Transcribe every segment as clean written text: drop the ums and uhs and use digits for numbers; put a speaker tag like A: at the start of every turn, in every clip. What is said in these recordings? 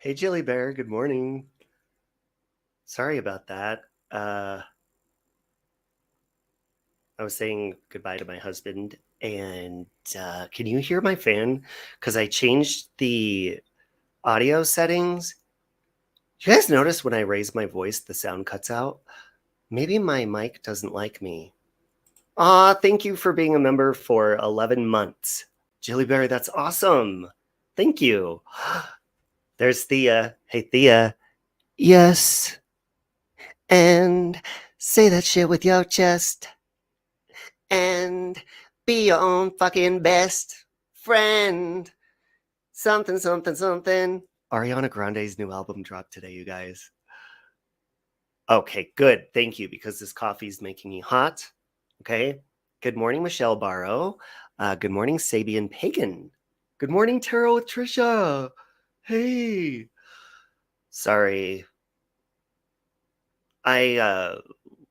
A: Hey, Jilly Bear, good morning. Sorry about that. I was saying goodbye to my husband, and can you hear my fan? Because I changed the audio settings. You guys notice when I raise my voice, the sound cuts out? Maybe my mic doesn't like me. Aw, thank you for being a member for 11 months. Jilly Bear, that's awesome. Thank you. There's Thea. Hey, Thea. Yes. And say that shit with your chest. And be your own fucking best friend. Something, something, something. Ariana Grande's new album dropped today, you guys. Okay, good. Thank you, because this coffee's making me hot. Okay. Good morning, Michelle Barrow. Good morning, Sabian Pagan. Good morning, Tarot with Trisha. Hey. Sorry. I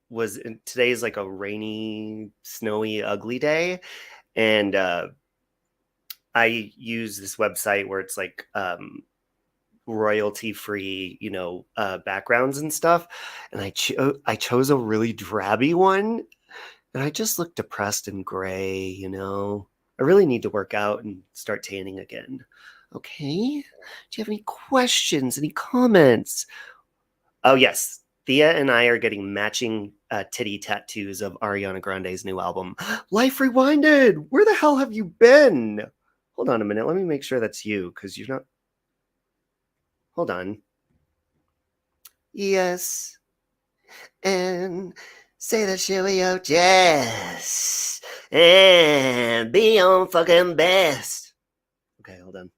A: was today's like a rainy, snowy, ugly day, and I use this website where it's like royalty free, backgrounds and stuff. And I chose a really drabby one, and I just look depressed and gray. I really need to work out and start tanning again. Okay. Do you have any questions, any comments? Oh, yes. Thea and I are getting matching titty tattoos of Ariana Grande's new album. Life Rewinded! Where the hell have you been? Hold on a minute. Let me make sure that's you, because you're not. Hold on. Yes. And say that shit with your chest. And be on fucking best. Okay, hold on.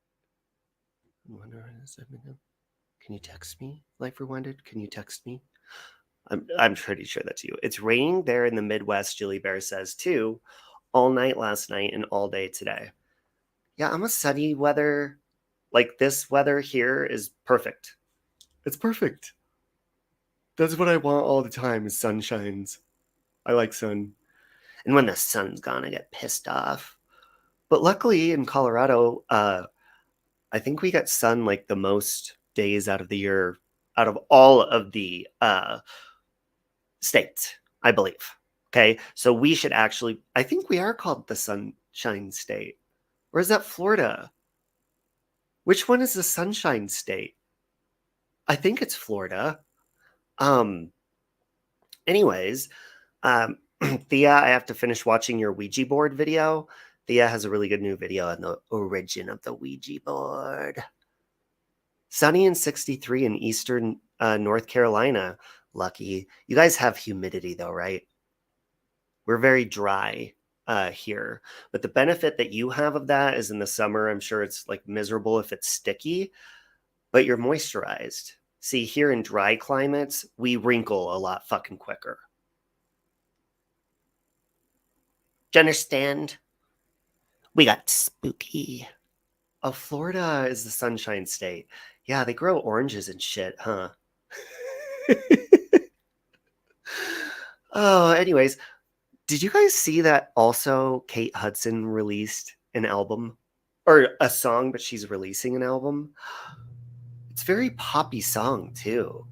A: Can you text me? Life Rewinded? Can you text me? I'm pretty sure that's you. It's raining there in the Midwest, Julie Bear says, too, all night last night and all day today. Yeah, I'm a sunny weather. Like, this weather here is perfect. It's perfect. That's what I want all the time is sunshines. I like sun. And when the sun's gone, I get pissed off. But luckily in Colorado, I think we get sun like the most days out of the year out of all of the states, I believe. Okay, so we should actually, I think we are called the Sunshine State. Or is that Florida? Which one is the Sunshine State? I think it's Florida. Um, anyways, Thea, I have to finish watching your Ouija board video. Thea has a really good new video on the origin of the Ouija board. Sunny and 63 in eastern North Carolina. Lucky. You guys have humidity though, right? We're very dry here. But the benefit that you have of that is in the summer, I'm sure it's like miserable if it's sticky, but you're moisturized. See, here in dry climates, we wrinkle a lot fucking quicker. Do you understand? We got spooky. Oh, Florida is the Sunshine State. Yeah, they grow oranges and shit, huh? Oh, anyways, did you guys see that also Kate Hudson released an album or a song, but she's releasing an album? It's a very poppy song too.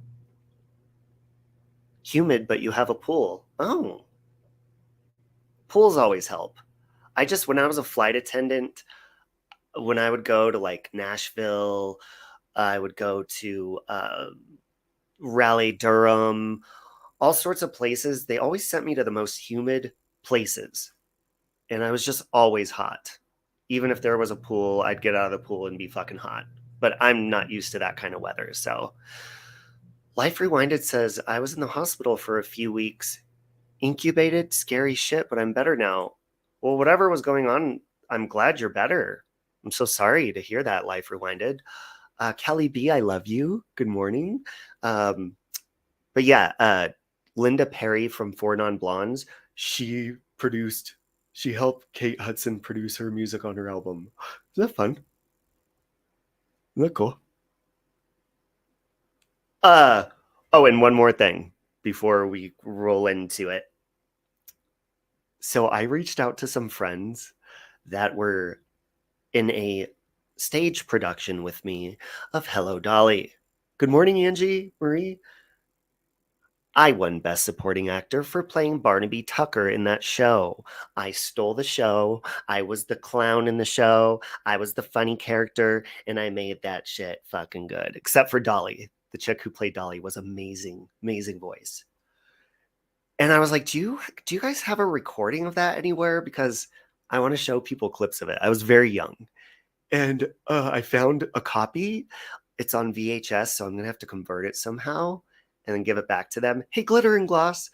A: Humid, but you have a pool. Oh, pools always help. When I was a flight attendant, when I would go to like Nashville, I would go to Raleigh, Durham, all sorts of places. They always sent me to the most humid places. And I was just always hot. Even if there was a pool, I'd get out of the pool and be fucking hot. But I'm not used to that kind of weather. So Life Rewinded says, I was in the hospital for a few weeks. Incubated, scary shit, but I'm better now. Well, whatever was going on, I'm glad you're better. I'm so sorry to hear that, Life Rewinded. Kelly B, I love you. Good morning. But yeah, Linda Perry from Four Non Blondes, she helped Kate Hudson produce her music on her album. Is that fun? Isn't that cool? Oh, and one more thing before we roll into it. So I reached out to some friends that were in a stage production with me of Hello Dolly. Good morning, Angie Marie. I won Best Supporting Actor for playing Barnaby Tucker in that show. I stole the show. I was the clown in the show. I was the funny character, and I made that shit fucking good. Except for Dolly. The chick who played Dolly was amazing, amazing voice. And I was like, do you guys have a recording of that anywhere? Because I want to show people clips of it. I was very young. And I found a copy. It's on VHS, so I'm going to have to convert it somehow and then give it back to them. Hey, glitter and gloss.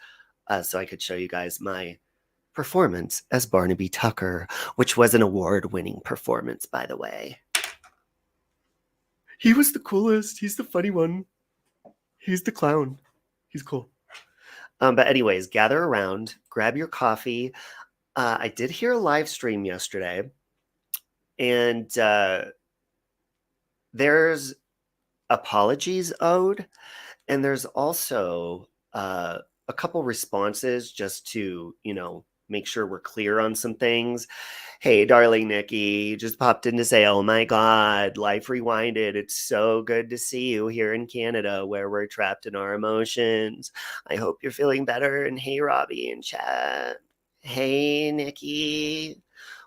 A: So I could show you guys my performance as Barnaby Tucker, which was an award-winning performance, by the way. He was the coolest. He's the funny one. He's the clown. He's cool. But anyways, gather around, grab your coffee. I did hear a live stream yesterday, and there's apologies owed, and there's also a couple responses just to, make sure we're clear on some things. Hey, darling Nikki, just popped in to say, oh my God, life rewinded. It's so good to see you here in Canada where we're trapped in our emotions. I hope you're feeling better. And hey, Robbie in chat. Hey, Nikki.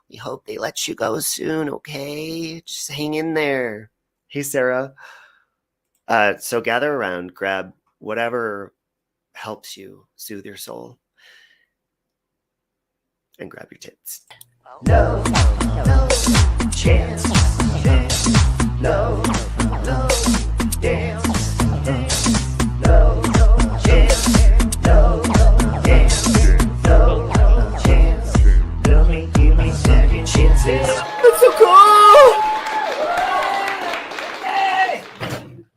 A: We hope they let you go soon, okay? Just hang in there. Hey, Sarah. So gather around, grab whatever helps you soothe your soul, and grab your tits. No chance, no dance, no chance, no dance, no chance. Give me second chances. That's so cool! Hey!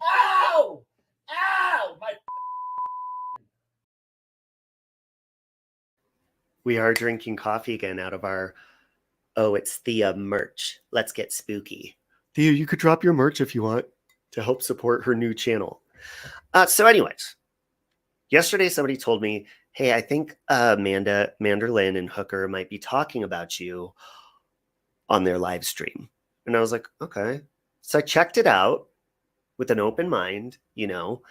A: Ow! Ow! We are drinking coffee again out of our it's Thea merch. Let's get spooky. Thea, you could drop your merch if you want to help support her new channel. So anyways, yesterday somebody told me, hey, I think Mander, Lynn, and Hooker might be talking about you on their live stream. And I was like, okay. So I checked it out with an open mind, because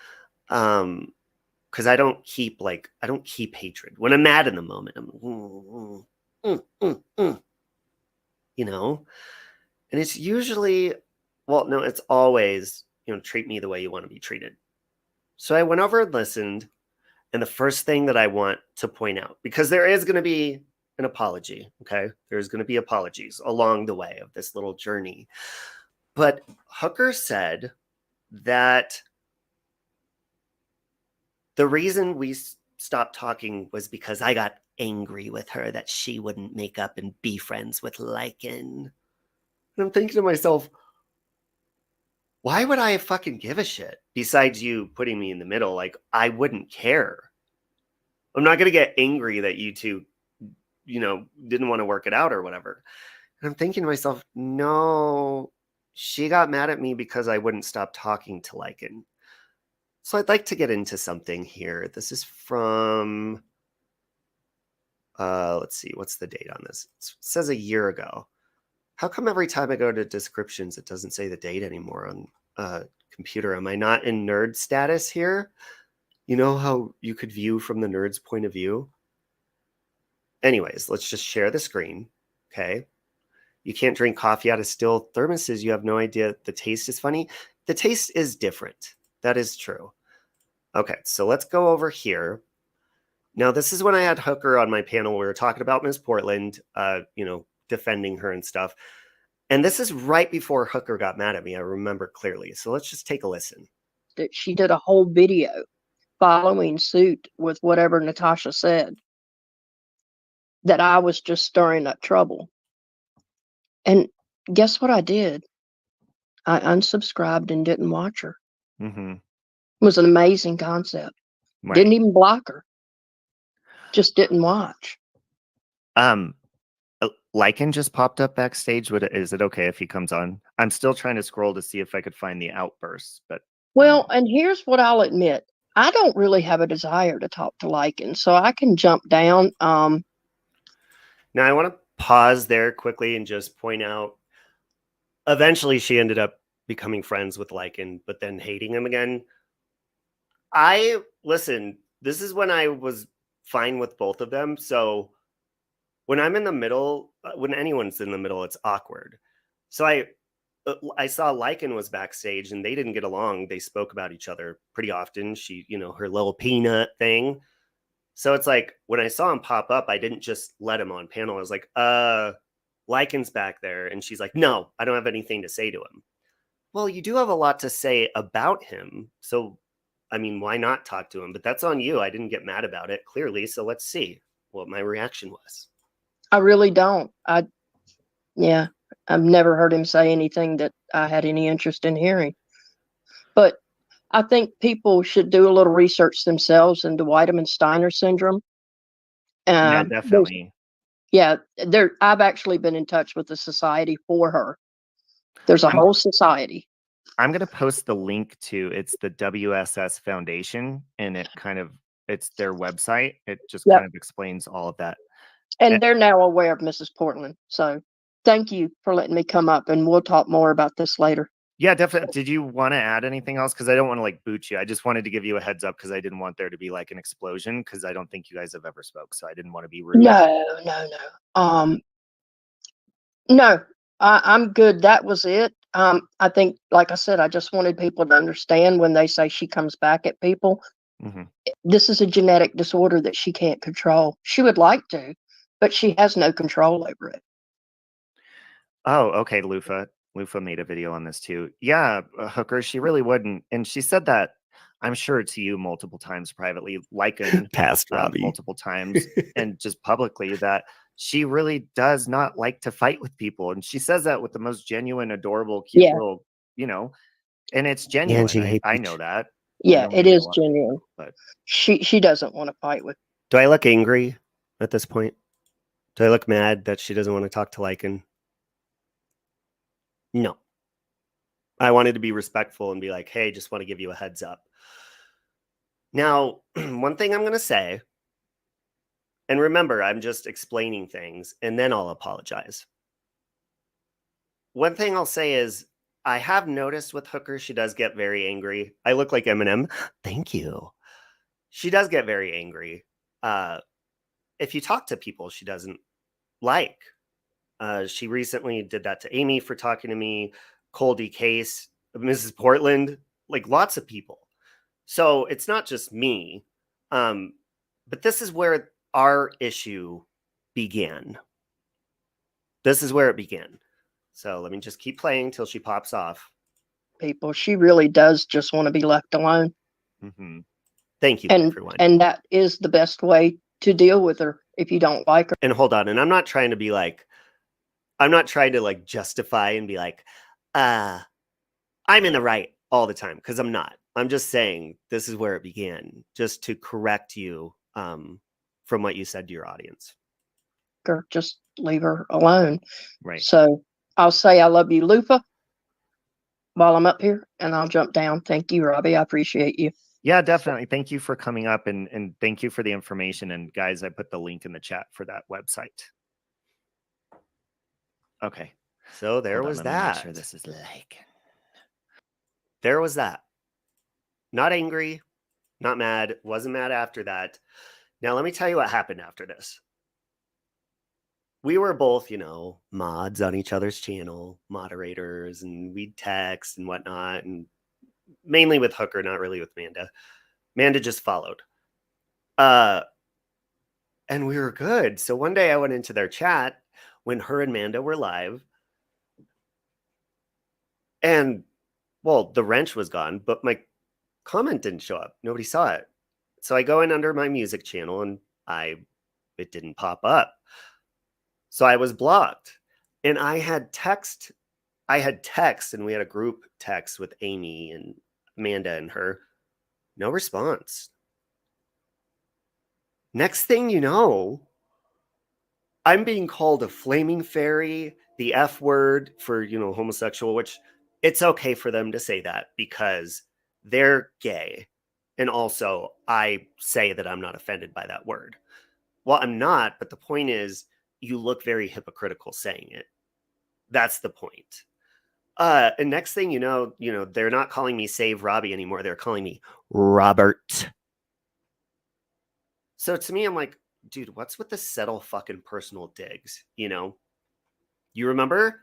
A: I don't keep hatred. When I'm mad in the moment, I'm and it's usually, it's always, treat me the way you want to be treated. So I went over and listened, and the first thing that I want to point out, because there is going to be an apology, okay? There's going to be apologies along the way of this little journey. But Hooker said that the reason we stopped talking was because I got angry with her that she wouldn't make up and be friends with Lycan. And I'm thinking to myself, why would I fucking give a shit? Besides you putting me in the middle, like, I wouldn't care. I'm not going to get angry that you two, didn't want to work it out or whatever. And I'm thinking to myself, no, she got mad at me because I wouldn't stop talking to Lycan. So I'd like to get into something here. This is from, let's see, what's the date on this? It says a year ago. How come every time I go to descriptions, it doesn't say the date anymore on computer? Am I not in nerd status here? You know how you could view from the nerd's point of view? Anyways, let's just share the screen, okay? You can't drink coffee out of steel thermoses. You have no idea the taste is funny. The taste is different. That is true. Okay, so let's go over here. Now, this is when I had Hooker on my panel. We were talking about Miss Portland, defending her and stuff. And this is right before Hooker got mad at me. I remember clearly. So let's just take a listen.
B: She did a whole video following suit with whatever Natasha said, that I was just stirring up trouble. And guess what I did? I unsubscribed and didn't watch her.
C: Mm-hmm.
B: It was an amazing concept.
C: Right.
B: Didn't even block her. Just didn't watch.
C: Lycan just popped up backstage. Is it okay if he comes on? I'm still trying to scroll to see if I could find the outbursts, but
B: well, and here's what I'll admit. I don't really have a desire to talk to Lycan, so I can jump down.
A: Now I want to pause there quickly and just point out eventually she ended up becoming friends with Lycan, but then hating him again. Listen, this is when I was fine with both of them. So when I'm in the middle, when anyone's in the middle, it's awkward. So I saw Lycan was backstage and they didn't get along. They spoke about each other pretty often. She, her little peanut thing. So it's like when I saw him pop up, I didn't just let him on panel. I was like, Lycan's back there. And she's like, no, I don't have anything to say to him. Well, you do have a lot to say about him. So, I mean, why not talk to him? But that's on you. I didn't get mad about it, clearly. So let's see what my reaction was.
B: I really don't. Yeah, I've never heard him say anything that I had any interest in hearing. But I think people should do a little research themselves into Weidemann-Steiner syndrome.
C: Yeah, definitely.
B: Yeah, I've actually been in touch with the society for her. There's a whole society.
C: I'm going to post the link to it's the WSS Foundation, and it's their website. It just kind of explains all of that.
B: And they're now aware of Mrs. Portland. So thank you for letting me come up, and we'll talk more about this later.
C: Yeah, definitely. Did you want to add anything else? Because I don't want to like boot you. I just wanted to give you a heads up because I didn't want there to be like an explosion because I don't think you guys have ever spoke. So I didn't want to be rude.
B: No, I'm good. That was it. I think, like I said, I just wanted people to understand when they say she comes back at people. This is a genetic disorder that she can't control. She would like to, but she has no control over it.
C: Oh, okay. Lufa made a video on this too. Yeah, Hooker, she really wouldn't. And she said that, I'm sure, to you multiple times privately, Lycan
A: past Robbie
C: multiple times, and just publicly, that she really does not like to fight with people. And she says that with the most genuine, adorable, cute little, and it's genuine.
A: Yeah,
C: I know that.
B: Yeah, it is genuine.
C: But
B: she doesn't want to fight with.
A: Do I look angry at this point? Do I look mad that she doesn't want to talk to Lycan? No. I wanted to be respectful and be like, hey, just want to give you a heads up. Now, one thing I'm going to say, and remember, I'm just explaining things and then I'll apologize. One thing I'll say is I have noticed with Hooker, she does get very angry. I look like Eminem. Thank you. She does get very angry. If you talk to people she doesn't like. She recently did that to Amy for talking to me, Coldy Case, Mrs. Portland, like lots of people. So it's not just me. But this is where our issue began. This is where it began. So let me just keep playing till she pops off.
B: People, she really does just want to be left alone.
A: Thank you, everyone.
B: And that is the best way to deal with her if you don't like her.
A: And hold on, and I'm not trying to be like, I'm not trying to like justify and be like, I'm in the right all the time, because I'm not. I'm just saying this is where it began, just to correct you from what you said to your audience.
B: Just leave her alone.
C: Right.
B: So I'll say I love you, Lufa, while I'm up here, and I'll jump down. Thank you, Robbie. I appreciate you.
C: Yeah, definitely. Thank you for coming up, and thank you for the information. And guys, I put the link in the chat for that website. Okay.
A: So there was that.
C: Make sure this is like.
A: There was that. Not angry, not mad, wasn't mad after that. Now let me tell you what happened after this. We were both, mods on each other's channel, moderators, and we'd text and whatnot, and mainly with Hooker, not really with Manda. Manda just followed. And we were good. So one day I went into their chat when her and Manda were live. And, well, the wrench was gone, but my comment didn't show up. Nobody saw it. So I go in under my music channel and it didn't pop up. So I was blocked. And I had text and we had a group text with Amy and Amanda and her. No response. Next thing you know, I'm being called a flaming fairy, the F word for, homosexual, which it's okay for them to say that because they're gay. And also I say that I'm not offended by that word. Well, I'm not, but the point is you look very hypocritical saying it. That's the point. And next thing you know, they're not calling me Save Robbie anymore. They're calling me Robert. So to me, I'm like, dude, what's with the settle fucking personal digs? You remember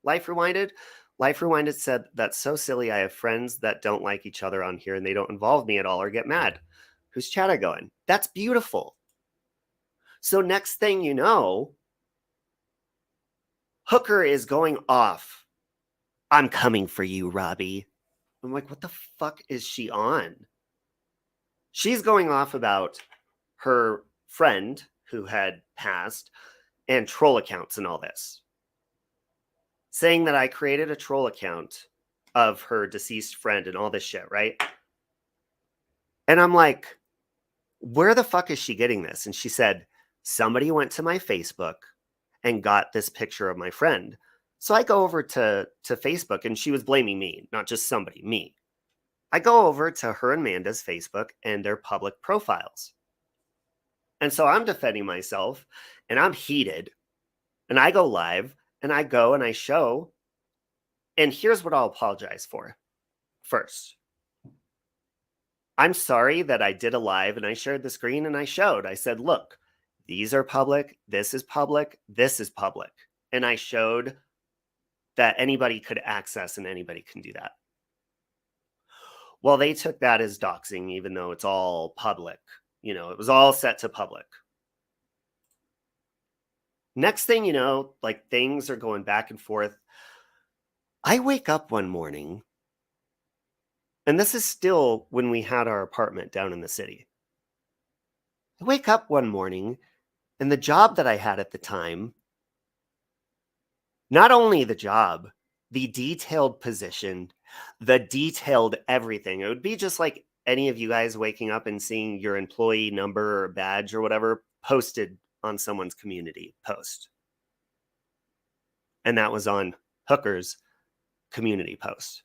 A: Life Rewinded? Life Rewinded said, that's so silly. I have friends that don't like each other on here and they don't involve me at all or get mad. Who's Chada going? That's beautiful. So next thing you know, Hooker is going off. I'm coming for you, Robbie. I'm like, what the fuck is she on? She's going off about her friend who had passed and troll accounts and all this, saying that I created a troll account of her deceased friend and all this shit, right? And I'm like, where the fuck is she getting this? And she said, somebody went to my Facebook and got this picture of my friend. So I go over to Facebook, and she was blaming me, not just somebody, me. I go over to her and Amanda's Facebook and their public profiles. And so I'm defending myself, and I'm heated, and I go live, and I go and I show. And here's what I'll apologize for first. I'm sorry that I did a live and I shared the screen and I showed. I said, look, these are public. This is public. This is public. And I showed that anybody could access and anybody can do that. Well, they took that as doxing, even though it's all public. It was all set to public. Next thing you know, like, things are going back and forth. I wake up one morning, and this is still when we had our apartment down in the city. I wake up one morning, and the job that I had at the time, not only the job, the detailed position, the detailed everything. It would be just like any of you guys waking up and seeing your employee number or badge or whatever posted on someone's community post. And that was on Hooker's community post.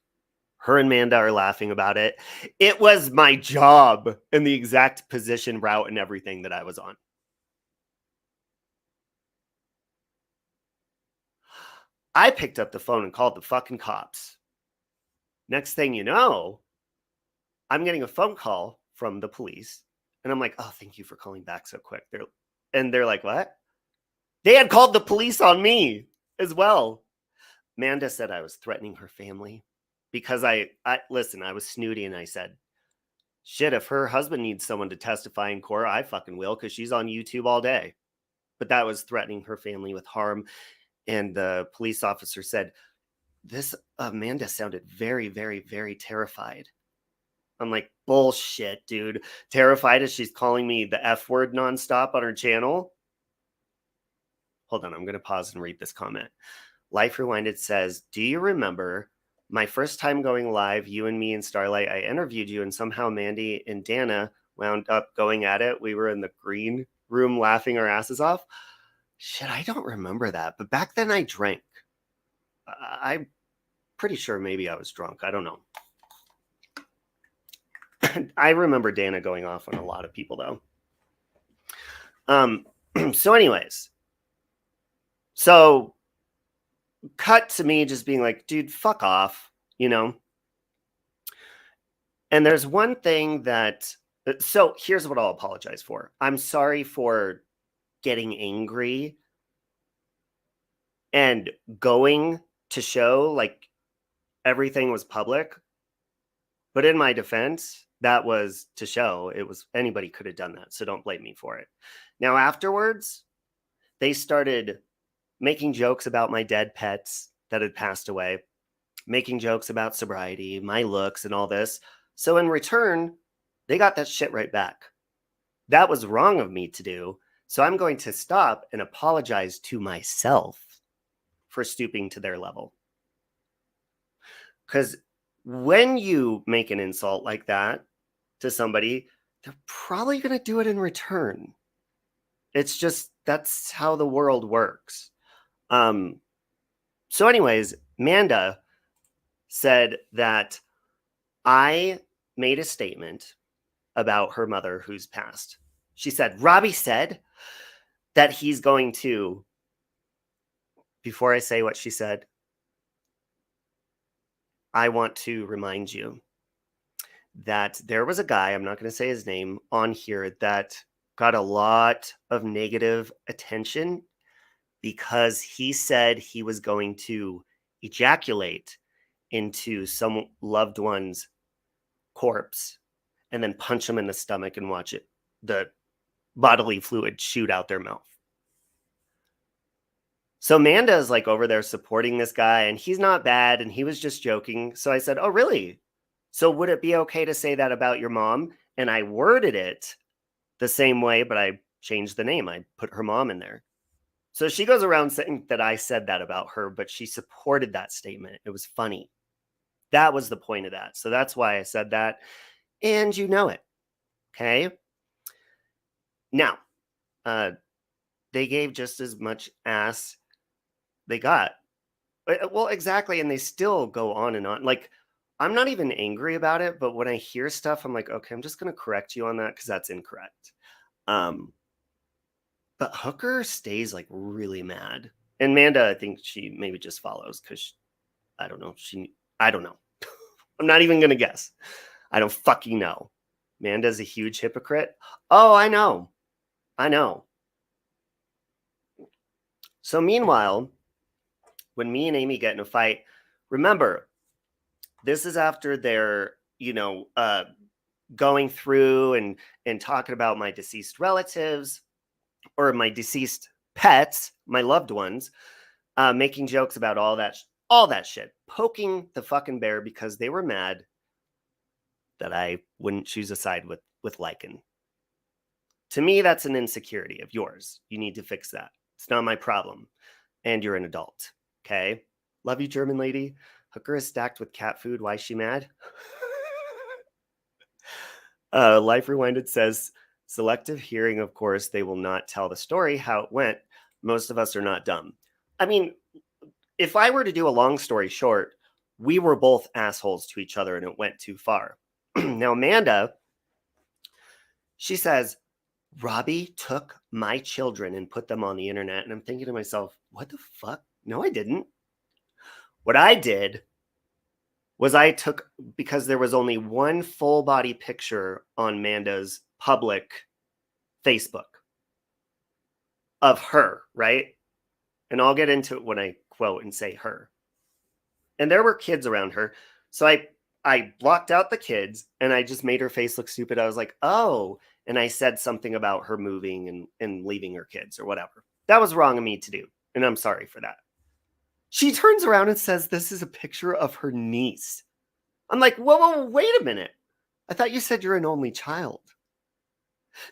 A: Her and Mander are laughing about it. It was my job and the exact position, route, and everything that I was on. I picked up the phone and called the fucking cops. Next thing you know, I'm getting a phone call from the police. And I'm like, oh, thank you for calling back so quick. They're like, what? They had called the police on me as well. Amanda said I was threatening her family because I listen, I was snooty and I said, shit, if her husband needs someone to testify in court, I fucking will, because she's on YouTube all day. But that was threatening her family with harm. And the police officer said, this Amanda sounded very, very, very terrified. I'm like, bullshit, dude. Terrified as she's calling me the F word nonstop on her channel. Hold on, I'm going to pause and read this comment. Life Rewinded says, do you remember my first time going live, you and me and Starlight? I interviewed you and somehow Mandy and Dana wound up going at it. We were in the green room laughing our asses off. Shit, I don't remember that. But back then I drank. I'm pretty sure maybe I was drunk. I don't know. I remember Dana going off on a lot of people, though. So anyways. So cut to me just being like, dude, fuck off, And there's one thing that... So here's what I'll apologize for. I'm sorry for getting angry and going to show like everything was public. But in my defense, that was to show. It was, anybody could have done that. So don't blame me for it. Now, afterwards, they started making jokes about my dead pets that had passed away, making jokes about sobriety, my looks, and all this. So in return, they got that shit right back. That was wrong of me to do. So I'm going to stop and apologize to myself for stooping to their level. Because when you make an insult like that to somebody, they're probably going to do it in return. It's just, that's how the world works. So anyways, Manda said that I made a statement about her mother who's passed. She said, Robbie said that he's going to... Before I say what she said, I want to remind you that there was a guy, I'm not going to say his name, on here that got a lot of negative attention because he said he was going to ejaculate into some loved one's corpse and then punch him in the stomach and watch the bodily fluid shoot out their mouth. So Manda is like over there supporting this guy, and he's not bad, and he was just joking. So I said, oh, really? So would it be okay to say that about your mom? And I worded it the same way, but I changed the name. I put her mom in there. So she goes around saying that I said that about her, but she supported that statement. It was funny. That was the point of that. So that's why I said that. And you know it. Okay. Now, they gave just as much ass they got. Well, exactly. And they still go on and on. Like, I'm not even angry about it, but when I hear stuff, I'm like, okay, I'm just going to correct you on that because that's incorrect. But Hooker stays like really mad. And Manda, I think she maybe just follows because I don't know. I don't know. I'm not even going to guess. I don't fucking know. Manda's a huge hypocrite. Oh, I know. So meanwhile, when me and Amy get in a fight, remember, this is after they're, going through and talking about my deceased relatives or my deceased pets, my loved ones, making jokes about all that shit, poking the fucking bear because they were mad that I wouldn't choose a side with Lycan. To me, that's an insecurity of yours. You need to fix that. It's not my problem. And you're an adult. Okay? Love you, German lady. Hooker is stacked with cat food. Why is she mad? Life Rewinded says, selective hearing, of course, they will not tell the story how it went. Most of us are not dumb. I mean, if I were to do a long story short, we were both assholes to each other and it went too far. Now, Amanda, she says, Robbie took my children and put them on the internet. And I'm thinking to myself, what the fuck? No, I didn't. What I did was I took, because there was only one full body picture on Manda's public Facebook of her, right? And I'll get into it when I quote and say her. And there were kids around her. So I blocked out the kids and I just made her face look stupid. I was like, oh, and I said something about her moving and leaving her kids or whatever. That was wrong of me to do. And I'm sorry for that. She turns around and says, this is a picture of her niece. I'm like, whoa, wait a minute. I thought you said you're an only child.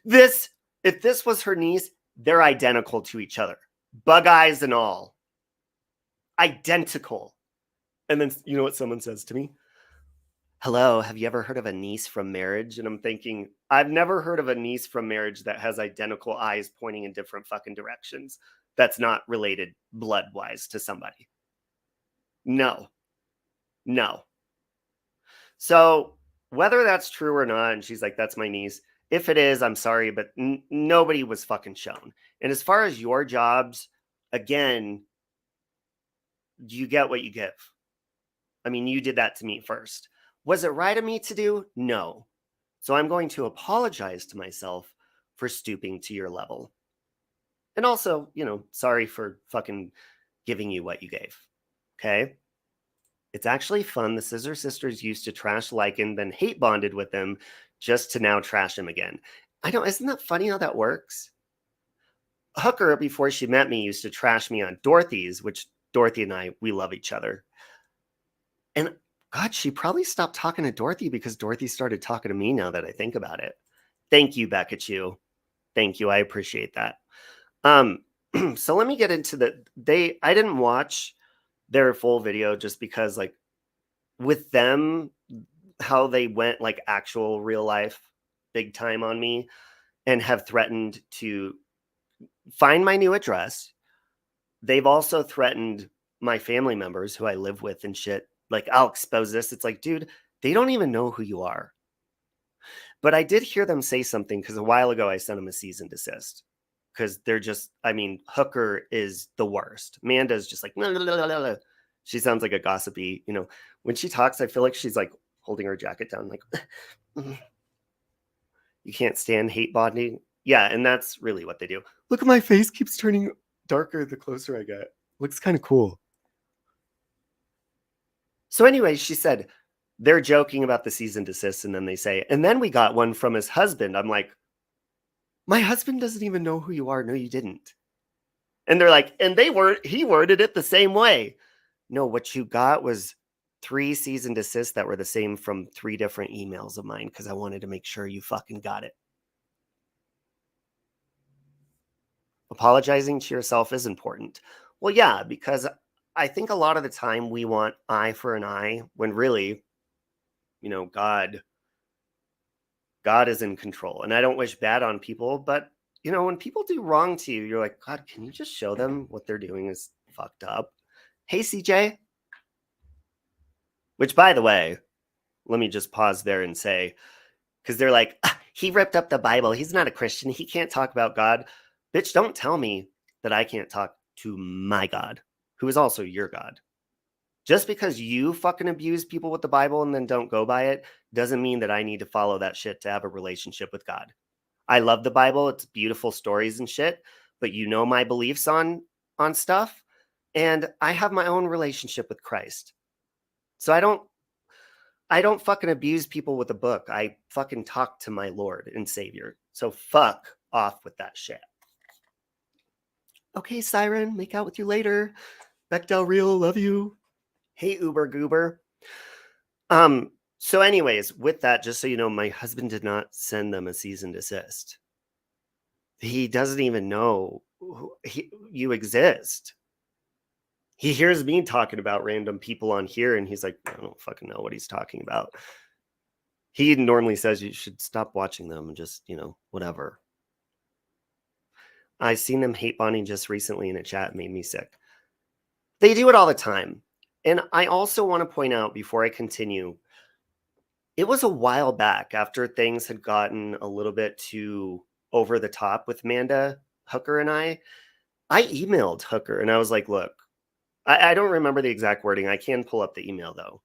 A: If this was her niece, they're identical to each other. Bug eyes and all. Identical. And then, you know what someone says to me? Hello, have you ever heard of a niece from marriage? And I'm thinking, I've never heard of a niece from marriage that has identical eyes pointing in different fucking directions. That's not related blood-wise to somebody. No. So whether that's true or not, and she's like, that's my niece. If it is, I'm sorry, but nobody was fucking shown. And as far as your jobs, again, you get what you give. I mean, you did that to me first. Was it right of me to do? No. So I'm going to apologize to myself for stooping to your level. And also, sorry for fucking giving you what you gave. Okay? It's actually fun. The Scissor Sisters used to trash Lycan, then hate bonded with him just to now trash him again. I know, isn't that funny how that works? Hooker, before she met me, used to trash me on Dorothy's, which Dorothy and I, we love each other. And God, she probably stopped talking to Dorothy because Dorothy started talking to me now that I think about it. Thank you, Beckachu. Thank you. I appreciate that. So let me get into I didn't watch their full video just because, like, with them, how they went like actual real life big time on me and have threatened to find my new address. They've also threatened my family members who I live with and shit. Like, I'll expose this. It's like, dude, they don't even know who you are. But I did hear them say something because a while ago I sent them a cease and desist. Because they're just, Hooker is the worst. Amanda's just like, She sounds like a gossipy, when she talks, I feel like she's like holding her jacket down, like, you can't stand hate bonding. Yeah, and that's really what they do. Look at my face keeps turning darker the closer I get. Looks kind of cool. So anyway, she said, they're joking about the cease and desist, and then they say, and then we got one from his husband. I'm like, my husband doesn't even know who you are. No, you didn't. And they're like, and he worded it the same way. No, what you got was 3 cease and desists that were the same from 3 different emails of mine because I wanted to make sure you fucking got it. Apologizing to yourself is important. Well, yeah, because I think a lot of the time we want eye for an eye when really, God is in control. And I don't wish bad on people, but when people do wrong to you, you're like, God, can you just show them what they're doing is fucked up? Hey, CJ. Which, by the way, let me just pause there and say, because they're like, he ripped up the Bible. He's not a Christian. He can't talk about God. Bitch, don't tell me that I can't talk to my God, who is also your God. Just because you fucking abuse people with the Bible and then don't go by it doesn't mean that I need to follow that shit to have a relationship with God. I love the Bible. It's beautiful stories and shit, but my beliefs on stuff, and I have my own relationship with Christ. So I don't fucking abuse people with a book. I fucking talk to my Lord and Savior. So fuck off with that shit. Okay, Siren, make out with you later. Beck Del Rio, love you. Hey, Uber Goober. So anyways, with that, just so you know, my husband did not send them a cease and desist. He doesn't even know you exist. He hears me talking about random people on here, and he's like, I don't fucking know what he's talking about. He normally says you should stop watching them and just, whatever. I seen them hate bonding just recently in a chat. It made me sick. They do it all the time. And I also want to point out before I continue, it was a while back after things had gotten a little bit too over the top with Amanda, Hooker, and I emailed Hooker and I was like, look, I don't remember the exact wording. I can pull up the email though,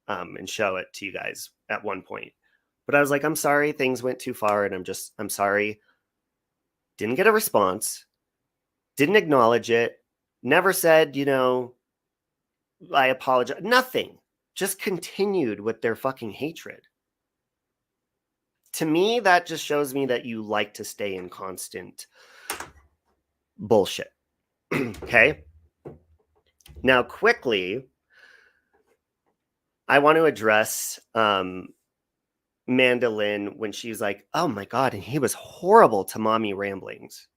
A: and show it to you guys at one point. But I was like, I'm sorry, things went too far, and I'm sorry. Didn't get a response, didn't acknowledge it, never said, I apologize. Nothing. Just continued with their fucking hatred. To me, that just shows me that you like to stay in constant bullshit. Okay? Now, quickly, I want to address Mandolin when she's like, oh my God, and he was horrible to mommy ramblings.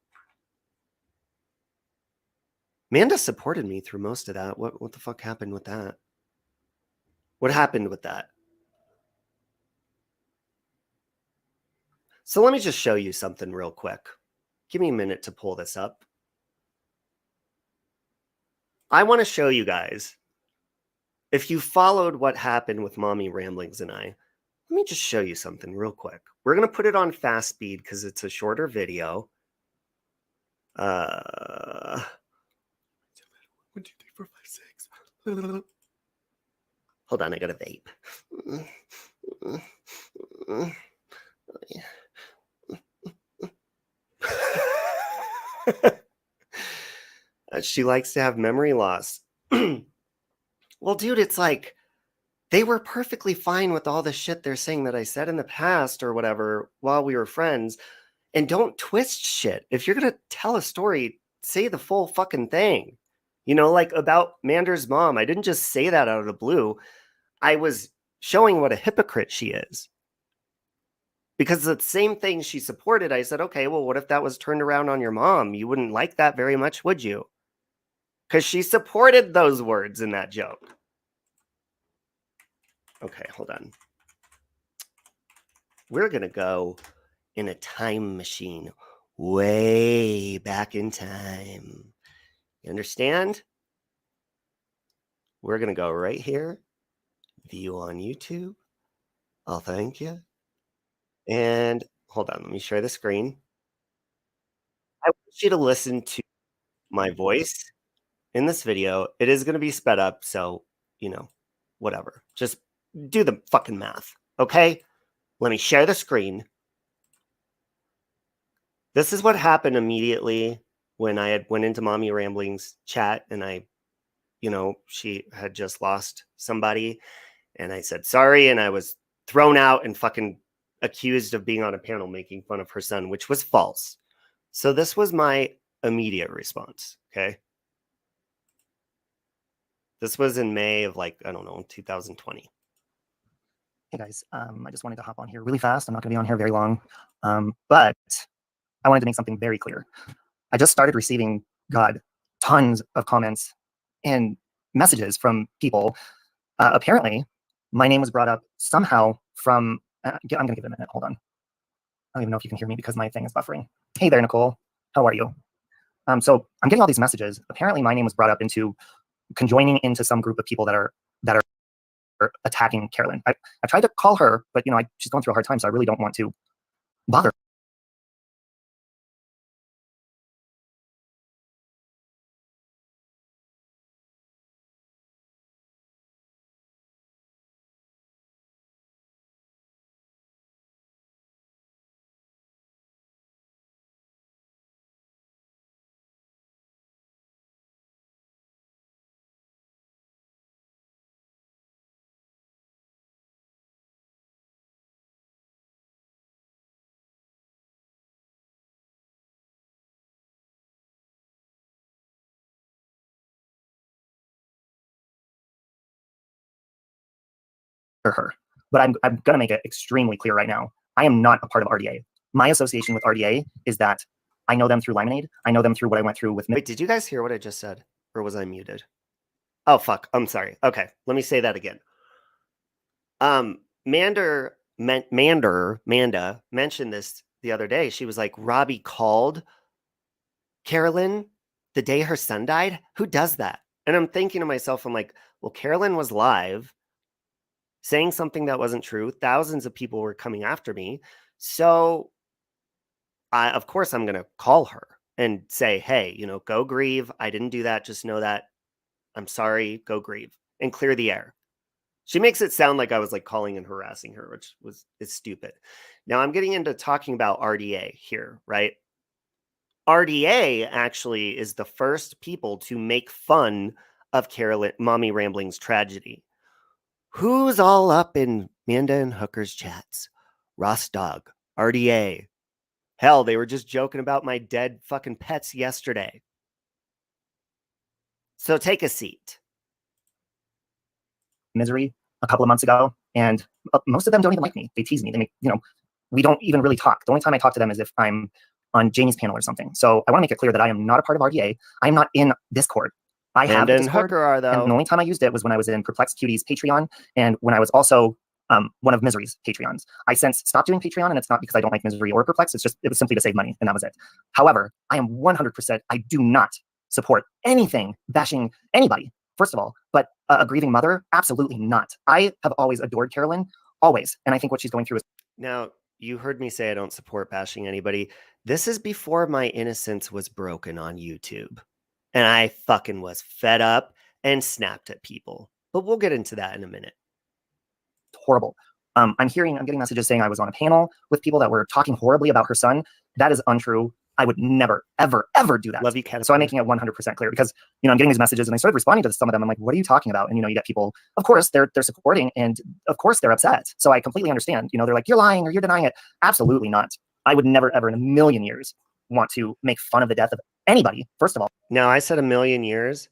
A: Manda supported me through most of that. What the fuck happened with that? What happened with that? So let me just show you something real quick. Give me a minute to pull this up. I want to show you guys, if you followed what happened with Mommy Ramblings and I, let me just show you something real quick. We're going to put it on fast speed because it's a shorter video. 1, 2, 3, 4, 5, 6. Hold on, I got a vape. She likes to have memory loss. Well, dude, it's like they were perfectly fine with all the shit they're saying that I said in the past or whatever while we were friends. And don't twist shit. If you're going to tell a story, say the full fucking thing. Like about Mander's mom. I didn't just say that out of the blue. I was showing what a hypocrite she is. Because the same thing she supported, I said, okay, well, what if that was turned around on your mom? You wouldn't like that very much, would you? Because she supported those words in that joke. Okay, hold on. We're going to go in a time machine way back in time. You understand? We're going to go right here. View on YouTube. I'll thank you. And hold on, let me share the screen. I want you to listen to my voice in this video, it is going to be sped up. So, you know, whatever. Just do the fucking math. Okay. Let me share the screen. This is what happened immediately when I had went into Mommy Ramblings chat and I, you know, she had just lost somebody and I said sorry and I was thrown out and fucking accused of being on a panel making fun of her son, which was false. So this was my immediate response. Okay. This was in May of like, I don't know, 2020.
D: Hey guys, I just wanted to hop on here really fast. I'm not going to be on here very long, but I wanted to make something very clear. I just started receiving, God, tons of comments and messages from people. Apparently, my name was brought up somehow from, I'm going to give it a minute. Hold on. I don't even know if you can hear me because my thing is buffering. Hey there, Nicole. How are you? So I'm getting all these messages. Apparently, my name was brought up into conjoining into some group of people that are attacking Carolyn. I tried to call her, but you know, she's going through a hard time, so I really don't want to bother her. But I'm going to make it extremely clear right now. I am not a part of RDA. My association with RDA is that I know them through Lemonade. I know them through what I went through with.
A: Wait, did you guys hear what I just said? Or was I muted? Oh, fuck. I'm sorry. Okay. Let me say that again. Manda mentioned this the other day. She was like, Robbie called Carolyn the day her son died. Who does that? And I'm thinking to myself, I'm like, well, Carolyn was live saying something that wasn't true. Thousands of people were coming after me. So of course I'm going to call her and say, hey, you know, go grieve. I didn't do that. Just know that I'm sorry. Go grieve and clear the air. She makes it sound like I was like calling and harassing her, which is stupid. Now I'm getting into talking about RDA here, right? RDA actually is the first people to make fun of Carolyn, Mommy Rambling's tragedy. Who's all up in Manda and Hooker's chats? Ross Dog, RDA. Hell, they were just joking about my dead fucking pets yesterday. So take a seat.
D: Misery a couple of months ago, and most of them don't even like me. They tease me. They make, you know, we don't even really talk. The only time I talk to them is if I'm on Jamie's panel or something. So I want to make it clear that I am not a part of RDA. I'm not in Discord. I have
A: and
D: Discord,
A: Hooker are, though.
D: And the only time I used it was when I was in Perplexed Cutie's Patreon and when I was also one of Misery's Patreons. I since stopped doing Patreon, and it's not because I don't like Misery or Perplexed. It was simply to save money, and that was it. However, I am 100%. I do not support anything bashing anybody. First of all, but a grieving mother, absolutely not. I have always adored Carolyn, always, and I think what she's going through is.
A: Now, you heard me say I don't support bashing anybody. This is before my innocence was broken on YouTube. And I fucking was fed up and snapped at people. But we'll get into that in a minute.
D: Horrible. I'm getting messages saying I was on a panel with people that were talking horribly about her son. That is untrue. I would never, ever, ever do that.
A: Love you, Caterpillar.
D: So I'm making it 100% clear because, you know, I'm getting these messages and I started responding to some of them. I'm like, what are you talking about? And, you know, you get people, of course, they're supporting and of course they're upset. So I completely understand. You know, they're like, you're lying or you're denying it. Absolutely not. I would never, ever in a million years want to make fun of the death of anybody, first of all.
A: Now, I said a million years.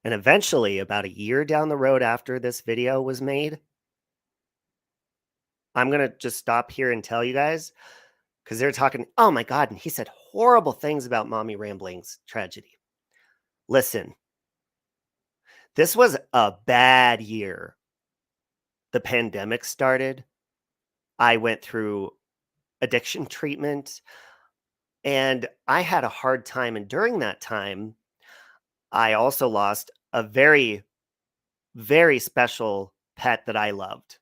A: And eventually, about a year down the road after this video was made, I'm going to just stop here and tell you guys, because they're talking, oh my God, and he said horrible things about Mommy Rambling's tragedy. Listen, this was a bad year. The pandemic started. I went through addiction treatment, and I had a hard time. And during that time, I also lost a very, very special pet that I loved.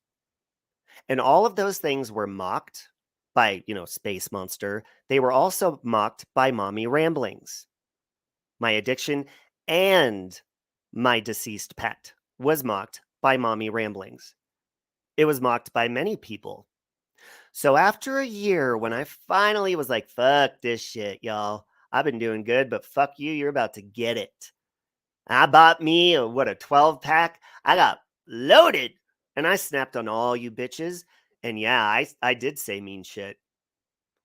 A: And all of those things were mocked by, you know, Space Monster. They were also mocked by Mommy Ramblings, my addiction, and my deceased pet was mocked by Mommy Ramblings. It was mocked by many people. So after a year, when I finally was like, fuck this shit, y'all, I've been doing good, but fuck you, you're about to get it. I bought me a 12-pack. I got loaded and I snapped on all you bitches. And yeah, I did say mean shit.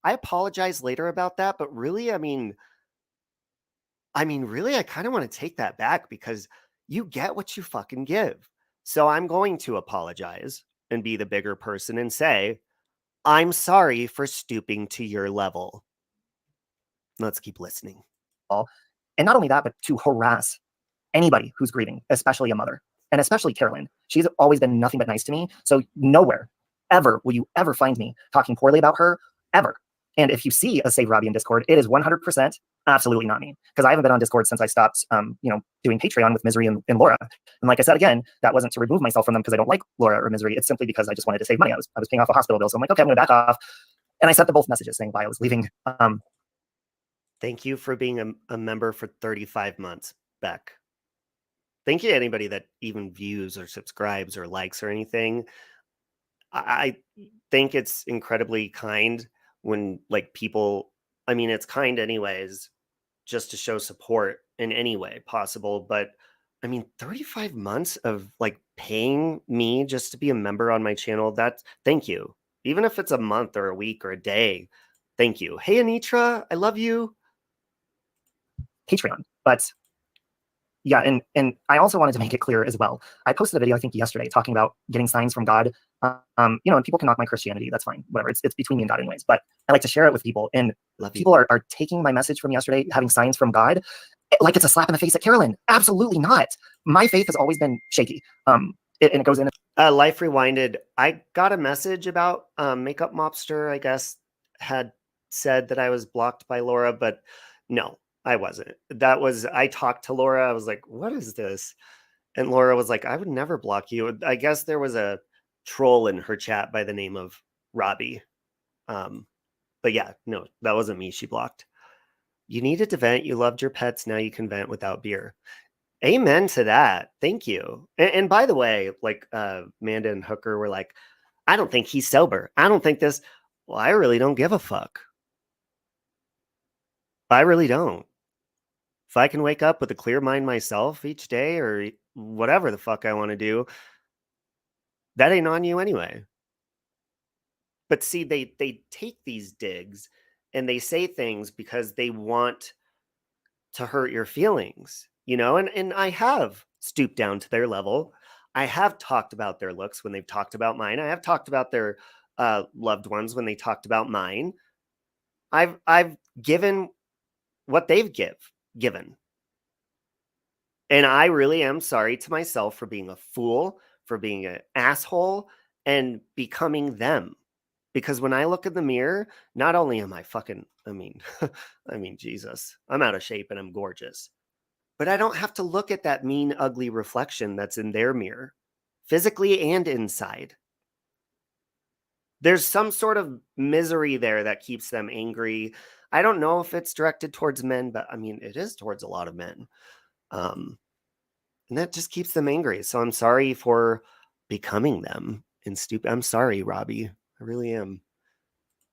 A: I apologize later about that, but really, really, I kind of want to take that back because you get what you fucking give. So I'm going to apologize and be the bigger person and say, I'm sorry for stooping to your level. Let's keep listening.
D: And not only that, but to harass anybody who's grieving, especially a mother, and especially Carolyn. She's always been nothing but nice to me. So nowhere, ever, will you ever find me talking poorly about her, ever. And if you see a Save Robbie in Discord, it is 100% absolutely not me. Because I haven't been on Discord since I stopped, doing Patreon with Misery and Laura. And like I said, again, that wasn't to remove myself from them because I don't like Laura or Misery. It's simply because I just wanted to save money. I was paying off a hospital bill. So I'm like, okay, I'm going to back off. And I sent them both messages saying why I was leaving.
A: Thank you for being a member for 35 months, Beck. Thank you to anybody that even views or subscribes or likes or anything. I think it's incredibly kind when like people, it's kind anyways, just to show support in any way possible. But 35 months of like paying me just to be a member on my channel, thank you. Even if it's a month or a week or a day, thank you. Hey, Anitra, I love you.
D: Patreon. But yeah, and I also wanted to make it clear as well. I posted a video, I think yesterday, talking about getting signs from God. And people can knock my Christianity. That's fine. Whatever. It's between me and God anyways. But I like to share it with people. And people are taking my message from yesterday, having signs from God, like it's a slap in the face at Carolyn. Absolutely not. My faith has always been shaky. And it goes in.
A: Life Rewinded. I got a message about Makeup Mobster, I guess, had said that I was blocked by Laura, but no, I wasn't. I talked to Laura. I was like, what is this? And Laura was like, I would never block you. I guess there was a troll in her chat by the name of Robbie. But yeah, no, that wasn't me she blocked. You needed to vent. You loved your pets. Now you can vent without beer. Amen to that. Thank you. And by the way, like Mander and Hooker were like, I don't think he's sober. I don't think this. Well, I really don't give a fuck. I really don't. If I can wake up with a clear mind myself each day or whatever the fuck I want to do, that ain't on you anyway. But see, they take these digs and they say things because they want to hurt your feelings, and I have stooped down to their level. I have talked about their looks when they've talked about mine. I have talked about their loved ones when they talked about mine. I've given what they've given. And I really am sorry to myself for being a fool, for being an asshole, and becoming them. Because when I look in the mirror, not only am I fucking, Jesus, I'm out of shape and I'm gorgeous. But I don't have to look at that mean, ugly reflection that's in their mirror, physically and inside. There's some sort of misery there that keeps them angry. I don't know if it's directed towards men, but it is towards a lot of men. And that just keeps them angry. So I'm sorry for becoming them and stupid. I'm sorry, Robbie. I really am.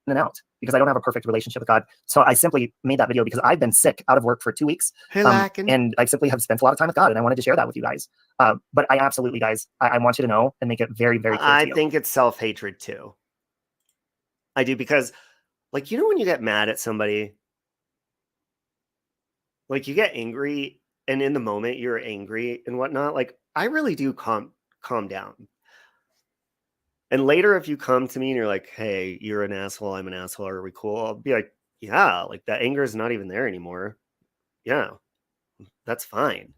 D: And out because I don't have a perfect relationship with God. So I simply made that video because I've been sick out of work for 2 weeks. And I simply have spent a lot of time with God, and I wanted to share that with you guys. But I absolutely, guys, I want you to know and make it very, very clear to you.
A: I think it's self-hatred too. I do, because when you get mad at somebody, like you get angry and in the moment you're angry and whatnot, like I really do calm down. And later, if you come to me and you're like, hey, you're an asshole, I'm an asshole, are we cool? I'll be like, yeah, like that anger is not even there anymore. Yeah, that's fine.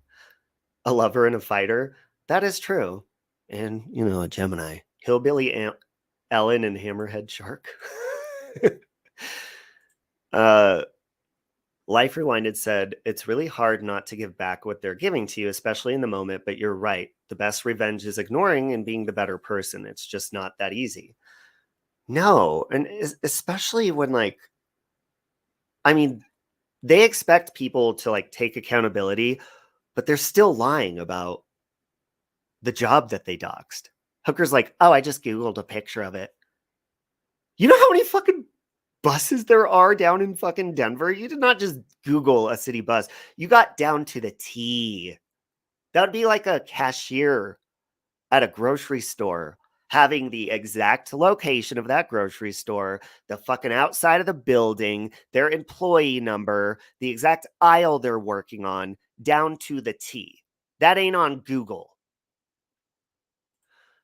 A: A lover and a fighter, that is true. And, a Gemini, Hillbilly Ellen and Hammerhead Shark. Life Rewinded said, it's really hard not to give back what they're giving to you, especially in the moment, but you're right. The best revenge is ignoring and being the better person. It's just not that easy. No, and especially when they expect people to take accountability but they're still lying about the job that they doxed. Hooker's like, oh, I just Googled a picture of it. You know how many fucking buses there are down in fucking Denver? You did not just Google a city bus. You got down to the T. That would be like a cashier at a grocery store having the exact location of that grocery store, the fucking outside of the building, their employee number, the exact aisle they're working on, down to the T. That ain't on Google.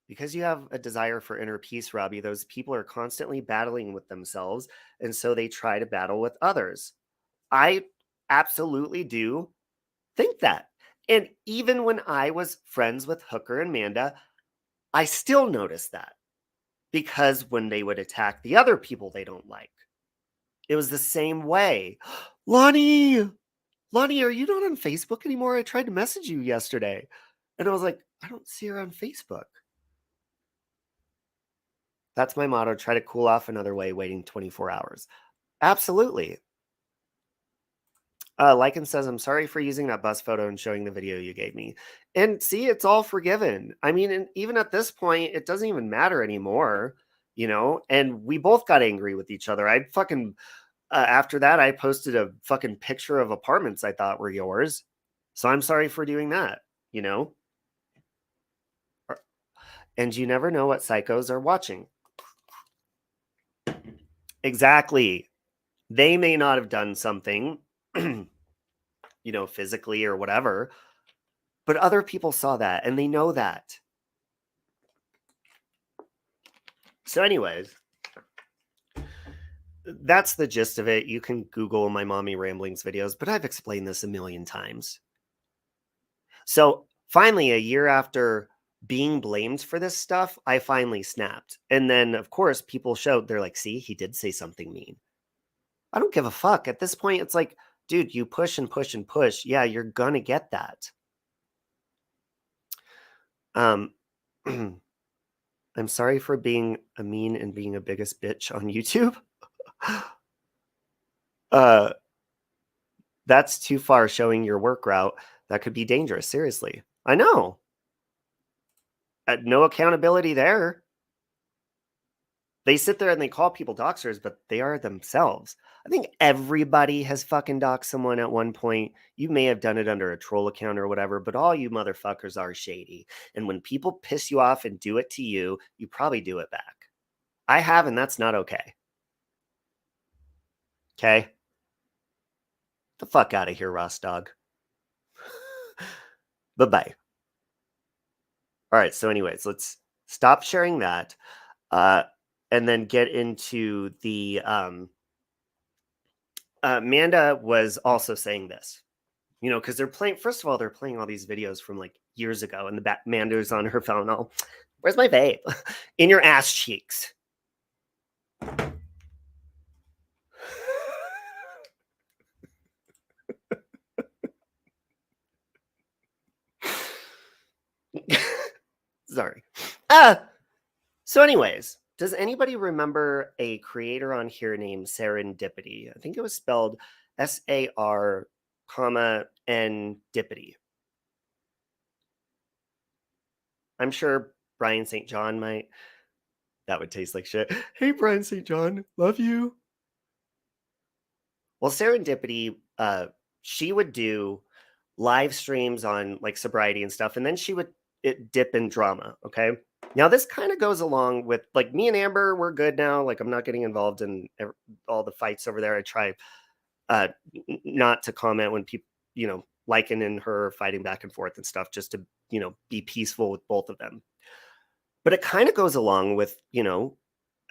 A: Because you have a desire for inner peace, Robbie, those people are constantly battling with themselves, and so they try to battle with others. I absolutely do think that. And even when I was friends with Hooker and Manda, I still noticed that. Because when they would attack the other people they don't like, it was the same way. Lonnie, are you not on Facebook anymore? I tried to message you yesterday. And I was like, I don't see her on Facebook. That's my motto. Try to cool off another way, waiting 24 hours. Absolutely. Lycan says, I'm sorry for using that bus photo and showing the video you gave me. And see, it's all forgiven. I mean, and even at this point, it doesn't even matter anymore, you know? And we both got angry with each other. I fucking, after that, I posted a fucking picture of apartments I thought were yours. So I'm sorry for doing that, you know? And you never know what psychos are watching. Exactly. They may not have done something, you know, physically or whatever, but other people saw that and they know that. So anyways, that's the gist of it. You can Google my mommy ramblings videos, but I've explained this a million times. So finally, a year after being blamed for this stuff, I finally snapped. And then, of course, people showed, they're like, see, he did say something mean. I don't give a fuck. At this point, it's like, dude, you push and push and push. Yeah, you're gonna get that. I'm sorry for being a mean and being a biggest bitch on YouTube. That's too far showing your work route. That could be dangerous. Seriously. I know. No accountability there. They sit there and they call people doxers, but they are themselves. I think everybody has fucking doxed someone at one point. You may have done it under a troll account or whatever, but all you motherfuckers are shady. And when people piss you off and do it to you, you probably do it back. I have, and that's not okay. Okay? The fuck out of here, Ross Dog. Bye-bye. All right, so anyways, let's stop sharing that. And then get into the Manda was also saying this, you know, because they're playing. First of all, they're playing all these videos from like years ago, and the Manda's on her phone. Oh, where's my vape? In your ass cheeks. Sorry. So anyways, does anybody remember a creator on here named Serendipity? I think it was spelled SAR, N Dippity. I'm sure Brian St. John might. That would taste like shit. Hey, Brian St. John, love you. Well, Serendipity, she would do live streams on like sobriety and stuff, and then she would dip in drama. Okay. Now this kind of goes along with like me and Amber. We're good now. Like I'm not getting involved in all the fights over there. I try not to comment when people, you know, liking and her fighting back and forth and stuff, just to, you know, be peaceful with both of them. But it kind of goes along with, you know,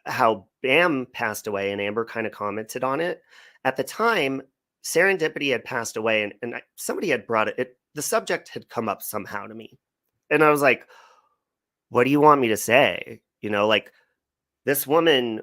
A: how Bam passed away, and Amber kind of commented on it. At the time, Serendipity had passed away, and somebody had brought it. The subject had come up somehow to me. And I was like, what do you want me to say? You know, like this woman,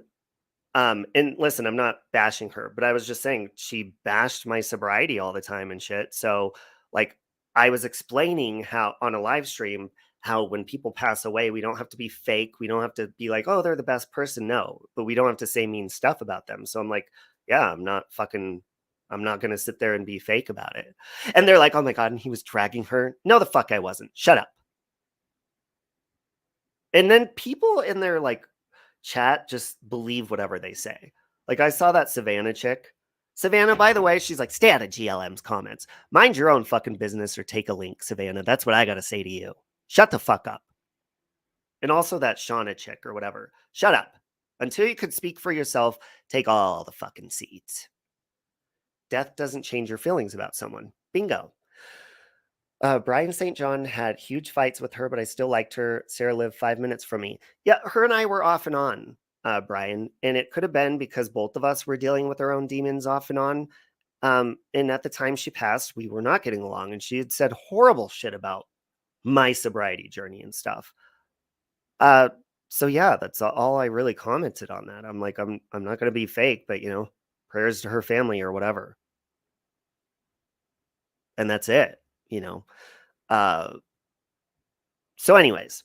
A: and listen, I'm not bashing her, but I was just saying she bashed my sobriety all the time and shit. So like I was explaining how on a live stream, how when people pass away, we don't have to be fake. We don't have to be like, oh, they're the best person. No, but we don't have to say mean stuff about them. So I'm like, yeah, I'm not fucking I'm not going to sit there and be fake about it. And they're like, oh my God, and he was dragging her. No, the fuck I wasn't. Shut up. And then people in their like chat just believe whatever they say. Like I saw that Savannah chick. Savannah, by the way, she's like, stay out of GLM's comments. Mind your own fucking business or take a link, Savannah. That's what I got to say to you. Shut the fuck up. And also that Shauna chick or whatever. Shut up. Until you could speak for yourself, take all the fucking seats. Death doesn't change your feelings about someone. Bingo. Brian St. John had huge fights with her, but I still liked her. Sarah lived 5 minutes from me. Yeah, her and I were off and on, Brian. And it could have been because both of us were dealing with our own demons off and on. And at the time she passed, we were not getting along. And she had said horrible shit about my sobriety journey and stuff. So yeah, that's all I really commented on that. I'm like, I'm not going to be fake, but you know, prayers to her family or whatever. And that's it, you know. So anyways,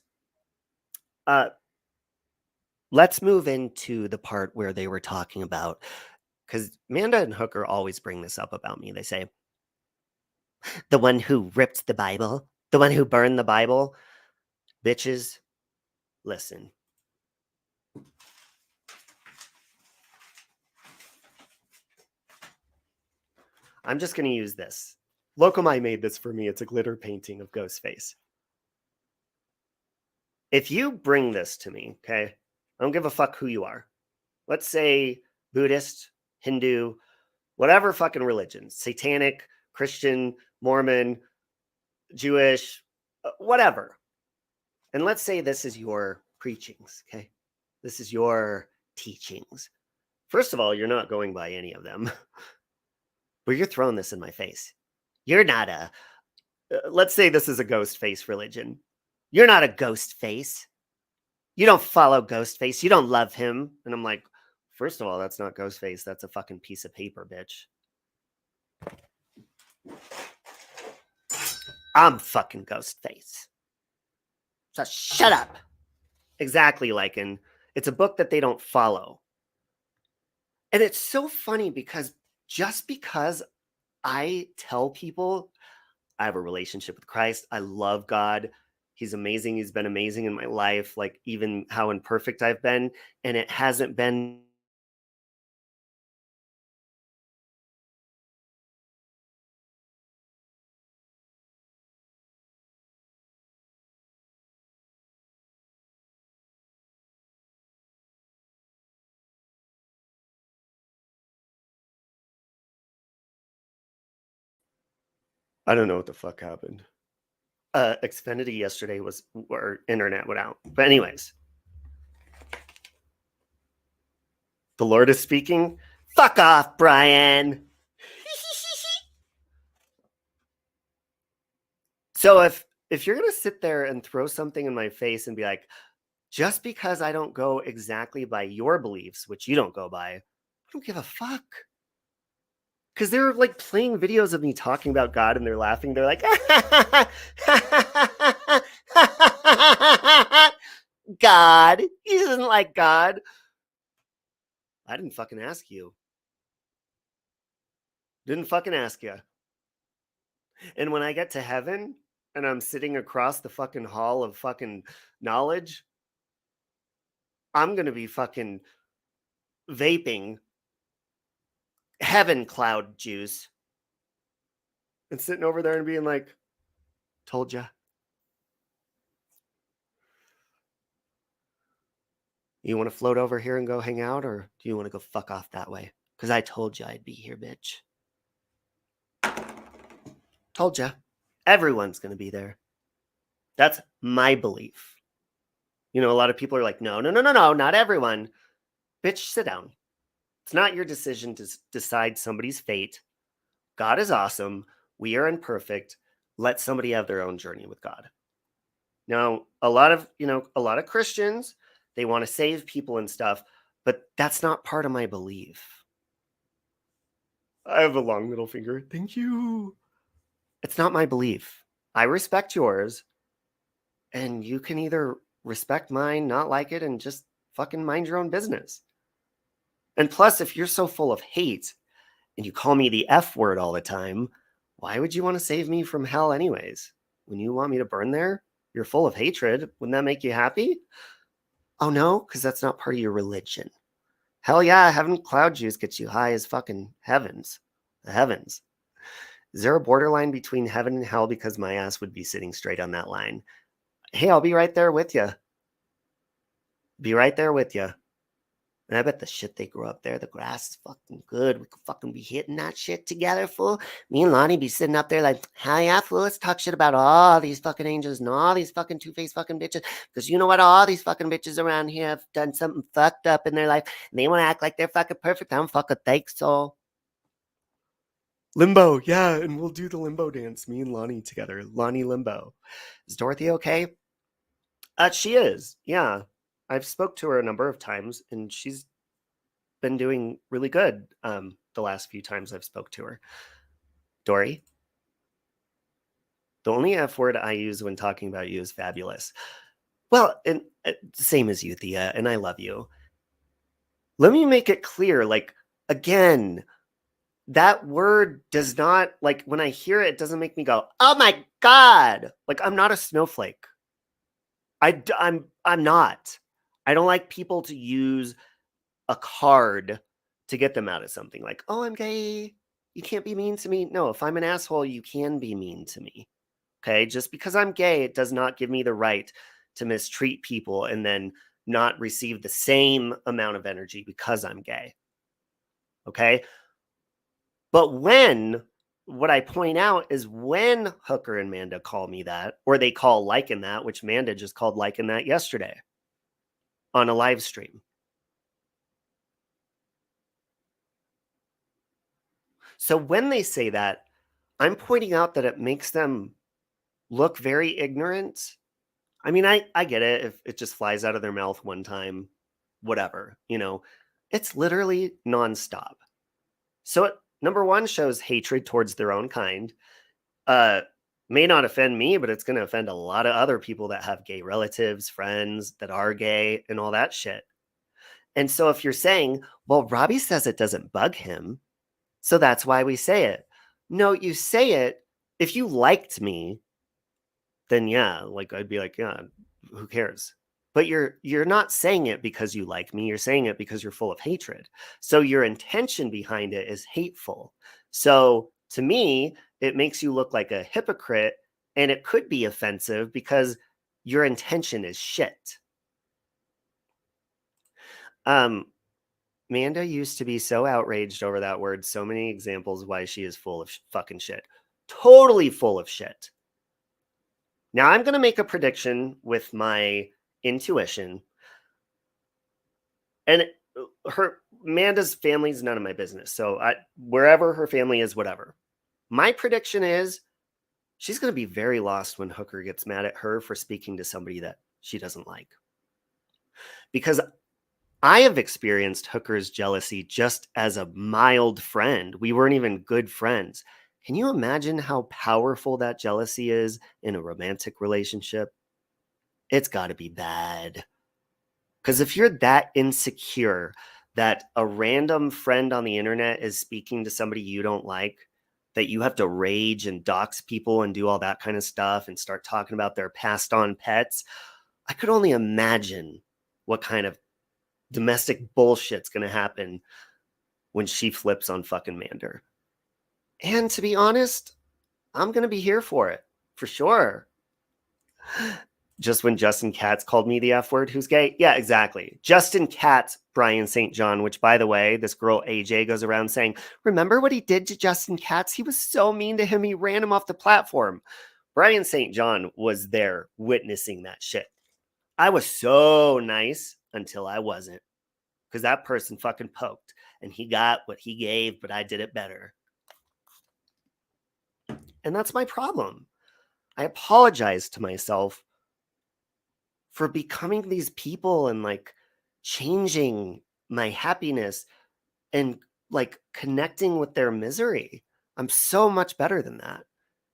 A: let's move into the part where they were talking about, because Amanda and Hooker always bring this up about me. They say, the one who ripped the Bible, the one who burned the Bible. Bitches, listen. I'm just going to use this. Locomai made this for me. It's a glitter painting of Ghostface. If you bring this to me, okay, I don't give a fuck who you are. Let's say Buddhist, Hindu, whatever fucking religion, satanic, Christian, Mormon, Jewish, whatever. And let's say this is your preachings, okay? This is your teachings. First of all, you're not going by any of them. But you're throwing this in my face. You're not a, let's say this is a ghost face religion. You're not a ghost face. You don't follow Ghostface. You don't love him. And I'm like, first of all, that's not Ghostface. That's a fucking piece of paper, bitch. I'm fucking Ghostface. So shut up. Exactly, Lycan. It's a book that they don't follow. And it's so funny because just because I tell people I have a relationship with Christ, I love God, He's amazing, He's been amazing in my life, like even how imperfect I've been, and it hasn't been I don't know what the fuck happened. Xfinity yesterday was, or internet went out. But anyways, the Lord is speaking. Fuck off, Brian. So if you're gonna sit there and throw something in my face and be like, just because I don't go exactly by your beliefs, which you don't go by, I don't give a fuck. Because they're like playing videos of me talking about God and they're laughing. They're like, God, he doesn't like God. I didn't fucking ask you. Didn't fucking ask you. And when I get to heaven and I'm sitting across the fucking hall of fucking knowledge, I'm going to be fucking vaping heaven cloud juice and sitting over there and being like, told ya. You want to float over here and go hang out, or do you want to go fuck off that way? Because I told you I'd be here, bitch. Told ya. Everyone's going to be there. That's my belief. You know, a lot of people are like, no, not everyone. Bitch, sit down. It's not your decision to decide somebody's fate. God is awesome. We are imperfect. Let somebody have their own journey with God. Now, a lot of Christians, they want to save people and stuff, but that's not part of my belief. I have a long middle finger. Thank you. It's not my belief. I respect yours, and you can either respect mine, not like it, and just fucking mind your own business. And plus, if you're so full of hate and you call me the F word all the time, why would you want to save me from hell anyways? When you want me to burn there, you're full of hatred. Wouldn't that make you happy? Oh no, because that's not part of your religion. Hell yeah, having cloud juice gets you high as fucking heavens. The heavens. Is there a borderline between heaven and hell? Because my ass would be sitting straight on that line. Hey, I'll be right there with you. Be right there with you. And I bet the shit they grow up there, the grass is fucking good. We could fucking be hitting that shit together, fool. Me and Lonnie be sitting up there like, hell yeah, fool, let's talk shit about all these fucking angels and all these fucking two-faced fucking bitches. Because you know what? All these fucking bitches around here have done something fucked up in their life. And they want to act like they're fucking perfect. I don't fucking think so. Limbo, yeah, and we'll do the limbo dance. Me and Lonnie together. Lonnie Limbo. Is Dorothy okay? She is, yeah. I've spoke to her a number of times, and she's been doing really good the last few times I've spoke to her. Dory? The only F word I use when talking about you is fabulous. Well, and same as you, Thea, and I love you. Let me make it clear, like, again, that word does not, like, when I hear it, it doesn't make me go, oh my God. Like, I'm not a snowflake. I'm not. I don't like people to use a card to get them out of something. Like, oh, I'm gay. You can't be mean to me. No, if I'm an asshole, you can be mean to me. Okay. Just because I'm gay, it does not give me the right to mistreat people and then not receive the same amount of energy because I'm gay. Okay. But what I point out is when Hooker and Manda call me that, or they call Lycan that, which Manda just called Lycan that yesterday on a live stream. So when they say that, I'm pointing out that it makes them look very ignorant. I mean, I get it if it just flies out of their mouth one time, whatever, it's literally nonstop. So it, number one, shows hatred towards their own kind. May not offend me, but it's going to offend a lot of other people that have gay relatives, friends that are gay and all that shit. And so if you're saying, well, Robbie says it doesn't bug him, so that's why we say it. No, you say it. If you liked me, then yeah, like I'd be like, yeah, who cares? But you're not saying it because you like me. You're saying it because you're full of hatred. So your intention behind it is hateful. So to me, it makes you look like a hypocrite, and it could be offensive because your intention is shit. Manda used to be so outraged over that word. So many examples why she is full of fucking shit. Totally full of shit. Now I'm going to make a prediction with my intuition. And Amanda's family's none of my business. So wherever her family is, whatever. My prediction is she's going to be very lost when Hooker gets mad at her for speaking to somebody that she doesn't like. Because I have experienced Hooker's jealousy just as a mild friend. We weren't even good friends. Can you imagine how powerful that jealousy is in a romantic relationship? It's got to be bad. Because if you're that insecure that a random friend on the internet is speaking to somebody you don't like, that you have to rage and dox people and do all that kind of stuff and start talking about their passed on pets, I could only imagine what kind of domestic bullshit's going to happen when she flips on fucking Mander. And to be honest, I'm going to be here for it, for sure. Just when Justin Katz called me the F word, who's gay? Yeah, exactly. Justin Katz, Brian St. John, which, by the way, this girl AJ goes around saying, remember what he did to Justin Katz? He was so mean to him, he ran him off the platform. Brian St. John was there witnessing that shit. I was so nice until I wasn't. Because that person fucking poked. And he got what he gave, but I did it better. And that's my problem. I apologize to myself for becoming these people and like changing my happiness and like connecting with their misery. I'm so much better than that.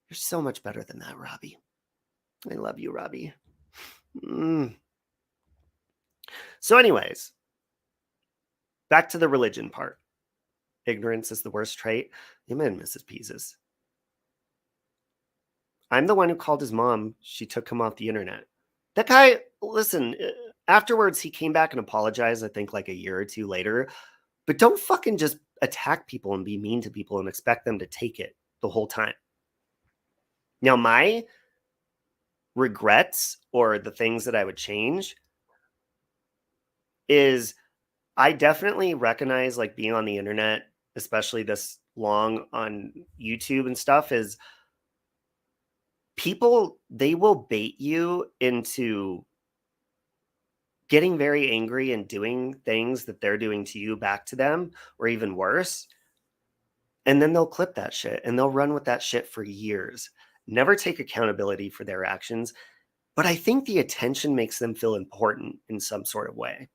A: You're so much better than that, Robbie. I love you, Robbie. So anyways, back to the religion part. ignorance is the worst trait. Amen, Mrs. Peases. I'm the one who called his mom. She took him off the internet. That guy, listen, afterwards he came back and apologized, I think like a year or two later. But don't fucking just attack people and be mean to people and expect them to take it the whole time. Now, my regrets or the things that I would change is I definitely recognize like being on the internet, especially this long on YouTube and stuff, is people, they will bait you into getting very angry and doing things that they're doing to you back to them, or even worse. And then they'll clip that shit and they'll run with that shit for years, never take accountability for their actions. But I think the attention makes them feel important in some sort of way.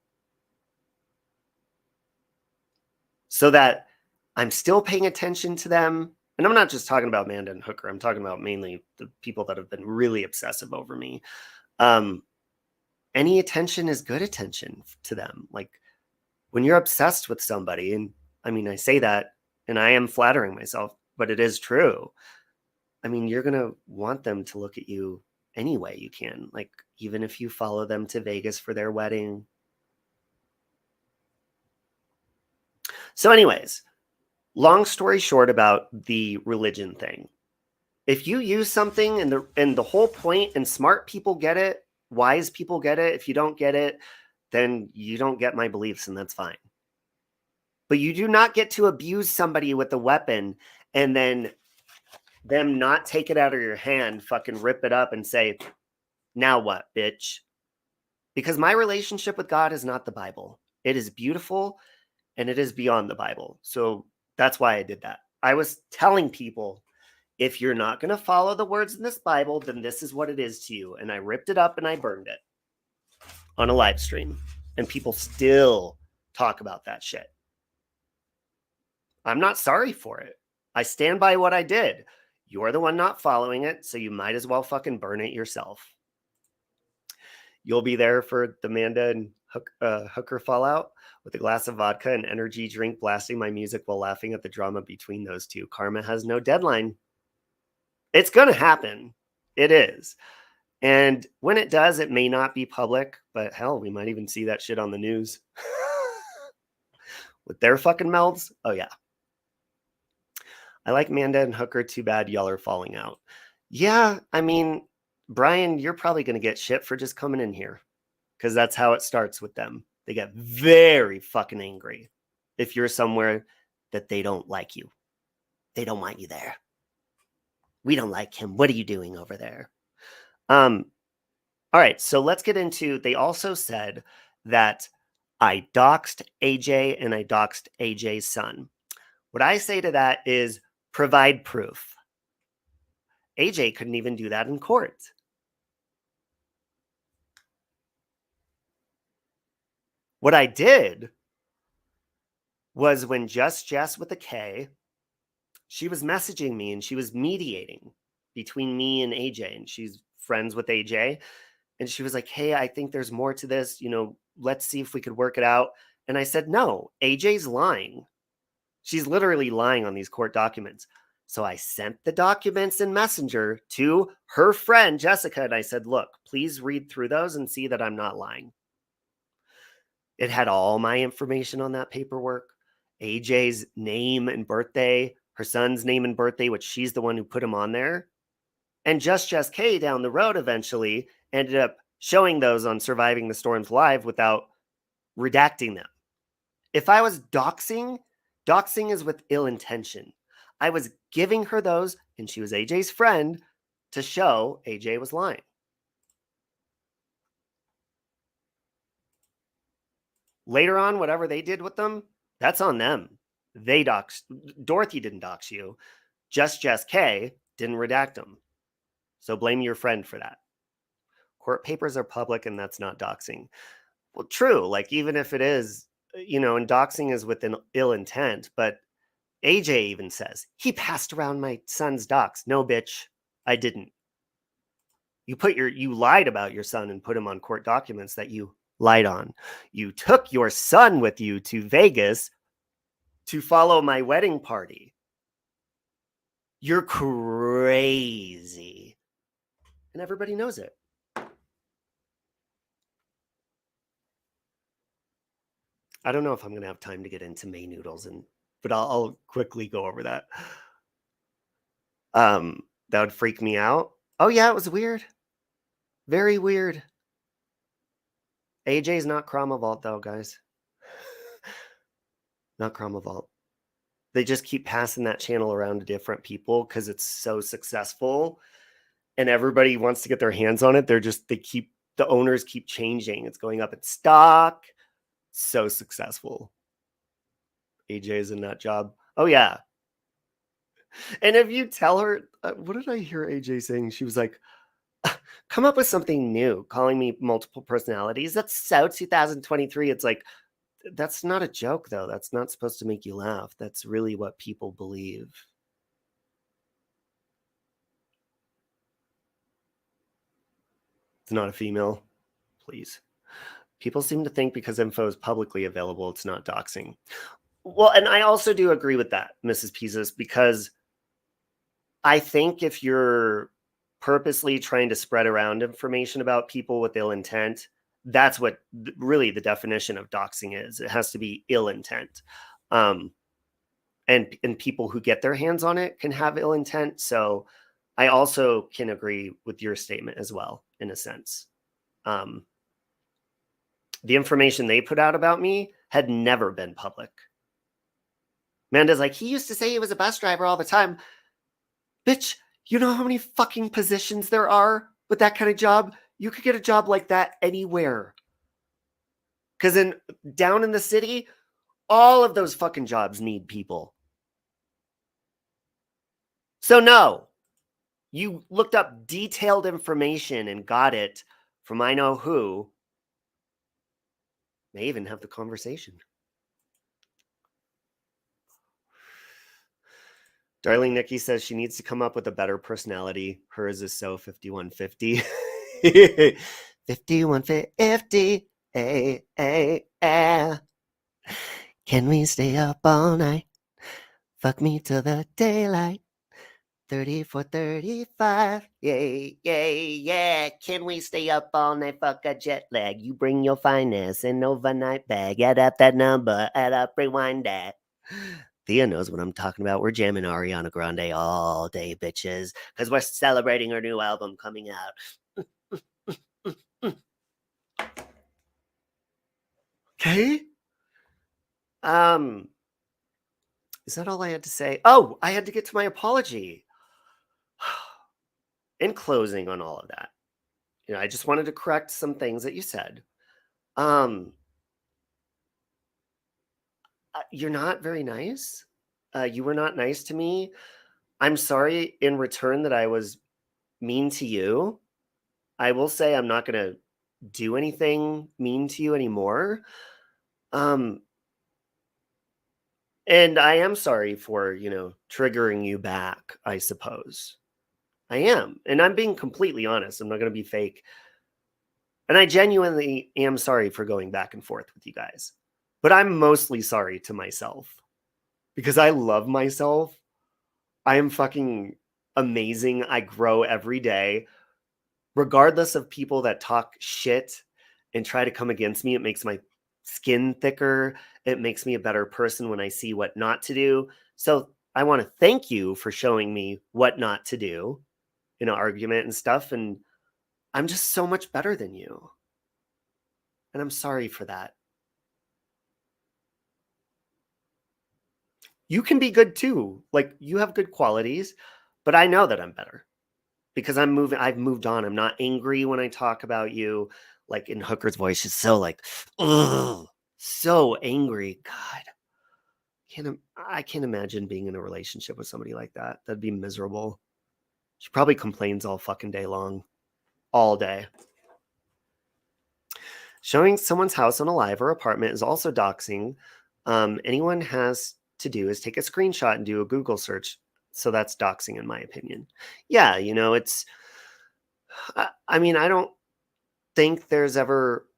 A: So that I'm still paying attention to them. And I'm not just talking about Mander and Hooker. I'm talking about mainly the people that have been really obsessive over me. Any attention is good attention to them. Like when you're obsessed with somebody, and I mean, I say that and I am flattering myself, but it is true. I mean, you're going to want them to look at you any way you can. Like even if you follow them to Vegas for their wedding. So anyways, long story short about the religion thing. If you use something and the whole point, and smart people get it, wise people get it. If you don't get it, then you don't get my beliefs, and that's fine. But you do not get to abuse somebody with a weapon and then them not take it out of your hand, fucking rip it up and say, now what, bitch? Because my relationship with God is not the Bible. It is beautiful and it is beyond the Bible. So that's why I did that. I was telling people, if you're not going to follow the words in this Bible, then this is what it is to you. And I ripped it up and I burned it on a live stream. And people still talk about that shit. I'm not sorry for it. I stand by what I did. You're the one not following it, so you might as well fucking burn it yourself. You'll be there for the Mander and Hooker fallout with a glass of vodka and energy drink, blasting my music while laughing at the drama between those two. Karma has no deadline. It's going to happen. It is. And when it does, it may not be public, but hell, we might even see that shit on the news. With their fucking mouths. Oh, yeah. I like Mander and Hooker. Too bad y'all are falling out. Yeah, I mean, Brian, you're probably going to get shit for just coming in here. Because that's how it starts with them. They get very fucking angry if you're somewhere that they don't like you. They don't want you there. We don't like him. What are you doing over there? All right, so let's get into, they also said that I doxed AJ and I doxed AJ's son. What I say to that is provide proof. AJ couldn't even do that in court. What I did was when Just Jess with a K, she was messaging me and she was mediating between me and AJ, and she's friends with AJ. And she was like, hey, I think there's more to this. You know, let's see if we could work it out. And I said, no, AJ's lying. She's literally lying on these court documents. So I sent the documents in Messenger to her friend, Jessica. And I said, look, please read through those and see that I'm not lying. It had all my information on that paperwork. AJ's name and birthday, her son's name and birthday, which she's the one who put him on there. And Just Jess K down the road eventually ended up showing those on Surviving the Storms Live without redacting them. If I was doxing is with ill intention. I was giving her those, and she was AJ's friend, to show AJ was lying. Later on, whatever they did with them, that's on them. They doxed. Dorothy didn't dox you. Just Jess K didn't redact them. So blame your friend for that. Court papers are public, and that's not doxing. Well, true. Like, even if it is, you know, and doxing is with an ill intent, but AJ even says, he passed around my son's docs. No, bitch, I didn't. You lied about your son and put him on court documents that you lied on. You took your son with you to Vegas to follow my wedding party. You're crazy. And everybody knows it. I don't know if I'm going to have time to get into May Noodles, but I'll quickly go over that. That would freak me out. Oh yeah, it was weird. Very weird. AJ's not Chromavolt though, guys. Not Chromavolt. They just keep passing that channel around to different people because it's so successful and everybody wants to get their hands on it. The owners keep changing. It's going up in stock. So successful. AJ's in that job. Oh yeah. And if you tell her, what did I hear AJ saying? She was like, come up with something new, calling me multiple personalities. That's so 2023. It's like, that's not a joke, though. That's not supposed to make you laugh. That's really what people believe. It's not a female. Please. People seem to think because info is publicly available, it's not doxing. Well, and I also do agree with that, Mrs. Pizzas, because I think if you're purposely trying to spread around information about people with ill intent, that's what really the definition of doxing is. It has to be ill intent. And people who get their hands on it can have ill intent. So I also can agree with your statement as well, in a sense. The information they put out about me had never been public. Mander's like, he used to say he was a bus driver all the time. Bitch, you know how many fucking positions there are with that kind of job? You could get a job like that anywhere. Because down in the city, all of those fucking jobs need people. So no, you looked up detailed information and got it from I know who. May even have the conversation. Darling Nikki says she needs to come up with a better personality. Hers is so 5150. 5150. Hey, hey, hey. Can we stay up all night? Fuck me till the daylight. 34:35. Yay, yay, yeah. Can we stay up all night? Fuck a jet lag. You bring your finance and overnight bag. Add up that number. Add up, rewind that. Thea knows what I'm talking about. We're jamming Ariana Grande all day, bitches, because we're celebrating her new album coming out. Okay. Is that all I had to say? Oh, I had to get to my apology. In closing on all of that, I just wanted to correct some things that you said. You're not very nice. You were not nice to me. I'm sorry in return that I was mean to you. I will say I'm not going to do anything mean to you anymore. And I am sorry for, triggering you back, I suppose. I am. And I'm being completely honest. I'm not going to be fake. And I genuinely am sorry for going back and forth with you guys. But I'm mostly sorry to myself because I love myself. I am fucking amazing. I grow every day. Regardless of people that talk shit and try to come against me, it makes my skin thicker. It makes me a better person when I see what not to do. So I want to thank you for showing me what not to do in an argument and stuff. And I'm just so much better than you. And I'm sorry for that. You can be good too. Like, you have good qualities, but I know that I'm better because I've moved on. I'm not angry when I talk about you. Like in Hooker's voice, she's so like, ugh, so angry. God, I can't imagine being in a relationship with somebody like that. That'd be miserable. She probably complains all fucking day long, all day. Showing someone's house on a live or apartment is also doxing. Anyone has to do is take a screenshot and do a Google search. So that's doxing in my opinion. Yeah, it's, I don't think there's ever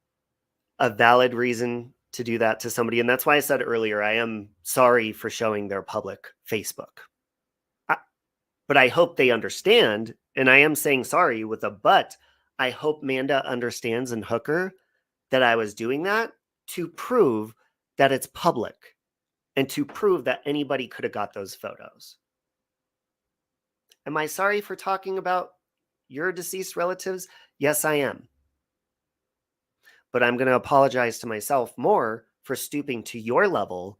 A: a valid reason to do that to somebody. And that's why I said earlier, I am sorry for showing their public Facebook. But I hope they understand. And I am saying sorry with a but. I hope Manda understands and Hooker that I was doing that to prove that it's public and to prove that anybody could have got those photos. Am I sorry for talking about your deceased relatives? Yes, I am. But I'm going to apologize to myself more for stooping to your level,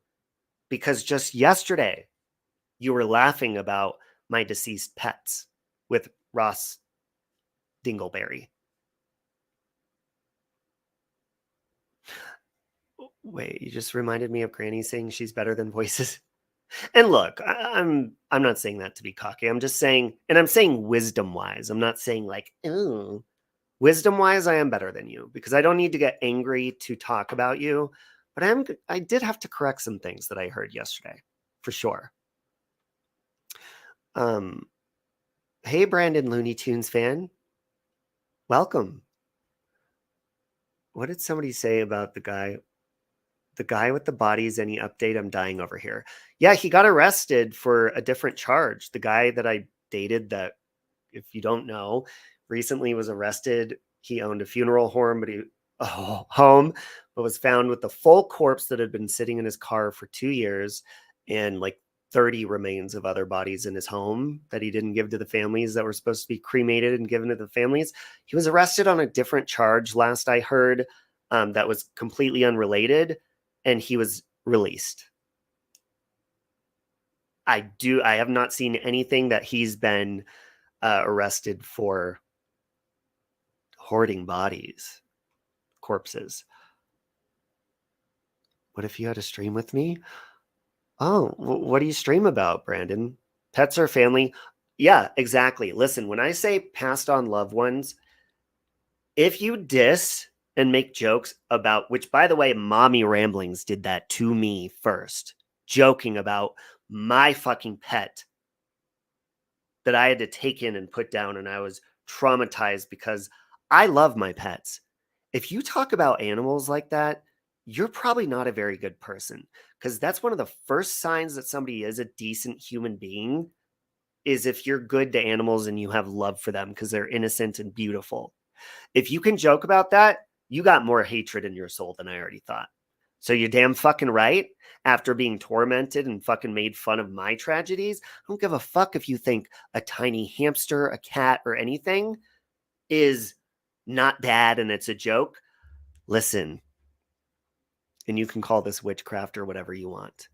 A: because just yesterday you were laughing about my deceased pets with Ross Dingleberry. Wait, you just reminded me of Granny saying she's better than voices. And look, I'm not saying that to be cocky. I'm just saying, and I'm saying wisdom-wise. I'm not saying like, ooh. Wisdom-wise, I am better than you, because I don't need to get angry to talk about you. But I did have to correct some things that I heard yesterday, for sure. Hey, Brandon Looney Tunes fan. Welcome. What did somebody say about the guy? The guy with the bodies, any update? I'm dying over here. Yeah, he got arrested for a different charge. The guy that I dated, that, if you don't know, recently was arrested. He owned a funeral home, but was found with the full corpse that had been sitting in his car for 2 years, and like 30 remains of other bodies in his home that he didn't give to the families that were supposed to be cremated and given to the families. He was arrested on a different charge, last I heard, that was completely unrelated, and he was released. I have not seen anything that he's been arrested for hoarding bodies, corpses. What if you had a stream with me? Oh, what do you stream about, Brandon? Pets or family? Yeah, exactly. Listen, when I say passed on loved ones, if you diss and make jokes about, which, by the way, Mommy Ramblings did that to me first, joking about my fucking pet that I had to take in and put down, and I was traumatized because I love my pets. If you talk about animals like that, you're probably not a very good person, because that's one of the first signs that somebody is a decent human being, is if you're good to animals and you have love for them because they're innocent and beautiful. If you can joke about that, you got more hatred in your soul than I already thought. So you're damn fucking right. After being tormented and fucking made fun of my tragedies, I don't give a fuck if you think a tiny hamster, a cat, or anything is not bad and it's a joke. Listen, and you can call this witchcraft or whatever you want.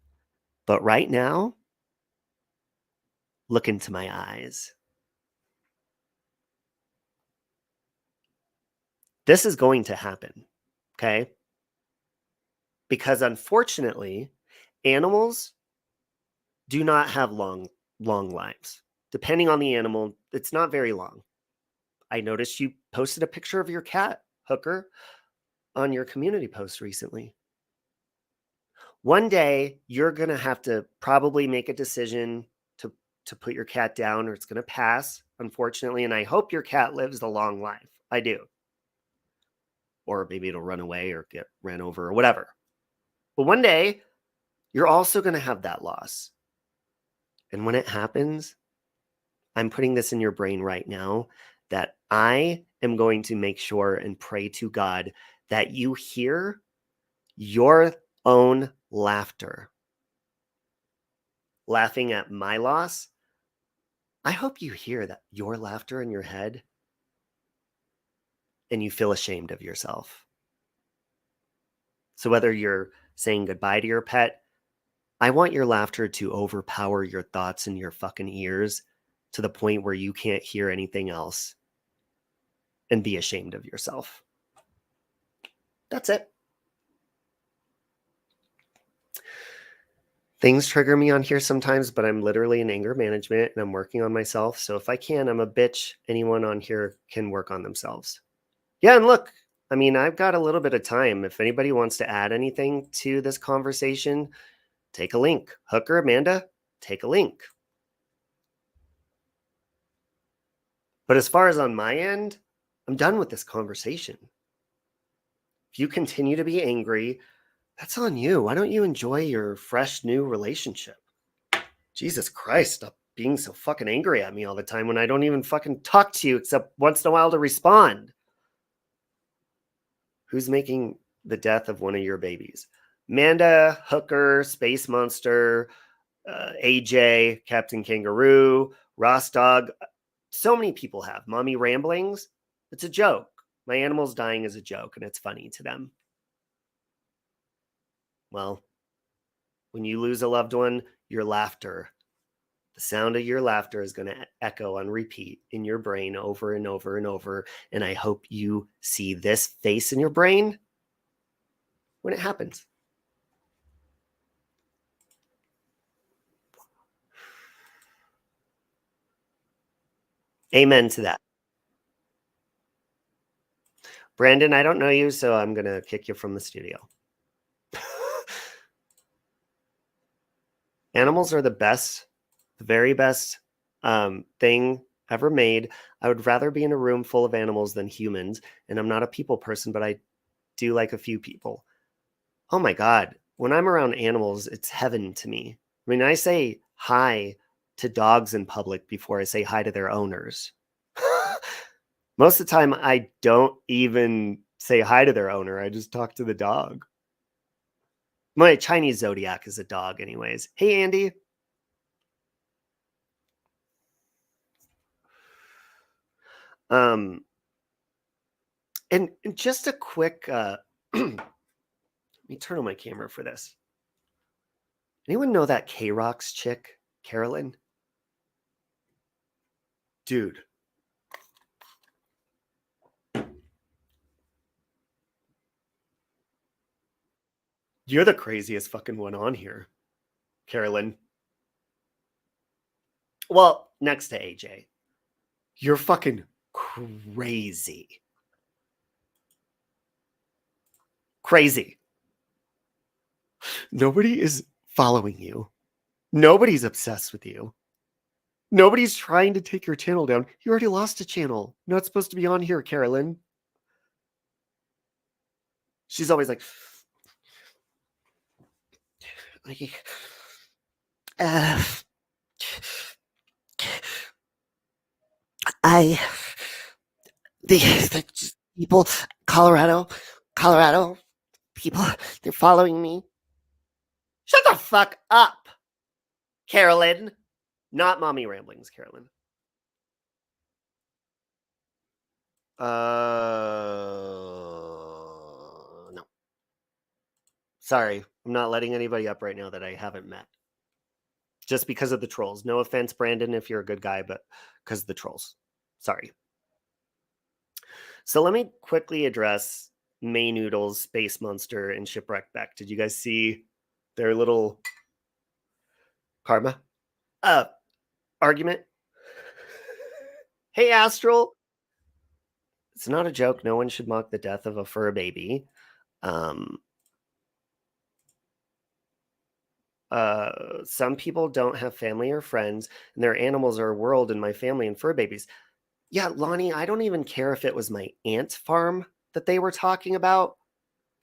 A: But right now, look into my eyes. This is going to happen, okay? Because unfortunately, animals do not have long lives. Depending on the animal, it's not very long. I noticed you posted a picture of your cat, Hooker, on your community post recently. One day, you're going to have to probably make a decision to put your cat down, or it's going to pass, unfortunately. And I hope your cat lives a long life. I do. Or maybe it'll run away or get ran over or whatever. But one day, you're also going to have that loss. And when it happens, I'm putting this in your brain right now, that I am going to make sure and pray to God that you hear your own laughter. Laughing at my loss. I hope you hear that, your laughter in your head, and you feel ashamed of yourself. So whether you're saying goodbye to your pet, I want your laughter to overpower your thoughts in your fucking ears to the point where you can't hear anything else and be ashamed of yourself. That's it. Things trigger me on here sometimes, but I'm literally in anger management and I'm working on myself. So if I can, I'm a bitch. Anyone on here can work on themselves. Yeah, and look, I mean, I've got a little bit of time. If anybody wants to add anything to this conversation, take a link. Hooker, Amanda, take a link. But as far as on my end, I'm done with this conversation. If you continue to be angry, That's on you. Why don't you enjoy your fresh new relationship? Jesus Christ, stop being so fucking angry at me all the time when I don't even fucking talk to you except once in a while to respond. Who's making the death of one of your babies? Manda, Hooker, Space Monster, AJ, Captain Kangaroo, Ross Dog. So many people have. Mommy Ramblings. It's a joke. My animal's dying is a joke, and it's funny to them. Well, when you lose a loved one, your laughter, the sound of your laughter is going to echo on repeat in your brain over and over and over. And I hope you see this face in your brain when it happens. Amen to that. Brandon, I don't know you, so I'm going to kick you from the studio. Animals are the best, the very best thing ever made. I would rather be in a room full of animals than humans. And I'm not a people person, but I do like a few people. Oh my God. When I'm around animals, it's heaven to me. I mean, I say hi to dogs in public before I say hi to their owners. Most of the time, I don't even say hi to their owner. I just talk to the dog. My Chinese zodiac is a dog anyways. Hey, Andy. And just a quick, let me turn on my camera for this. Anyone know that K-Rock's chick, Carolyn? Dude. You're the craziest fucking one on here, Carolyn. Well, next to AJ. You're fucking crazy. Crazy. Nobody is following you. Nobody's obsessed with you. Nobody's trying to take your channel down. You already lost a channel. You're not supposed to be on here, Carolyn. She's always like, the people, Colorado people, they're following me. Shut the fuck up, Carolyn. Not Mommy Ramblings, Carolyn. No. Sorry, I'm not letting anybody up right now that I haven't met. Just because of the trolls. No offense, Brandon, if you're a good guy, but because of the trolls. Sorry. So let me quickly address May Noodles, Space Monster, and Shipwreck Beck. Did you guys see their little karma argument? Hey, Astral. It's not a joke. No one should mock the death of a fur baby. Some people don't have family or friends, and their animals are a world in my family and fur babies. Yeah, Lonnie, I don't even care if it was my aunt's farm that they were talking about.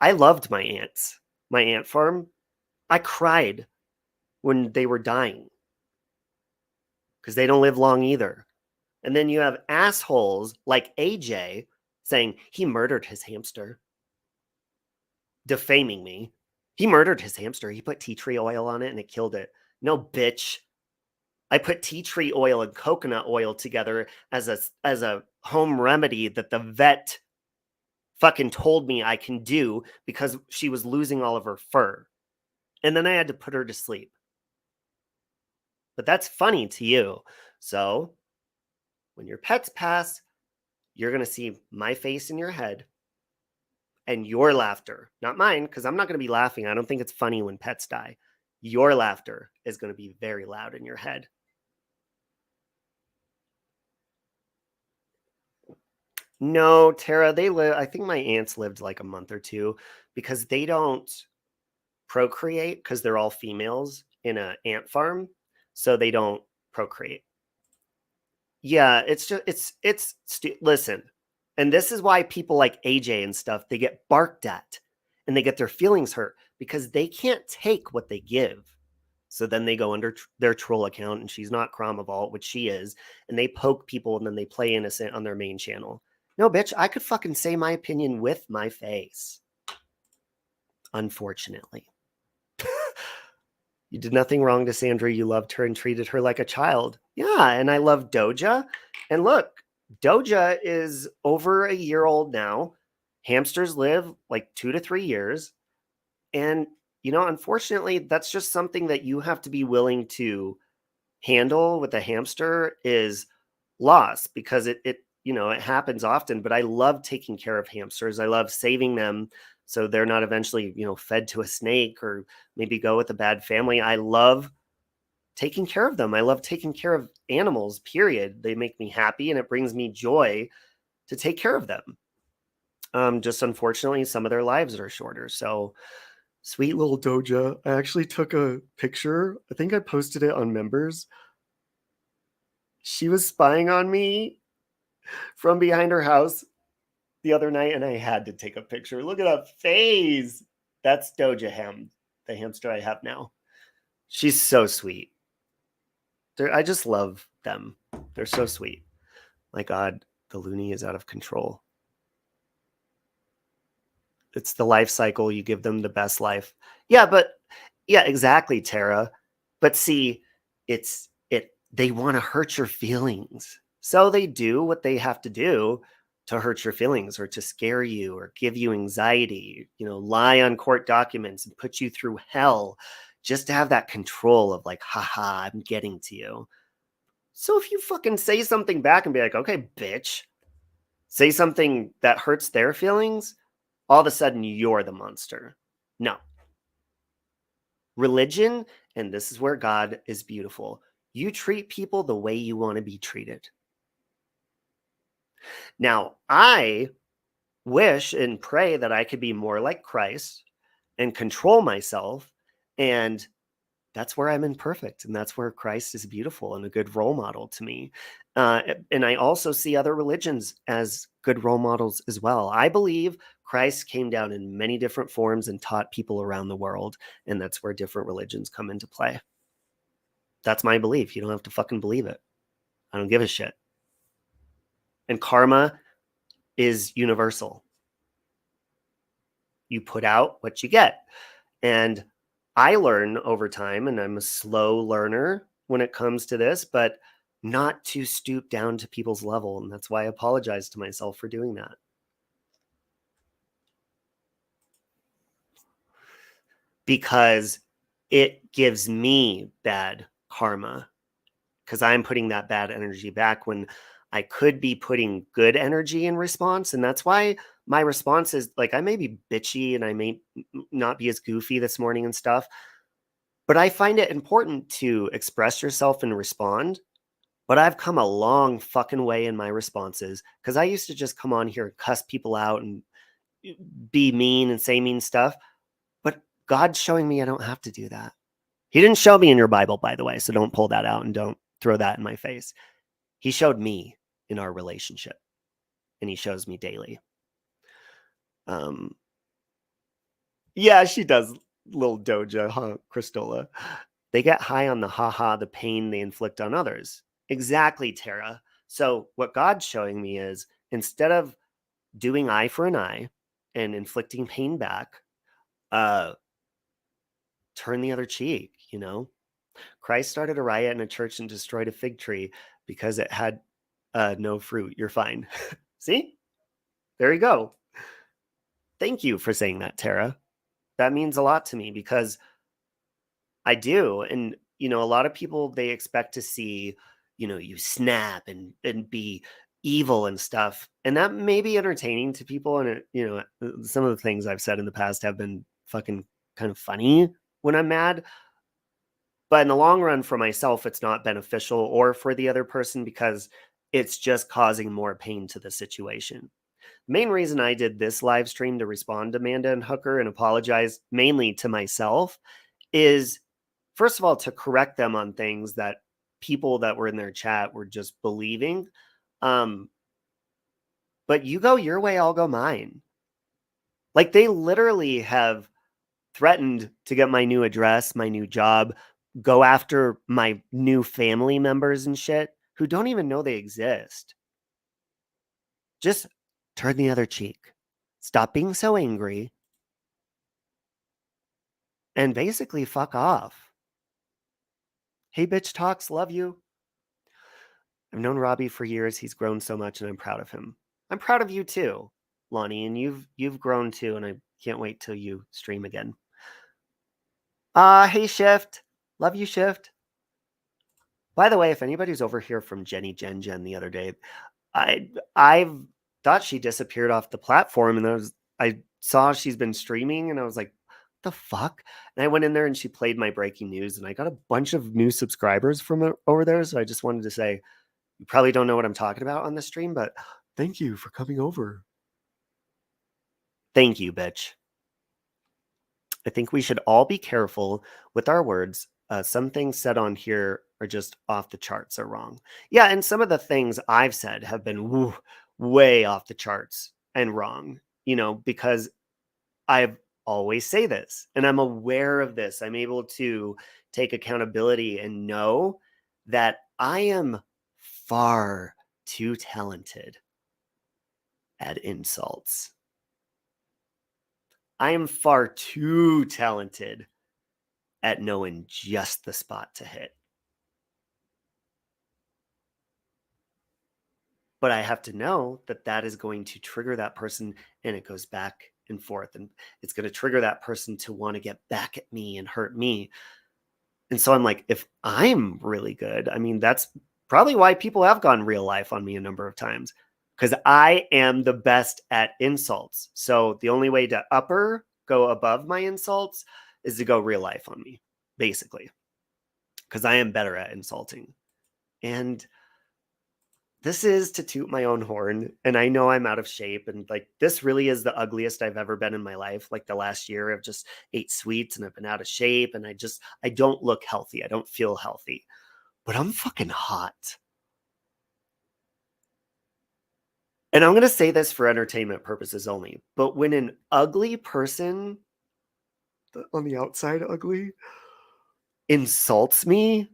A: I loved my aunt farm. I cried when they were dying because they don't live long either. And then you have assholes like AJ saying he murdered his hamster, defaming me. He murdered his hamster. He put tea tree oil on it and it killed it. No, bitch. I put tea tree oil and coconut oil together as a home remedy that the vet fucking told me I can do because she was losing all of her fur. And then I had to put her to sleep. But that's funny to you. So when your pets pass, you're going to see my face in your head and your laughter, not mine, because I'm not going to be laughing. I don't think it's funny when pets die. Your laughter is going to be very loud in your head. No, Tara, they live. I think my aunts lived like a month or two because they don't procreate because they're all females in an ant farm. So they don't procreate. Yeah, it's just, listen, and this is why people like AJ and stuff, they get barked at and they get their feelings hurt because they can't take what they give. So then they go under their troll account, and she's not Kromavalt, which she is, and they poke people, and then they play innocent on their main channel. No, bitch, I could fucking say my opinion with my face. Unfortunately. You did nothing wrong to Sandra. You loved her and treated her like a child. Yeah, and I love Doja. And look, Doja is over a year old now. Hamsters live like 2 to 3 years. And, you know, unfortunately, that's just something that you have to be willing to handle with a hamster is loss, because it you know, it happens often. But I love taking care of hamsters. I love saving them so they're not eventually, you know, fed to a snake or maybe go with a bad family. I love taking care of them. I love taking care of animals, period. They make me happy, and it brings me joy to take care of them. Just unfortunately, some of their lives are shorter. So sweet little Doja. I actually took a picture. I think I posted it on members. She was spying on me from behind her house the other night, and I had to take a picture. Look at that face. That's Doja Ham, the hamster I have now. She's so sweet. I just love them. They're so sweet. My God, the loony is out of control. It's the life cycle. You give them the best life. Yeah, exactly, Tara. But see, they want to hurt your feelings. So they do what they have to do to hurt your feelings or to scare you or give you anxiety, you know, lie on court documents and put you through hell just to have that control of like, haha, I'm getting to you. So if you fucking say something back and be like, okay, bitch, say something that hurts their feelings, all of a sudden you're the monster. No. Religion, and this is where God is beautiful. You treat people the way you want to be treated. Now, I wish and pray that I could be more like Christ and control myself. And that's where I'm imperfect. And that's where Christ is beautiful and a good role model to me. And I also see other religions as good role models as well. I believe Christ came down in many different forms and taught people around the world. And that's where different religions come into play. That's my belief. You don't have to fucking believe it. I don't give a shit. And karma is universal. You put out what you get. And I learn over time, and I'm a slow learner when it comes to this, but not to stoop down to people's level. And that's why I apologize to myself for doing that. Because it gives me bad karma, because I'm putting that bad energy back when I could be putting good energy in response. And that's why my response is like, I may be bitchy and I may not be as goofy this morning and stuff, but I find it important to express yourself and respond. But I've come a long fucking way in my responses, because I used to just come on here and cuss people out and be mean and say mean stuff. But God's showing me I don't have to do that. He didn't show me in your Bible, by the way, so don't pull that out and don't throw that in my face. He showed me in our relationship, and he shows me daily. Yeah, she does, little Doja, huh, Christola? They get high on the haha, the pain they inflict on others. Exactly, Tara. So what God's showing me is, instead of doing eye for an eye and inflicting pain back, turn the other cheek, you know? Christ started a riot in a church and destroyed a fig tree because it had no fruit. You're fine. See? There you go. Thank you for saying that, Tara. That means a lot to me, because I do. And, you know, a lot of people, they expect to see, you know, you snap and be evil and stuff. And that may be entertaining to people. And, you know, some of the things I've said in the past have been fucking kind of funny when I'm mad. But in the long run, for myself, it's not beneficial, or for the other person, because it's just causing more pain to the situation. The main reason I did this live stream to respond to Amanda and Hooker and apologize mainly to myself is, first of all, to correct them on things that people that were in their chat were just believing. But you go your way, I'll go mine. Like, they literally have threatened to get my new address, my new job, go after my new family members and shit who don't even know they exist. Just turn the other cheek. Stop being so angry. And basically fuck off. Hey, bitch talks, love you. I've known Robbie for years. He's grown so much and I'm proud of him. I'm proud of you too, Lonnie, and you've grown too, and I can't wait till you stream again. Hey Shift. Love you, Shift. By the way, if anybody's over here from Jenny Jen the other day, I've thought she disappeared off the platform, and I saw she's been streaming, and I was like, what the fuck? And I went in there and she played my breaking news, and I got a bunch of new subscribers from over there. So I just wanted to say, you probably don't know what I'm talking about on the stream, but thank you for coming over. Thank you, bitch. I think we should all be careful with our words. Some things said on here are just off the charts, are wrong. Yeah, and some of the things I've said have been way off the charts and wrong, you know, because I've always say this and I'm aware of this. I'm able to take accountability and know that I am far too talented at insults. I am far too talented at knowing just the spot to hit. But I have to know that that is going to trigger that person, and it goes back and forth, and it's going to trigger that person to want to get back at me and hurt me. And so I'm like, if I'm really good, I mean, that's probably why people have gone real life on me a number of times, because I am the best at insults. So the only way to go above my insults is to go real life on me, basically, because I am better at insulting. And this is to toot my own horn, and I know I'm out of shape, and like, this really is the ugliest I've ever been in my life. Like, the last year I've just ate sweets and I've been out of shape, and I don't look healthy. I don't feel healthy, but I'm fucking hot. And I'm going to say this for entertainment purposes only, but when an ugly person, on the outside ugly, insults me,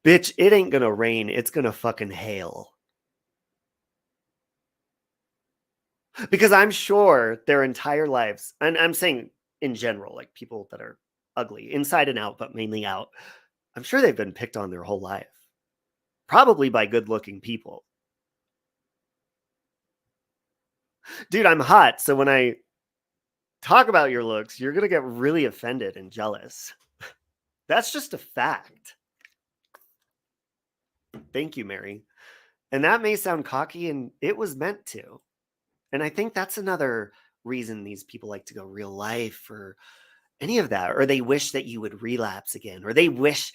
A: bitch, it ain't going to rain. It's going to fucking hail. Because I'm sure their entire lives, and I'm saying in general, like people that are ugly, inside and out, but mainly out, I'm sure they've been picked on their whole life. Probably by good-looking people. Dude, I'm hot, so when I talk about your looks, you're going to get really offended and jealous. That's just a fact. Thank you, Mary. And that may sound cocky, and it was meant to. And I think that's another reason these people like to go real life or any of that, or they wish that you would relapse again, or they wish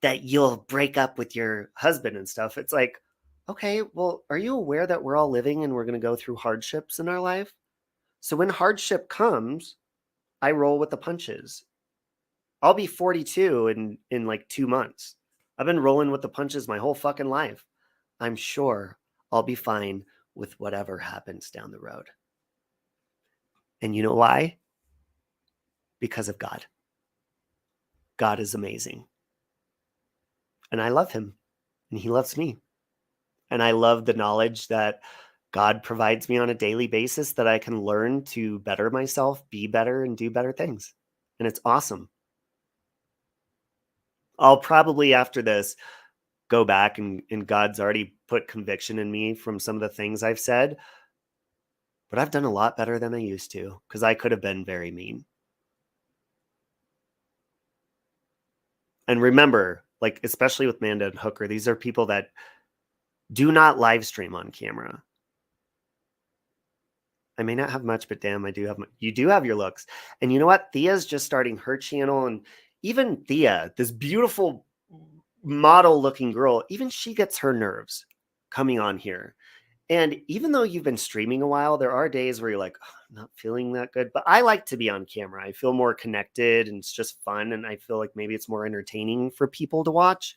A: that you'll break up with your husband and stuff. It's like, okay, well, are you aware that we're all living and we're going to go through hardships in our life? So when hardship comes, I roll with the punches. I'll be 42 in like 2 months. I've been rolling with the punches my whole fucking life. I'm sure I'll be fine with whatever happens down the road. And you know why? Because of God. God is amazing. And I love him. And he loves me. And I love the knowledge that God provides me on a daily basis that I can learn to better myself, be better, and do better things. And it's awesome. I'll probably, after this, go back and God's already put conviction in me from some of the things I've said. But I've done a lot better than I used to, because I could have been very mean. And remember, like, especially with Mander and Hooker, these are people that do not live stream on camera. I may not have much, but damn, you do have your looks. And you know what? Thea's just starting her channel. And even Thea, this beautiful model looking girl, even she gets her nerves coming on here. And even though you've been streaming a while, there are days where you're like, oh, I'm not feeling that good. But I like to be on camera. I feel more connected and it's just fun. And I feel like maybe it's more entertaining for people to watch.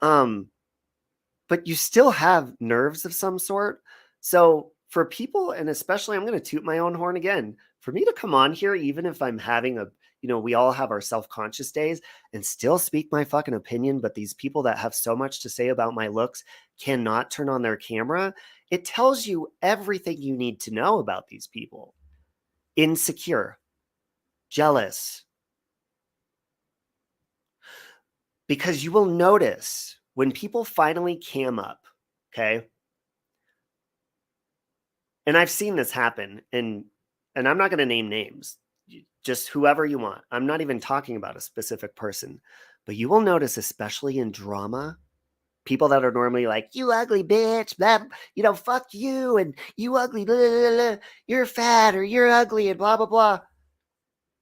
A: But you still have nerves of some sort. So for people, and especially I'm going to toot my own horn again, for me to come on here, even if I'm having a, we all have our self-conscious days, and still speak my fucking opinion, but these people that have so much to say about my looks cannot turn on their camera, it tells you everything you need to know about these people. Insecure, jealous. Because you will notice when people finally cam up, okay? And I've seen this happen, and I'm not going to name names, just whoever you want. I'm not even talking about a specific person, but you will notice, especially in drama, people that are normally like, you ugly bitch, blah, fuck you, and you ugly, blah, blah, blah, you're fat, or you're ugly, and blah, blah, blah.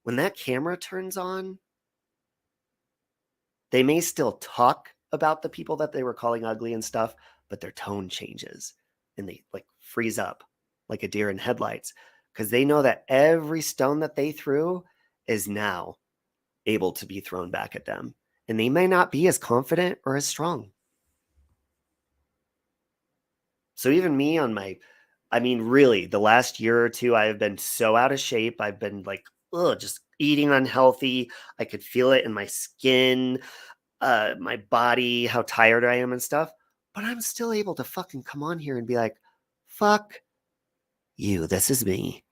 A: When that camera turns on, they may still talk about the people that they were calling ugly and stuff, but their tone changes and they like freeze up like a deer in headlights because they know that every stone that they threw is now able to be thrown back at them. And they may not be as confident or as strong. So even me on really the last year or two, I have been so out of shape. I've been like, just eating unhealthy. I could feel it in my skin, my body, how tired I am and stuff. But I'm still able to fucking come on here and be like, fuck you, this is me.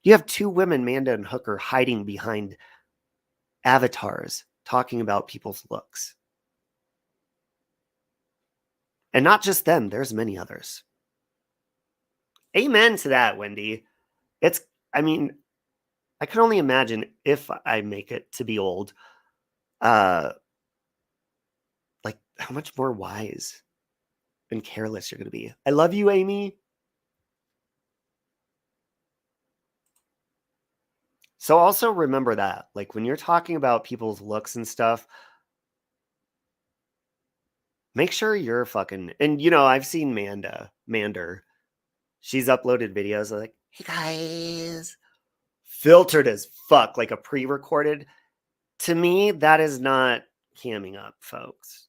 A: You have two women, Mander and Hooker, hiding behind avatars talking about people's looks. And not just them, there's many others. Amen to that, Wendy. I can only imagine if I make it to be old, like how much more wise and careless you're going to be. I love you, Amy. So also remember that, like when you're talking about people's looks and stuff, make sure you're fucking, and I've seen Mander. She's uploaded videos like, hey guys, filtered as fuck, like a pre-recorded. To me, that is not camming up, folks.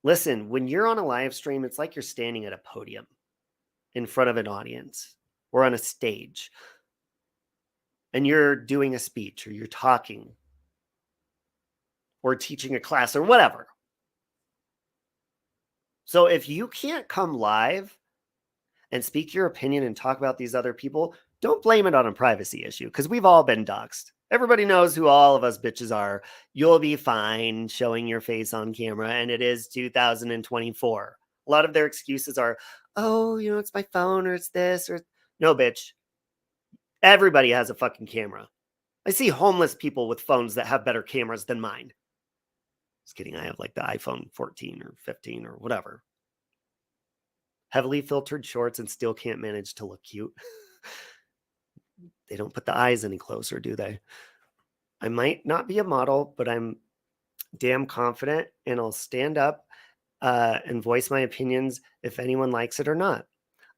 A: Listen, when you're on a live stream, it's like you're standing at a podium in front of an audience or on a stage. And you're doing a speech or you're talking or teaching a class or whatever. So if you can't come live and speak your opinion and talk about these other people, don't blame it on a privacy issue because we've all been doxxed. Everybody knows who all of us bitches are. You'll be fine showing your face on camera, and it is 2024. A lot of their excuses are, oh, it's my phone or it's this or no, bitch. Everybody has a fucking camera. I see homeless people with phones that have better cameras than mine. Just kidding. I have like the iPhone 14 or 15 or whatever. Heavily filtered shorts and still can't manage to look cute. They don't put the eyes any closer, do they? I might not be a model, but I'm damn confident and I'll stand up and voice my opinions if anyone likes it or not.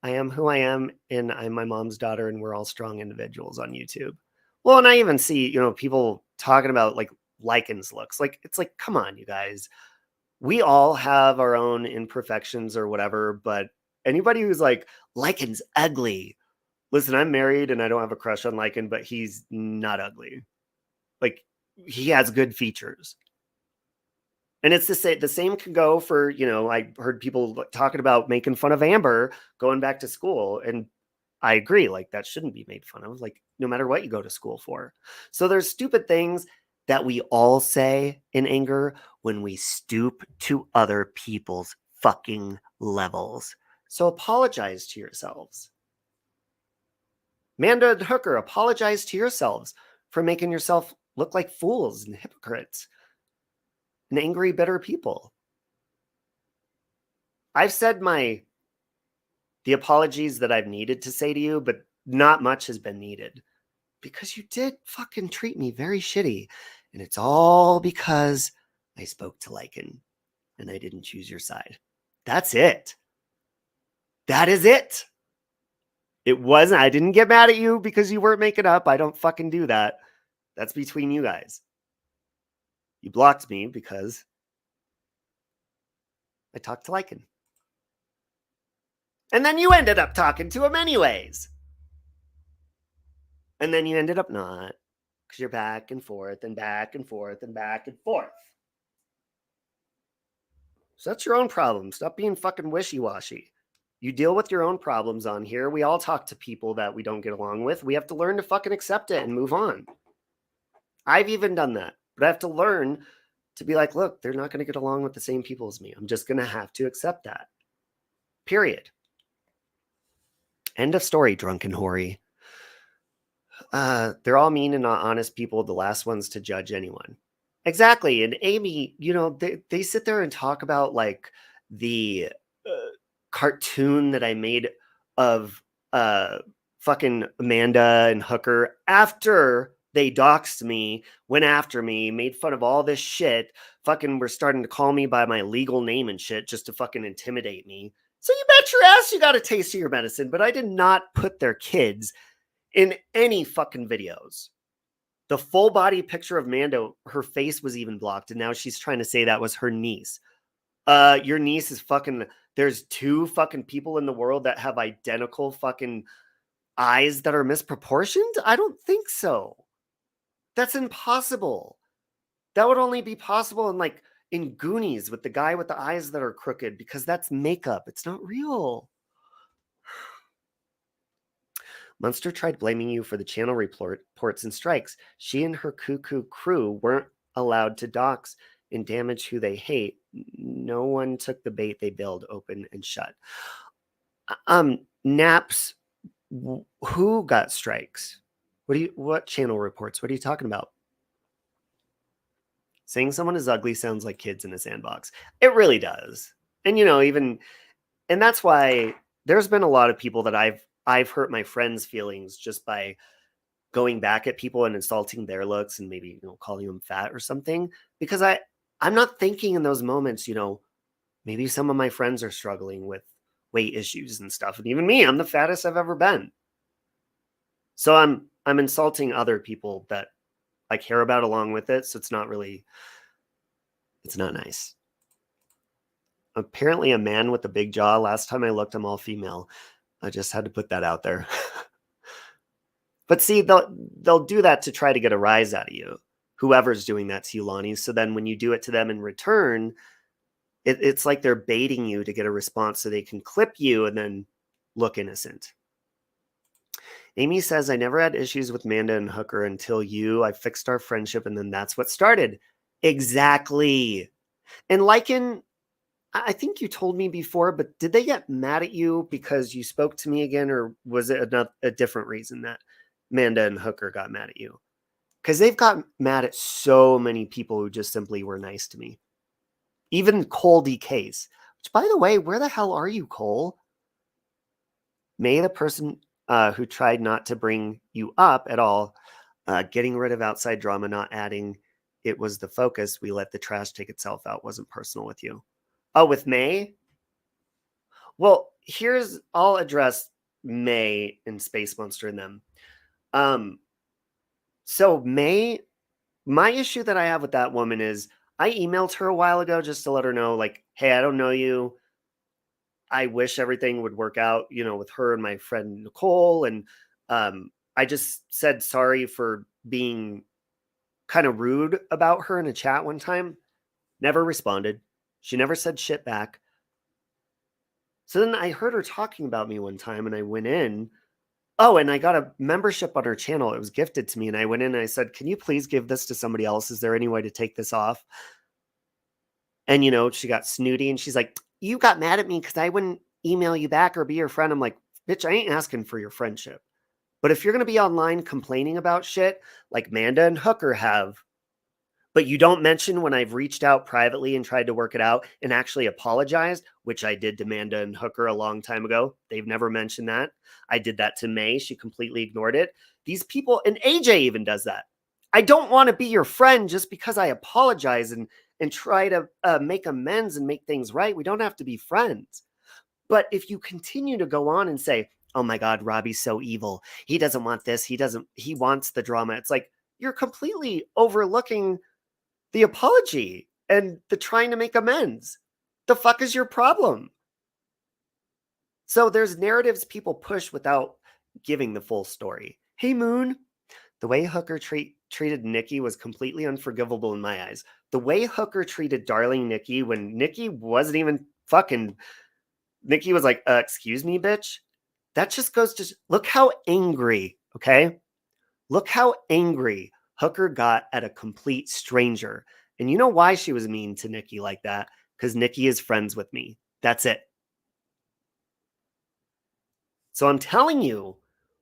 A: I am who I am, and I'm my mom's daughter, and we're all strong individuals on YouTube. Well, and I even see, people talking about like Lycan's looks. Like, it's like, come on, you guys. We all have our own imperfections or whatever, but anybody who's like, Lycan's ugly. Listen, I'm married and I don't have a crush on Lycan, but he's not ugly. Like, he has good features. And it's the same can go for, I heard people talking about making fun of Amber going back to school. And I agree, like that shouldn't be made fun of, like no matter what you go to school for. So there's stupid things that we all say in anger when we stoop to other people's fucking levels. So apologize to yourselves. Mander and Hooker, apologize to yourselves for making yourself look like fools and hypocrites and angry, bitter people. I've said the apologies that I've needed to say to you, but not much has been needed because you did fucking treat me very shitty. And it's all because I spoke to Lycan and I didn't choose your side. That's it. That is it. It wasn't, I didn't get mad at you because you weren't making up. I don't fucking do that. That's between you guys. You blocked me because I talked to Lycan. And then you ended up talking to him anyways. And then you ended up not, because you're back and forth and back and forth and back and forth. So that's your own problem. Stop being fucking wishy-washy. You deal with your own problems on here. We all talk to people that we don't get along with. We have to learn to fucking accept it and move on. I've even done that. But I have to learn to be like, look, they're not going to get along with the same people as me. I'm just going to have to accept that. Period. End of story, drunken hoary. They're all mean and not honest people, the last ones to judge anyone. Exactly. And Amy, you know, they sit there and talk about like the cartoon that I made of fucking Amanda and Hooker after they doxed me, went after me, made fun of all this shit, fucking were starting to call me by my legal name and shit just to fucking intimidate me. So you bet your ass you got a taste of your medicine, but I did not put their kids in any fucking videos. The full body picture of Mando, her face was even blocked, and now she's trying to say that was her niece. Your niece is fucking, there's 2 fucking people in the world that have identical fucking eyes that are misproportioned? I don't think so. That's impossible. That would only be possible in like in Goonies with the guy with the eyes that are crooked, because that's makeup. It's not real. Munster tried blaming you for the channel reports and strikes. She and her cuckoo crew weren't allowed to dox and damage who they hate. No one took the bait they build open and shut. Naps, who got strikes? What channel reports? What are you talking about? Saying someone is ugly sounds like kids in a sandbox. It really does. And you know, even, and that's why there's been a lot of people that I've hurt my friends' feelings just by going back at people and insulting their looks and maybe, you know, calling them fat or something, because I'm not thinking in those moments, you know, maybe some of my friends are struggling with weight issues and stuff. And even me, I'm the fattest I've ever been. So I'm insulting other people that I care about along with it. So it's not nice. Apparently a man with a big jaw. Last time I looked, I'm all female. I just had to put that out there. But see, they'll do that to try to get a rise out of you. Whoever's doing that to you, Lonnie. So then when you do it to them in return, it's like they're baiting you to get a response so they can clip you and then look innocent. Amy says, I never had issues with Manda and Hooker until I fixed our friendship, and then that's what started. Exactly. And Lycan, I think you told me before, but did they get mad at you because you spoke to me again, or was it a different reason that Manda and Hooker got mad at you? Because they've got mad at so many people who just simply were nice to me. Even Cole DKs. Which, by the way, where the hell are you, Cole? May the person who tried not to bring you up at all, getting rid of outside drama, not adding it was the focus. We let the trash take itself out. Wasn't personal with you. Oh, with May? Well, I'll address May and Space Monster and them. So May, my issue that I have with that woman is I emailed her a while ago just to let her know, like, hey, I don't know you. I wish everything would work out, you know, with her and my friend Nicole. And I just said sorry for being kind of rude about her in a chat one time. Never responded. She never said shit back. So then I heard her talking about me one time and I went in. Oh, and I got a membership on her channel. It was gifted to me. And I went in and I said, can you please give this to somebody else? Is there any way to take this off? And, you know, she got snooty and she's like, you got mad at me because I wouldn't email you back or be your friend. I'm like, bitch, I ain't asking for your friendship. But if you're going to be online complaining about shit like Manda and Hooker have, but you don't mention when I've reached out privately and tried to work it out and actually apologized, which I did to Manda and Hooker a long time ago. They've never mentioned that. I did that to May. She completely ignored it. These people, and AJ even does that. I don't want to be your friend just because I apologize and try to make amends and make things right. We don't have to be friends. But if you continue to go on and say, oh my God, Robbie's so evil. He doesn't want this. He wants the drama. It's like, you're completely overlooking the apology and the trying to make amends. The fuck is your problem? So there's narratives people push without giving the full story. Hey, Moon, the way Hooker treated Nikki was completely unforgivable in my eyes. The way Hooker treated darling Nikki when Nikki wasn't even fucking... Nikki was like, excuse me, bitch? That just goes to... Look how angry, okay? Look how angry Hooker got at a complete stranger. And you know why she was mean to Nikki like that? Because Nikki is friends with me. That's it. So I'm telling you,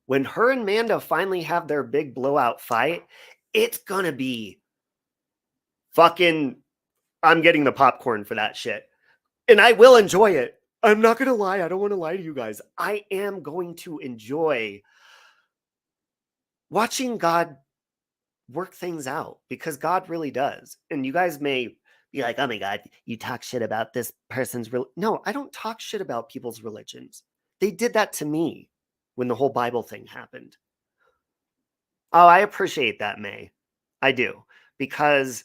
A: when her and Manda finally have their big blowout fight, it's gonna be fucking... I'm getting the popcorn for that shit. And I will enjoy it. I'm not gonna lie. I don't want to lie to you guys. I am going to enjoy watching God work things out, because God really does. And you guys may be like, oh my God, you talk shit about this person's... No, I don't talk shit about people's religions. They did that to me when the whole Bible thing happened. Oh, I appreciate that, May. I do. Because,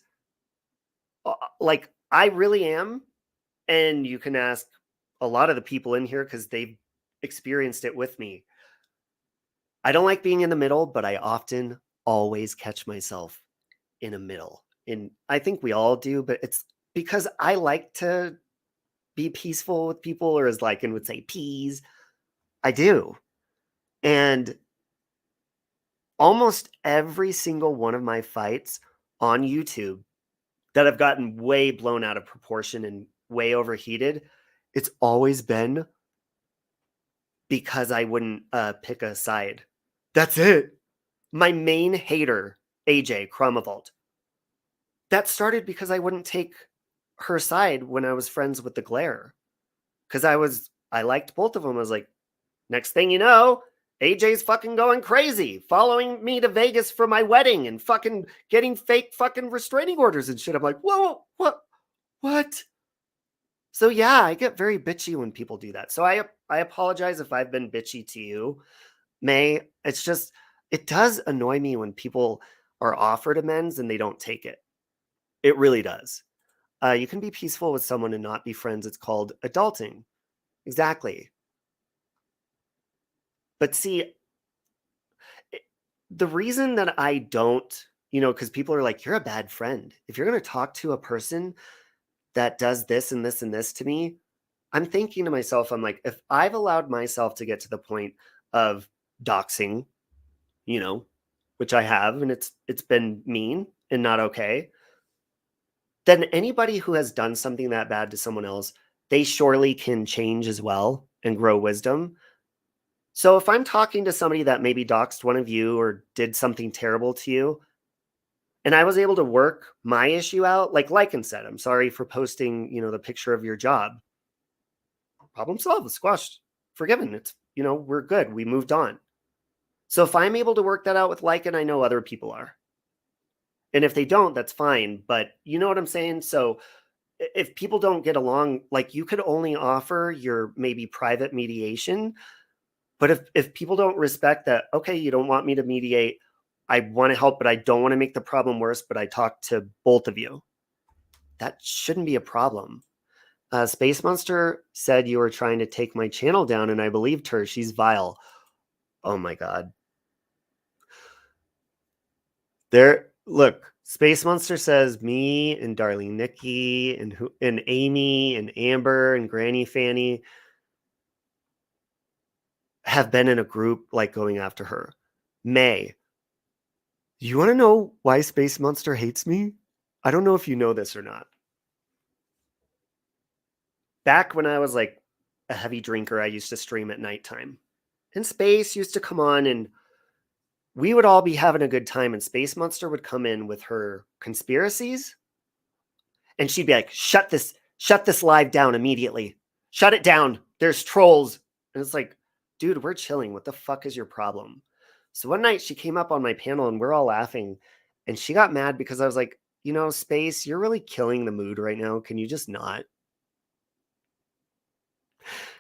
A: like, I really am. And you can ask a lot of the people in here because they've experienced it with me. I don't like being in the middle, but I often always catch myself in a middle. And I think we all do, but it's because I like to be peaceful with people, or as Lycan would say, peas. I do. And almost every single one of my fights on YouTube that have gotten way blown out of proportion and way overheated, it's always been because I wouldn't pick a side. That's it. My main hater, AJ Cromavolt, that started because I wouldn't take her side when I was friends with the Glare. Because I liked both of them. I was like, next thing you know, AJ's fucking going crazy, following me to Vegas for my wedding and fucking getting fake fucking restraining orders and shit. I'm like, whoa, what? So yeah, I get very bitchy when people do that. So I apologize if I've been bitchy to you, May. It's just, it does annoy me when people are offered amends and they don't take it. It really does. You can be peaceful with someone and not be friends. It's called adulting. Exactly. But see, the reason that I don't, because people are like, you're a bad friend. If you're going to talk to a person that does this and this and this to me, I'm thinking to myself, I'm like, if I've allowed myself to get to the point of doxing, which I have, and it's been mean and not okay, then anybody who has done something that bad to someone else, they surely can change as well and grow wisdom. So if I'm talking to somebody that maybe doxed one of you or did something terrible to you, and I was able to work my issue out, like Lycan said, I'm sorry for posting, the picture of your job. Problem solved, squashed, forgiven. It's, we're good. We moved on. So if I'm able to work that out with Lycan, I know other people are. And if they don't, that's fine. But you know what I'm saying? So if people don't get along, like, you could only offer your maybe private mediation. But if people don't respect that, okay, you don't want me to mediate, I want to help, but I don't want to make the problem worse, but I talk to both of you, that shouldn't be a problem. Space Monster said you were trying to take my channel down, and I believed her. She's vile. Oh my God. Look, Space Monster says me and Darling Nikki and Amy and Amber and Granny Fanny have been in a group like going after her. May, you want to know why Space Monster hates me? I don't know if you know this or not. Back when I was like a heavy drinker, I used to stream at nighttime. And Space used to come on, and we would all be having a good time, and Space Monster would come in with her conspiracies, and she'd be like, shut this live down immediately. Shut it down. There's trolls. And it's like, dude, we're chilling. What the fuck is your problem? So one night she came up on my panel and we're all laughing, and she got mad because I was like, Space, you're really killing the mood right now. Can you just not?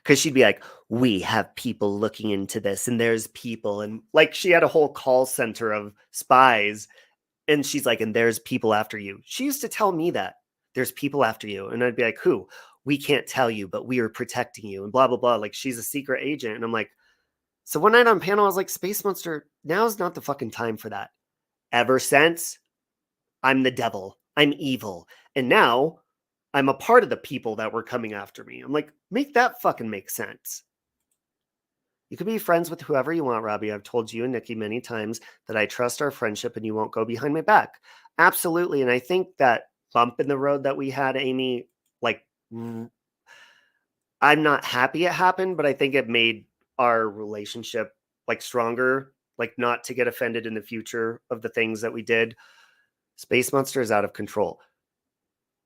A: Because she'd be like, we have people looking into this, and there's people. And like, she had a whole call center of spies. And she's like, and there's people after you. She used to tell me that there's people after you. And I'd be like, who? we can't tell you, but we are protecting you and blah, blah, blah. Like she's a secret agent. And I'm like, so one night on panel, I was like, Space Monster, now's not the fucking time for that. Ever since, I'm the devil. I'm evil. And now I'm a part of the people that were coming after me. I'm like, make that fucking make sense. You can be friends with whoever you want, Robbie. I've told you and Nikki many times that I trust our friendship and you won't go behind my back. Absolutely. And I think that bump in the road that we had, Amy, like, I'm not happy it happened, but I think it made our relationship like stronger, like not to get offended in the future of the things that we did. Space Monster is out of control.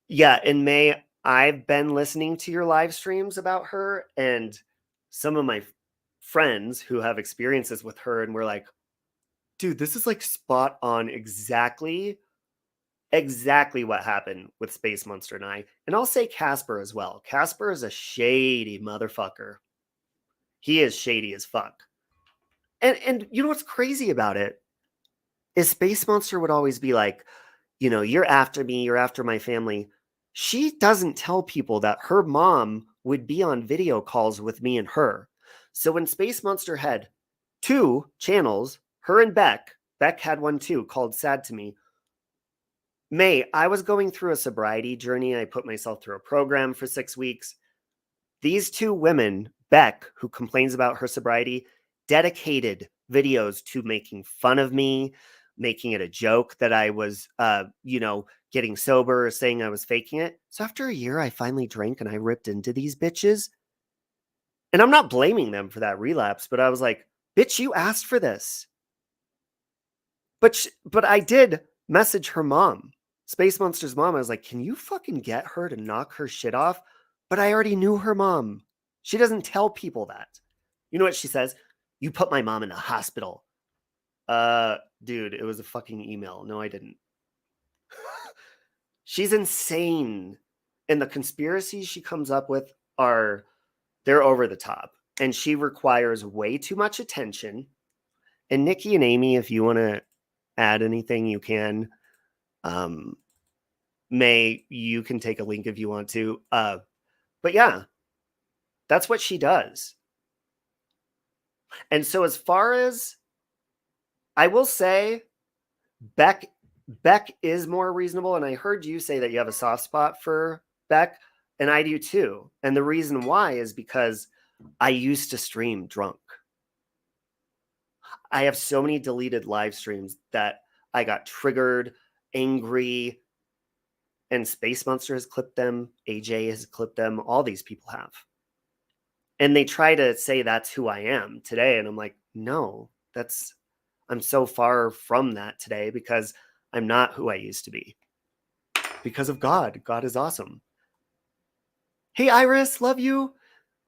A: Yeah, in May, I've been listening to your live streams about her, and some of my friends who have experiences with her, and we're like, dude, this is like spot on exactly what happened with Space Monster and I. And I'll say Casper as well. Casper is a shady motherfucker. He is shady as fuck. And you know what's crazy about it is Space Monster would always be like, you know, you're after me, you're after my family. She doesn't tell people that her mom would be on video calls with me and her. So when Space Monster had 2 channels, her and Beck had one too called Sad to Me. May, I was going through a sobriety journey. I put myself through a program for 6 weeks. These 2 women, Beck, who complains about her sobriety, dedicated videos to making fun of me, making it a joke that I was, getting sober or saying I was faking it. So after a year, I finally drank and I ripped into these bitches. And I'm not blaming them for that relapse, but I was like, bitch, you asked for this. But I did message her mom, Space Monster's mom. I was like, can you fucking get her to knock her shit off? But I already knew her mom. She doesn't tell people that. You know what she says? You put my mom in the hospital. Dude, it was a fucking email. No, I didn't. She's insane. And the conspiracies she comes up with they're over the top. And she requires way too much attention. And Nikki and Amy, if you want to add anything, you can. May, you can take a link if you want to. But yeah, that's what she does. And so as far as, I will say, Beck is more reasonable. And I heard you say that you have a soft spot for Beck, and I do too. And the reason why is because I used to stream drunk. I have so many deleted live streams that I got triggered, angry, and Space Monster has clipped them. AJ has clipped them. All these people have. And they try to say that's who I am today. And I'm like, no, I'm so far from that today because I'm not who I used to be. Because of God. God is awesome. Hey, Iris, love you.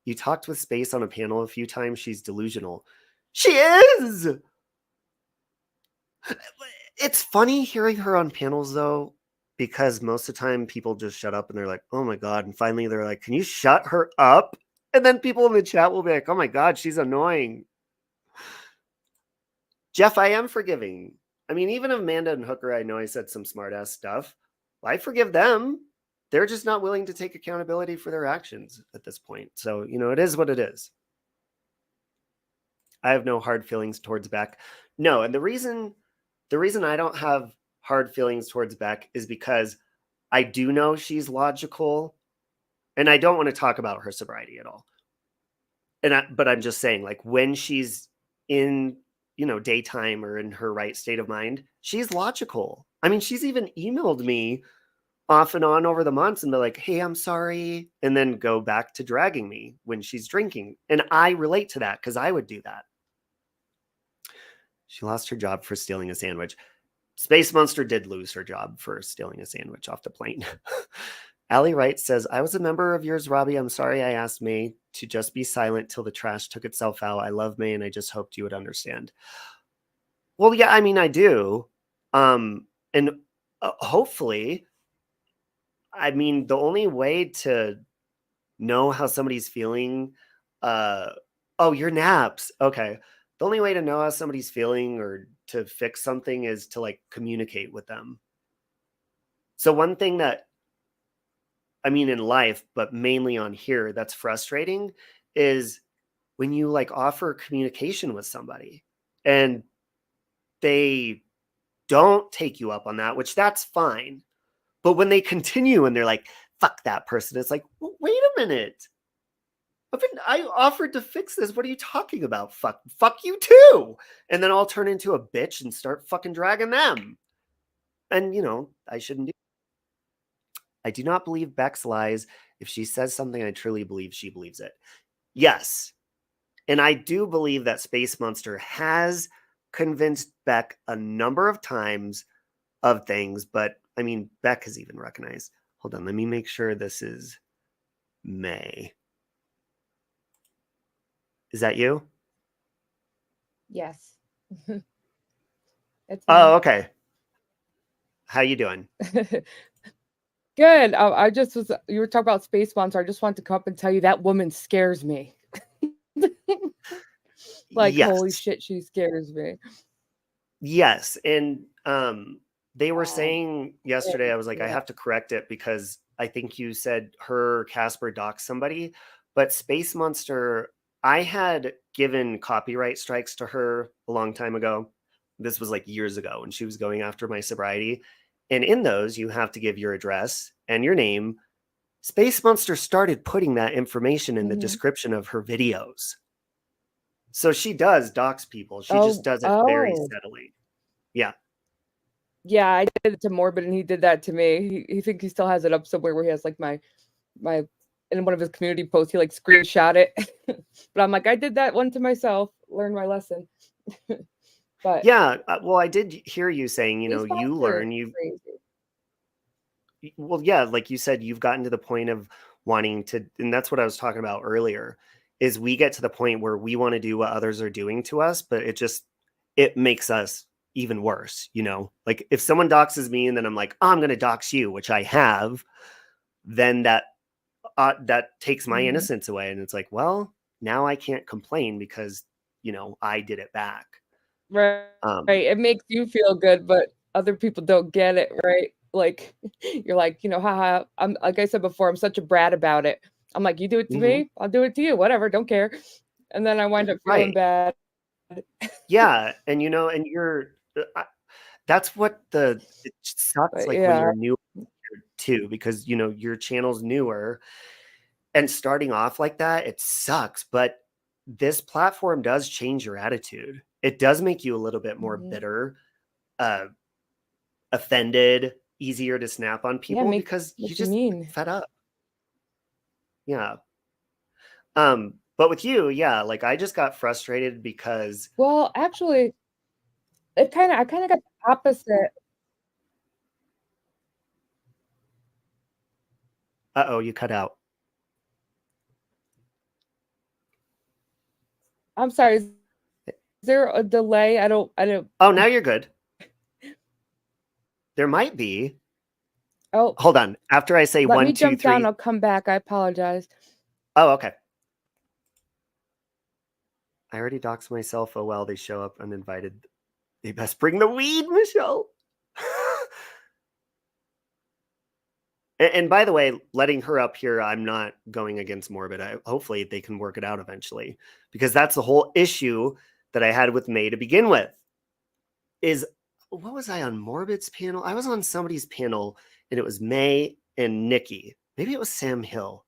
A: You talked with Space on a panel a few times. She's delusional. She is! It's funny hearing her on panels, though, because most of the time people just shut up and they're like, oh my God. And finally they're like, can you shut her up? And then people in the chat will be like, oh my God, she's annoying. Jeff, I am forgiving. I mean, even Amanda and Hooker, I know I said some smart ass stuff. I forgive them. They're just not willing to take accountability for their actions at this point. So, it is what it is. I have no hard feelings towards Beck. No, and the reason I don't have hard feelings towards Beck is because I do know she's logical, and I don't want to talk about her sobriety at all. But I'm just saying, like, when she's in, daytime or in her right state of mind, she's logical. I mean, she's even emailed me off and on over the months and be like, hey, I'm sorry. And then go back to dragging me when she's drinking. And I relate to that because I would do that. She lost her job for stealing a sandwich. Space Monster did lose her job for stealing a sandwich off the plane. Allie Wright says, I was a member of yours, Robbie. I'm sorry I asked May to just be silent till the trash took itself out. I love May, and I just hoped you would understand. Well, yeah, I mean, I do. And hopefully, I mean, the only way to know how somebody's feeling, your naps. Okay. The only way to know how somebody's feeling or to fix something is to like communicate with them. So one thing that I mean, in life, but mainly on here, that's frustrating is when you like offer communication with somebody and they don't take you up on that, which that's fine. But when they continue and they're like, fuck that person, it's like, wait a minute. I offered to fix this. What are you talking about? Fuck you too. And then I'll turn into a bitch and start fucking dragging them. And, you know, I shouldn't do. I do not believe Beck's lies. If she says something, I truly believe she believes it. Yes. And I do believe that Space Monster has convinced Beck a number of times of things. But, I mean, Beck has even recognized. Hold on. Let me make sure this is May. Is that you?
E: Yes. It's
A: Oh,
E: me.
A: okay. How you doing?
E: Good. I just was. You were talking about Space Monster. I just wanted to come up and tell you that woman scares me. Like,
A: Yes.
E: holy shit, she scares me.
A: Yes. And they were saying yesterday, I was like, I
E: yeah.
A: have to correct it because I think you said her Casper doxed somebody, but Space Monster, I had given copyright strikes to her a long time ago. This was like years ago when she was going after my sobriety. And in those, you have to give your address and your name. Space Monster started putting that information in the description of her videos. So she does dox people. She just does it very steadily. Yeah.
E: Yeah, I did it to Morbid, and he did that to me. He think he still has it up somewhere where he has like my in one of his community posts. He like screenshot it, but I'm like, I did that one to myself. Learn my lesson. But
A: yeah, well, I did hear you saying, you know, you learn. Well, yeah, like you said, you've gotten to the point of wanting to, and that's what I was talking about earlier. Is we get to the point where we want to do what others are doing to us, but it makes us even worse, you know? Like if someone doxes me and then I'm like, oh, I'm going to dox you, which I have, then that takes my innocence away. And it's like, well, now I can't complain because, you know, I did it back.
E: Right. It makes you feel good, but other people don't get it, right? Like you're like, you know, haha. I'm like I said before, I'm such a brat about it. I'm like, you do it to me, I'll do it to you, whatever, don't care. And then I wind up feeling bad.
A: Yeah, and you know, and that's what it sucks like when you're new too, because you know your channel's newer and starting off like that, it sucks. But this platform does change your attitude. It does make you a little bit more bitter, offended, easier to snap on people because you just fed up. Yeah. But with you, yeah, like I just got frustrated because
E: well, actually, I kind of got the opposite.
A: Uh-oh, you cut out.
E: I'm sorry. Is there a delay? I don't.
A: Oh, now you're good. There might be.
E: Oh,
A: hold on. After I say 1, 2, 3.
E: Let me jump down. I'll come back. I apologize.
A: Oh, okay. I already doxed myself. Oh, well, they show up uninvited. They best bring the weed, Michelle. And by the way, letting her up here, I'm not going against Morbid. Hopefully they can work it out eventually, because that's the whole issue that I had with May to begin with. Is what was I on Morbid's panel? I was on somebody's panel, and it was May and Nikki. Maybe it was Sam Hill.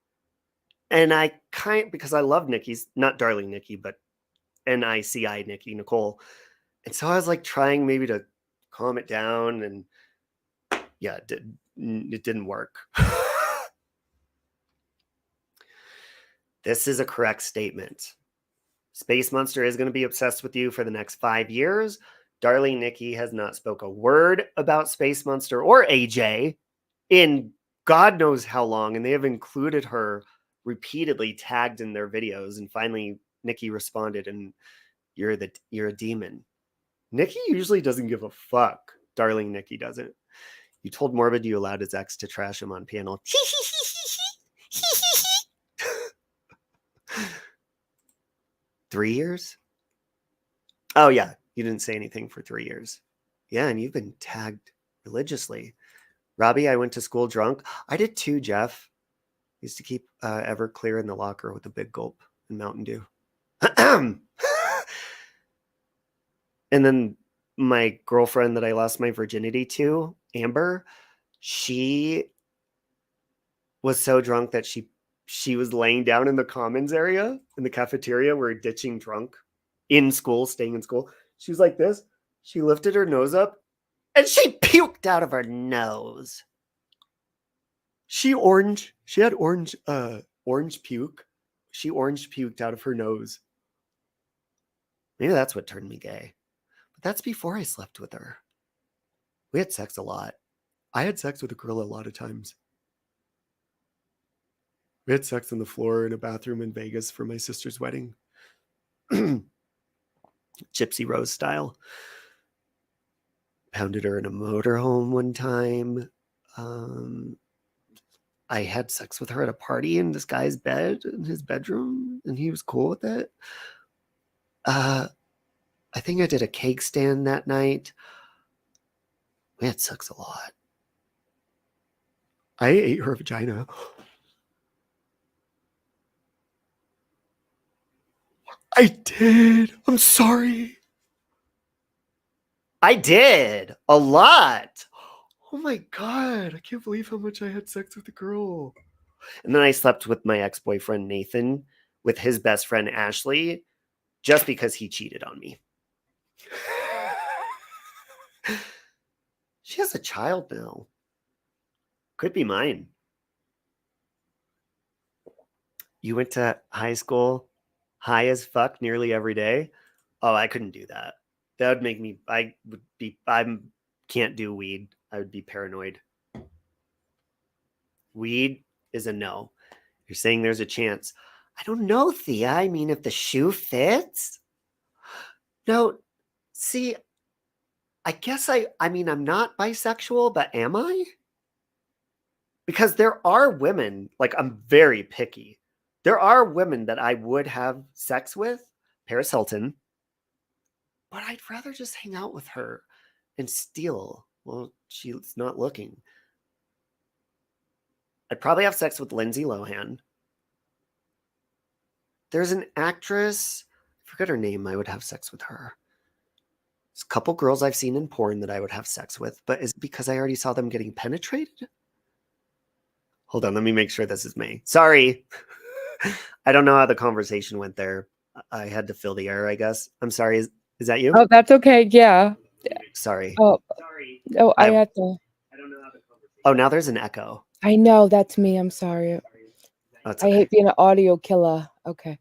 A: And I because I love Nikki's, not Darling Nikki, but NICI Nikki, Nicole. And so I was like trying maybe to calm it down, and yeah, it didn't work. This is a correct statement. Space Monster is going to be obsessed with you for the next 5 years. Darling Nikki has not spoke a word about Space Monster or AJ in God knows how long, and they have included her repeatedly tagged in their videos. And finally, Nikki responded, and you're a demon. Nikki usually doesn't give a fuck. Darling Nikki doesn't. You told Morbid you allowed his ex to trash him on panel. 3 years? Oh, yeah. You didn't say anything for 3 years. Yeah, and you've been tagged religiously. Robbie, I went to school drunk. I did too, Jeff. used to keep Everclear in the locker with a big gulp and Mountain Dew. And then my girlfriend that I lost my virginity to, Amber, she was so drunk that she was laying down in the commons area in the cafeteria. We're ditching drunk in school, staying in school. She was like this. She lifted her nose up and she puked out of her nose. She had orange puke. She orange puked out of her nose. Maybe that's what turned me gay. But that's before I slept with her. We had sex a lot. I had sex with a girl a lot of times. We had sex on the floor in a bathroom in Vegas for my sister's wedding. Gypsy Rose style. Pounded her in a motorhome one time. I had sex with her at a party in this guy's bed in his bedroom, and he was cool with it. I think I did a cake stand that night. We had sex a lot. I ate her vagina. I did. I'm sorry. I did a lot. Oh my God. I can't believe how much I had sex with a girl. And then I slept with my ex-boyfriend, Nathan, with his best friend, Ashley, just because he cheated on me. She has a child now. Could be mine. You went to high school high as fuck nearly every day? Oh, I couldn't do that. That would make me, I can't do weed. I would be paranoid. Weed is a no. You're saying there's a chance. I don't know, Thea. I mean, if the shoe fits. No, see, I guess I mean, I'm not bisexual, but am I? Because there are women, like I'm very picky. There are women that I would have sex with, Paris Hilton, but I'd rather just hang out with her and steal. Well, she's not looking. I'd probably have sex with Lindsay Lohan. There's an actress, I forget her name, I would have sex with her. There's a couple girls I've seen in porn that I would have sex with, but is it because I already saw them getting penetrated? Hold on, let me make sure this is me. Sorry. I don't know how the conversation went there. I had to fill the air, I guess. I'm sorry. Is that you?
E: Oh, that's okay. Yeah.
A: Sorry.
E: Oh,
A: sorry.
E: Oh, I had to.
A: I don't know how the conversation. Oh, now there's an echo.
E: I know that's me. I'm sorry.
A: Oh,
E: I hate being an audio killer. Okay.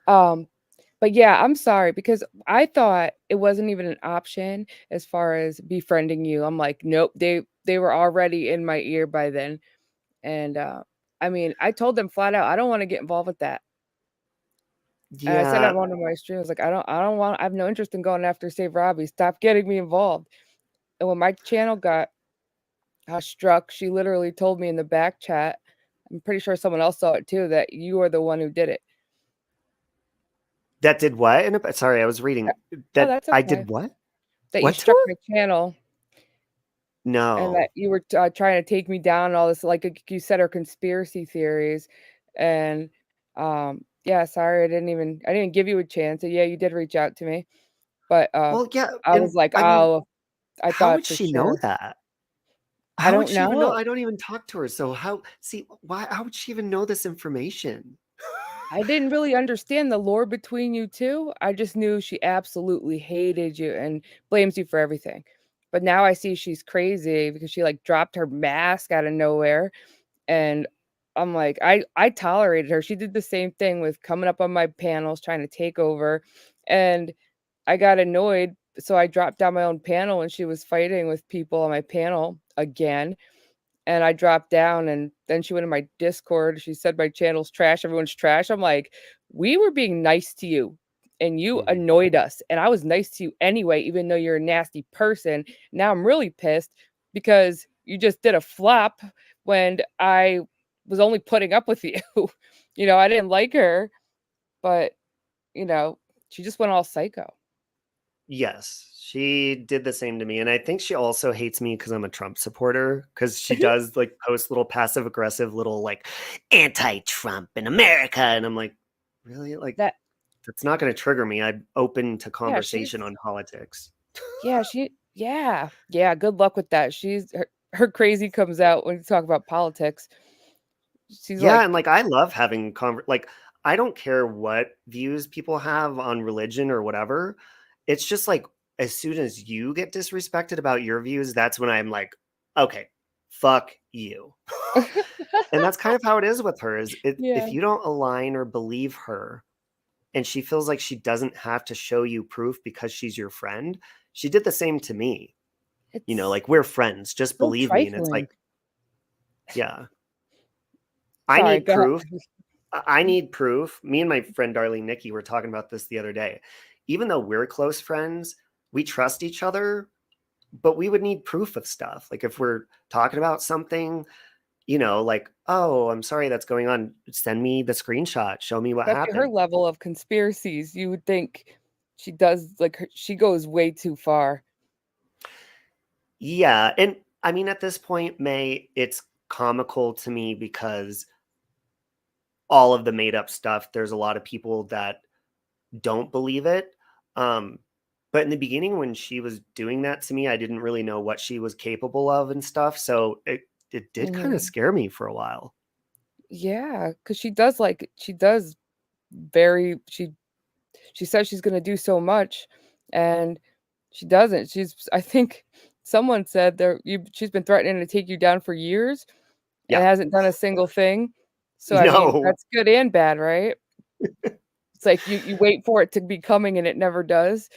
E: But yeah, I'm sorry because I thought it wasn't even an option as far as befriending you. I'm like, nope, they were already in my ear by then. And I mean, I told them flat out, I don't want to get involved with that.
A: Yeah.
E: And I said on one of my streams, like, I have no interest in going after Save Robbie. Stop getting me involved. And when my channel got struck, she literally told me in the back chat, I'm pretty sure someone else saw it too, that you are the one who did it.
A: That did what? Sorry, I was reading. That
E: that's okay.
A: I did what?
E: That
A: what
E: you struck my channel.
A: No.
E: And that you were trying to take me down and all this, like you said, are conspiracy theories. And yeah, sorry, I didn't give you a chance. And yeah, you did reach out to me. But
A: well, yeah,
E: I was like, I
A: how
E: thought
A: would
E: for
A: she
E: sure.
A: know that?
E: I don't
A: would she even
E: know.
A: I don't even talk to her. So how would she even know this information?
E: I didn't really understand the lore between you two. I just knew she absolutely hated you and blames you for everything. But now I see she's crazy because she like dropped her mask out of nowhere. And I'm like, I tolerated her. She did the same thing with coming up on my panels, trying to take over. And I got annoyed. So I dropped down my own panel and she was fighting with people on my panel again. And I dropped down and then she went in my Discord. She said my channel's trash. Everyone's trash. I'm like, we were being nice to you and you annoyed us. And I was nice to you anyway, even though you're a nasty person. Now I'm really pissed because you just did a flop when I was only putting up with you. You know, I didn't like her, but, you know, she just went all psycho.
A: Yes, She did the same to me, and I think she also hates me because I'm a Trump supporter, because she does, like, post little passive-aggressive little, like, "Anti-Trump in America," and I'm like, "Really? Like,
E: That
A: that's not gonna trigger me. I'm open to
E: yeah, she's
A: conversation on politics."
E: yeah, good luck with that. Her crazy comes out when you talk about politics. She's
A: Yeah,
E: like,
A: and, like, I love having like, I don't care what views people have on religion or whatever. It's just, like, as soon as you get disrespected about your views, that's when I'm like, "Okay, fuck you." And that's kind of how it is with her, is if
E: yeah,
A: you don't align or believe her, and she feels like she doesn't have to show you proof because she's your friend. She did the same to me,
E: it's
A: like, "We're friends, just
E: so
A: believe me," and it's
E: trifling.
A: like, yeah. I
E: Sorry,
A: need
E: go ahead.
A: proof. I need proof. Me and my friend darling Nikki were talking about this the other day. Even though we're close friends, we trust each other, but we would need proof of stuff. Like if we're talking about something, like, "Oh, I'm sorry that's going on. Send me the screenshot. Show me what
E: Especially her
A: happened."
E: level of conspiracies, you would think she does she goes way too far.
A: Yeah, and I mean at this point, May, it's comical to me because all of the made up stuff, there's a lot of people that don't believe it. Um, but in the beginning, when she was doing that to me, I didn't really know what she was capable of and stuff. So it did kind of
E: Mhm.
A: scare me for a while.
E: Yeah, because she does very she says she's gonna do so much, and she doesn't. I think someone said she's been threatening to take you down for years and
A: Yeah.
E: hasn't done a single thing. So, I mean,
A: No.
E: that's good and bad, right? It's like you wait for it to be coming and it never does.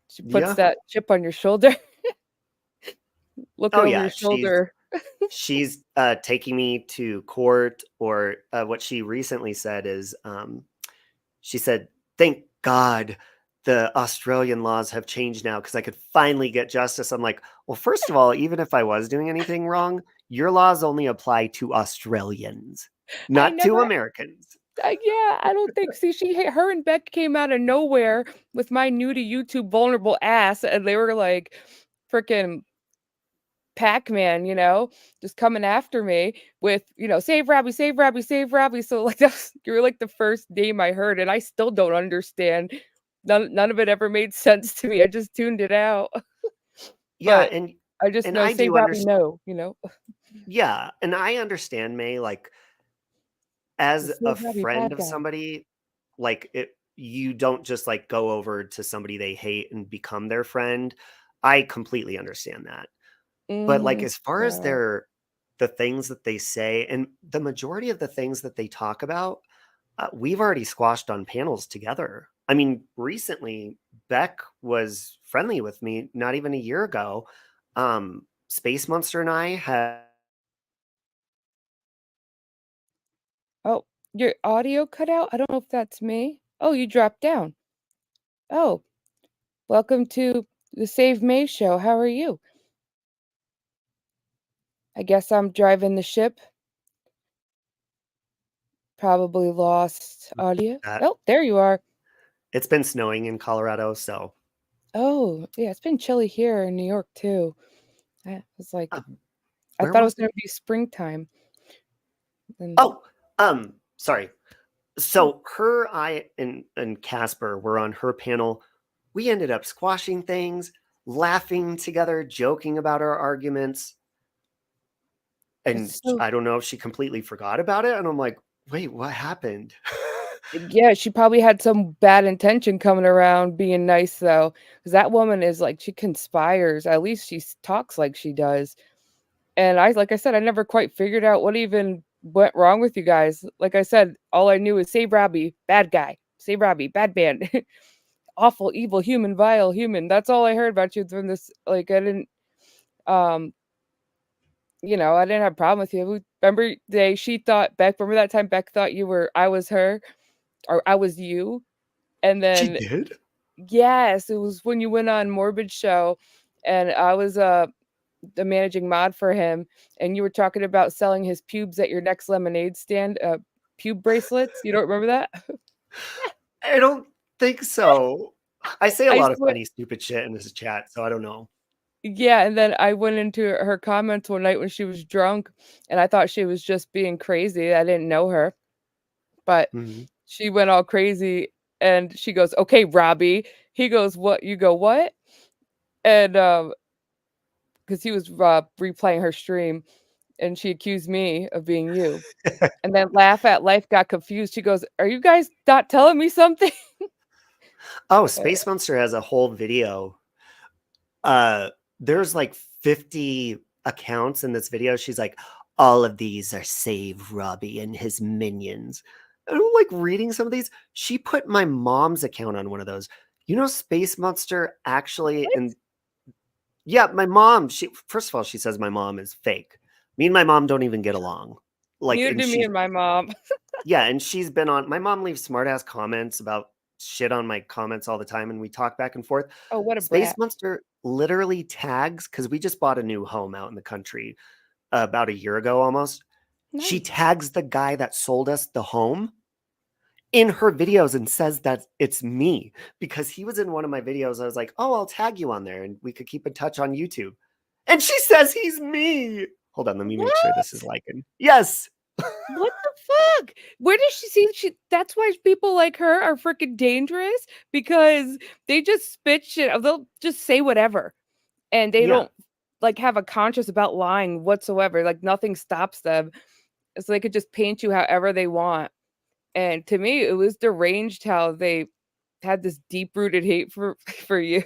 E: She puts
A: Yeah.
E: that chip on your shoulder,
A: Oh
E: looking over your
A: yeah. She's
E: shoulder.
A: she's taking me to court, or what she recently said is she said, "Thank God the Australian laws have changed now because I could finally get justice." I'm like, "Well, first of all, even if I was doing anything wrong, your laws only apply to Australians,
E: I
A: not to
E: never
A: Americans."
E: yeah, I don't think see, her and Beck came out of nowhere with my new to YouTube vulnerable ass, and they were like freaking Pac-Man, just coming after me with, "Save Robbie, save Robbie, save Robbie." So, like, you're like the first name I heard, and I still don't understand. None of it ever made sense to me. I just tuned it out.
A: Yeah,
E: But I just
A: and
E: know
A: I
E: "Save
A: do
E: Robbie,
A: understand.
E: no."
A: Yeah, and I understand, May, like, as a
E: "Save Robbie,
A: friend
E: bad
A: of
E: guy."
A: somebody, like, you don't just, like, go over to somebody they hate and become their friend. I completely understand that. But, like,
E: Mhm.
A: as far as
E: Yeah.
A: the things that they say, and the majority of the things that they talk about, we've already squashed on panels together. I mean, recently, Beck was friendly with me not even a year ago. Space Monster and I had
E: Oh, your audio cut out? I don't know if that's me. Oh, you dropped down. Oh, welcome to the Save May show. How are you? I guess I'm driving the ship. Probably lost audio.
A: that.
E: Oh, there you are.
A: It's been snowing in Colorado, so
E: Oh, yeah, it's been chilly here in New York too. I was like,
A: uh,
E: I
A: where
E: thought it was
A: was
E: gonna be springtime. And
A: Oh, sorry. So her, I, and Casper were on her panel. We ended up squashing things, laughing together, joking about our arguments. And
E: it's so
A: I don't know if she completely forgot about it. And I'm like, wait, what happened?
E: yeah, she probably had some bad intention coming around being nice though, because that woman is like she conspires. At least she talks like she does. And like I said, I never quite figured out what even went wrong with you guys. Like I said, all I knew is save Robbie, bad guy. Save Robbie, bad man. Awful, evil, human, vile, human. That's all I heard about you from this. Like I didn't um I didn't have a problem with you. Remember the day she thought Beck, remember that time Beck thought I was her or I was you? And
A: She
E: then
A: did?
E: yes, it was when you went on Morbid show and I was the managing mod for him, and you were talking about selling his pubes at your next lemonade stand, pube bracelets. You don't remember that?
A: I don't think so. I say a
E: I
A: lot of
E: swear-
A: funny, stupid shit in this chat, so I don't know.
E: Yeah, and then I went into her comments one night when she was drunk, and I thought she was just being crazy. I didn't know her, but she went all crazy, and she goes, "Okay, Robbie." He goes, "What?" You go, "What?" And because he was replaying her stream, and she accused me of being you. And then Laugh at Life got confused. She goes, "Are you guys not telling me something?"
A: Oh, Space Monster has a whole video. There's like 50 accounts in this video. She's like, all of these are Save Robbie and his minions. And I'm like reading some of these. She put my mom's account on one of those. You know, Space Monster actually, and yeah, my mom, she first of all, she says my mom is fake. Me and my mom don't even get along. Like,
E: Neither
A: and
E: do me
A: she's
E: and my mom.
A: yeah, and she's been on my mom leaves smart ass comments about shit on my comments all the time, and we talk back and forth.
E: Oh, what a
A: Space
E: brat.
A: Monster literally tags because we just bought a new home out in the country about a year ago almost. She
E: Nice.
A: tags the guy that sold us the home in her videos and says that it's me because he was in one of my videos. I was like, oh, I'll tag you on there and we could keep in touch on YouTube. And she says he's me. Hold on, let me make sure this is Lycan. Yes.
E: What the fuck? Where does she see? That's why people like her are freaking dangerous, because they just spit shit. They'll just say whatever, and they don't like have a conscience about lying whatsoever. Like nothing stops them, so they could just paint you however they want. And to me, it was deranged how they had this deep rooted hate for for you.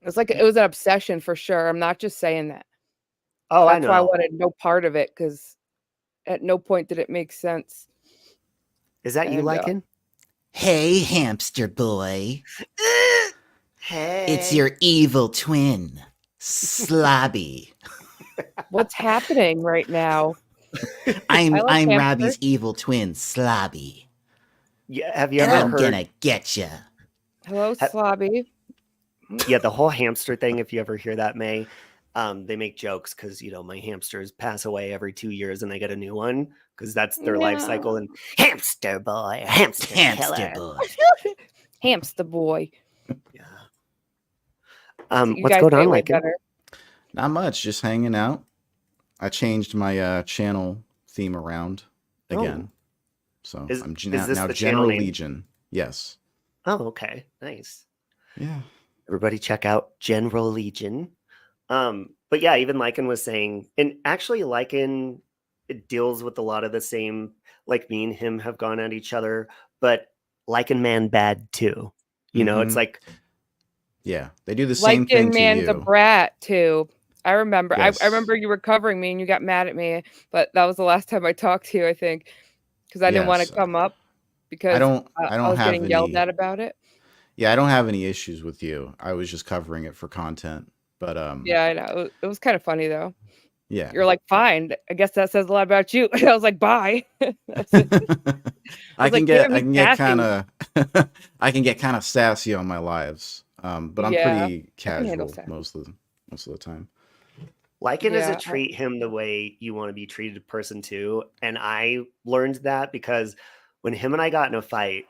E: It's like it was an obsession for sure. I'm not just saying that.
A: Oh, I
E: That's why I
A: know.
E: wanted no part of it, because at no point did it make sense.
A: Is that you,
E: And,
A: Lycan?
F: Hey, hamster boy.
A: Hey.
F: It's your evil twin, Slobby.
E: What's happening right now?
F: I'm
E: like hamster.
F: Robbie's evil twin, Slobby.
A: Yeah, have you
F: And
A: ever
F: I'm
A: heard?
F: gonna get ya.
E: Hello, Slobby.
A: Yeah, the whole hamster thing. If you ever hear that, May, they make jokes because my hamsters pass away every 2 years and they get a new one because that's their life cycle. And hamster boy, hamster killer.
F: boy.
E: Hamster boy.
A: Yeah.
E: You
A: What's
E: guys
A: going on,
E: say way
A: Lycan?
E: better.
G: Not much, just hanging out. I changed my channel theme around again. So
A: Is
G: I'm
A: this
G: now
A: the channel
G: General
A: name?
G: Legion. Yes.
A: Oh, okay, nice.
G: Yeah.
A: Everybody check out General Legion. But yeah, even Lycan was saying, and actually Lycan deals with a lot of the same, like me and him have gone at each other, but Lycan man bad too. It's like,
G: yeah, they do the same
E: Lycan
G: thing to
E: man's a
G: you.
E: brat too. I remember.
G: Yes.
E: I remember you were covering me and you got mad at me, but that was the last time I talked to you, I think, because I didn't want to
G: Yes.
E: come up because
G: I don't
E: I was
G: have
E: getting yelled
G: any.
E: at about it.
G: Yeah, I don't have any issues with you. I was just covering it for content. But
E: Yeah, I know. It was kind of funny though.
G: yeah.
E: You're like, fine. I guess that says a lot about you. I was like, bye.
G: I can
E: like,
G: get
E: damn, he's
G: kind
E: sassy.
G: of I can get kind of sassy on my lives. But I'm
E: Yeah,
G: pretty
E: I can handle
G: casual
E: sassy.
G: most of the time.
A: Lycan is
E: Yeah,
A: a treat him the way you want to be treated person too. And I learned that because when him and I got in a fight,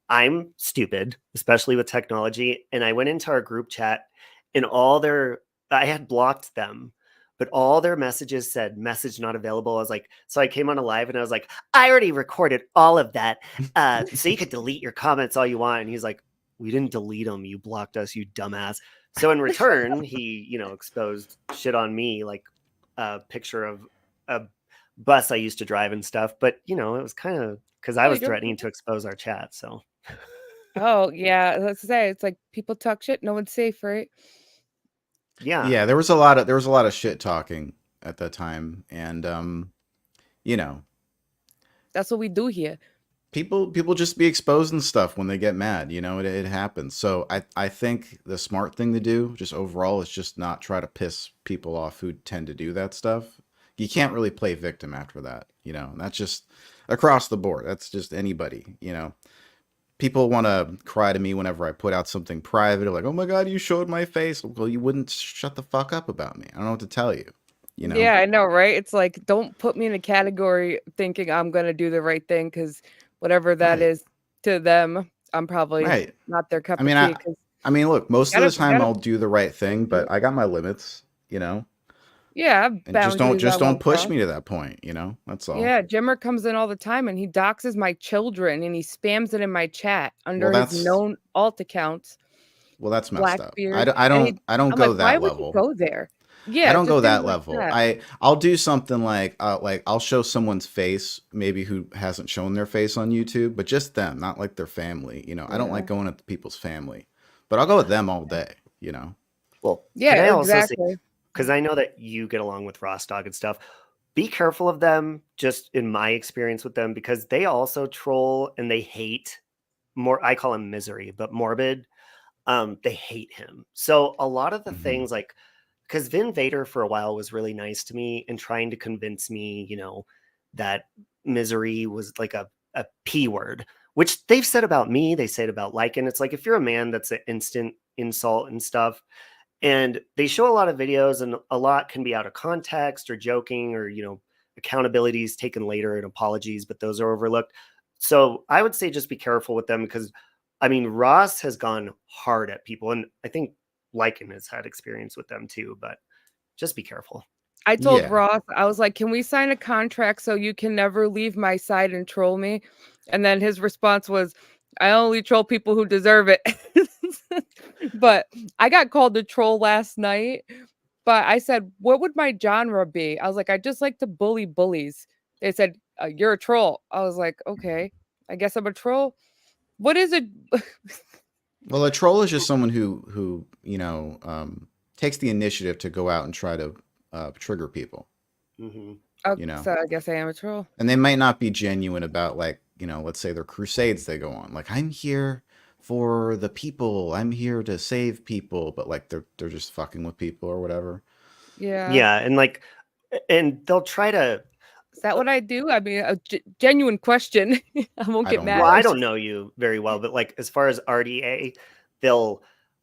A: I'm stupid, especially with technology. And I went into our group chat and I had blocked them, but all their messages said message not available. I was like, so I came on a live and I was like, I already recorded all of that. So you could delete your comments all you want. And he's like, we didn't delete them. You blocked us, you dumbass. So in return, he, exposed shit on me, like a picture of a bus I used to drive and stuff. But, it was kind of because I was threatening to expose our chat. So.
E: Oh yeah, let's say it's like people talk shit, no one's safe, right?
A: Yeah.
G: Yeah, there was a lot of shit talking at that time, and
E: That's what we do here.
G: people just be exposing stuff when they get mad. It happens. So I think the smart thing to do, just overall, is just not try to piss people off who tend to do that stuff. You can't really play victim after that. And that's just across the board. That's just anybody. People want to cry to me whenever I put out something private. Like, oh my God, you showed my face. Well, you wouldn't shut the fuck up about me. I don't know what to tell you.
E: Yeah, I know, right? It's like, don't put me in a category thinking I'm going to do the right thing, because whatever that
G: Right.
E: is to them, I'm probably
G: Right.
E: not their cup
G: I mean,
E: of tea.
G: I mean, look, most of the time
E: gotta,
G: I'll do the right thing, but I got my limits, you know,
E: yeah, I have
G: and just
E: boundaries I
G: don't
E: won't
G: push
E: cross.
G: me to that point, you know. That's all.
E: Yeah, Jimmer comes in all the time and he doxes my children and he spams it in my chat
G: Well,
E: under his known alt accounts,
G: well, that's messed up.
E: Blackbeard.
G: I
E: And
G: don't I don't
E: I'm
G: go
E: like, why
G: that
E: would you
G: level.
E: go there?
G: I
E: Yeah,
G: don't
E: just
G: go
E: things
G: that
E: like
G: level.
E: that.
G: I'll do something like I'll show someone's face, maybe who hasn't shown their face on YouTube, but just them, not like their family. You know, I don't like going at people's family, but I'll go with them all day. You know.
A: Well,
E: Yeah,
A: can I also say,
E: exactly.
A: because I know that you get along with Ross Dog and stuff, be careful of them, just in my experience with them, because they also troll and they hate more. I call him Misery, but Morbid. They hate him. So a lot of the things like, because Vin Vader for a while was really nice to me and trying to convince me, you know, that Misery was like a P word, which they've said about me. They say it about Lycan. It's like, if you're a man, that's an instant insult and stuff. And they show a lot of videos and a lot can be out of context or joking or, you know, accountability is taken later and apologies, but those are overlooked. So I would say just be careful with them because, I mean, Ross has gone hard at people. And I think Lycan has had experience with them too, but just be careful.
E: I told
G: Yeah.
E: Ross, I was like, can we sign a contract so you can never leave my side and troll me? And then his response was, I only troll people who deserve it. But I got called a troll last night. But I said, what would my genre be? I was like, I just like to bully bullies. They said, you're a troll. I was like, okay, I guess I'm a troll. What is it?
G: Well, a troll is just someone who you know takes the initiative to go out and try to trigger people.
E: Oh,
G: You know,
E: so I guess I am a troll.
G: and they might not be genuine about, like, you know, let's say their crusades they go on. Like, I'm here for the people. I'm here to save people, but like they're just fucking with people or whatever.
E: Yeah.
A: Yeah. And like, and they'll try to.
E: Is that what I do? I mean, a genuine question. I won't
G: I
E: get
G: don't
E: mad.
G: know.
A: Well, I don't know you very well, but like as far as RDA, they'll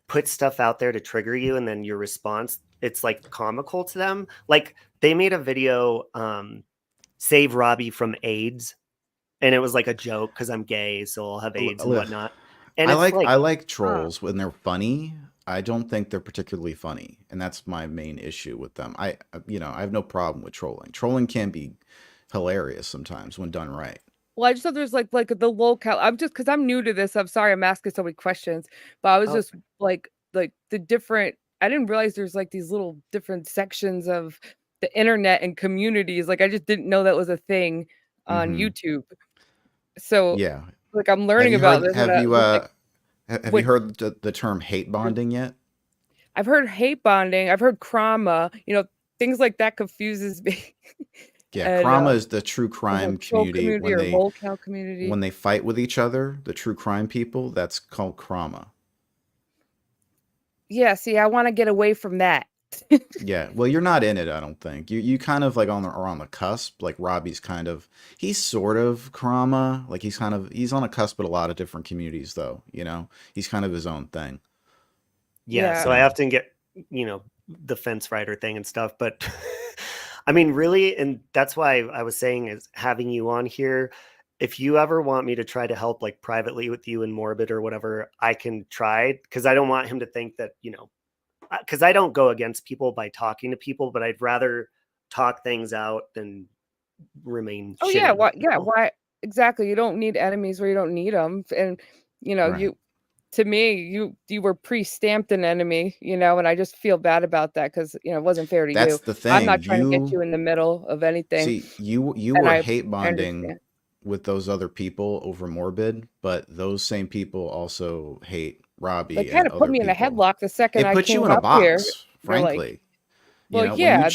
A: put stuff out there to trigger you, and then your response, it's like comical to them. Like they made a video, save Robbie from AIDS, and it was like a joke because I'm gay, so I'll have AIDS and whatnot. And it's
G: I like trolls when they're funny. I don't think they're particularly funny, and that's my main issue with them. I have no problem with trolling. Trolling can be hilarious sometimes when done right.
E: Well, I just thought there's like the locale. I'm just because I'm new to this. I'm sorry, I'm asking so many questions, but I was just like the different. I didn't realize there's like these little different sections of the internet and communities. Like I just didn't know that was a thing on YouTube. So
G: Yeah,
E: like I'm learning about this.
G: Have you heard the term hate bonding yet?
E: I've heard hate bonding. I've heard trauma. You know, things like that confuses me.
G: Yeah,
E: And,
G: trauma is the true crime community
E: community.
G: when they fight with each other. The true crime people, that's called trauma.
E: Yeah, see, I want to get away from that.
G: Yeah, well, you're not in it, I don't think. You kind of like are on the cusp. Like Robbie's he's sort of trauma. Like he's on a cusp with a lot of different communities, though. You know, he's kind of his own thing.
A: Yeah. So I often get, you know, the fence rider thing and stuff, but I mean, really, and that's why I was saying is having you on here. If you ever want me to try to help like privately with you and Morbid or whatever, I can try, because I don't want him to think that, you know, because I don't go against people by talking to people, but I'd rather talk things out than remain.
E: Oh yeah, why exactly? You don't need enemies where you don't need them, and you know,
G: Right.
E: to me, you were pre-stamped an enemy, you know, and I just feel bad about that because you know it wasn't fair to
G: That's
E: you.
G: the thing.
E: I'm not trying to get you in the middle of anything.
G: See, you were hate bonding with those other people over Morbid, but those same people also hate Robbie.
E: They kind of put me in a headlock the second I
G: put
E: came
G: you in a
E: up
G: box,
E: here.
G: frankly.
E: Like,
G: you know,
E: yeah,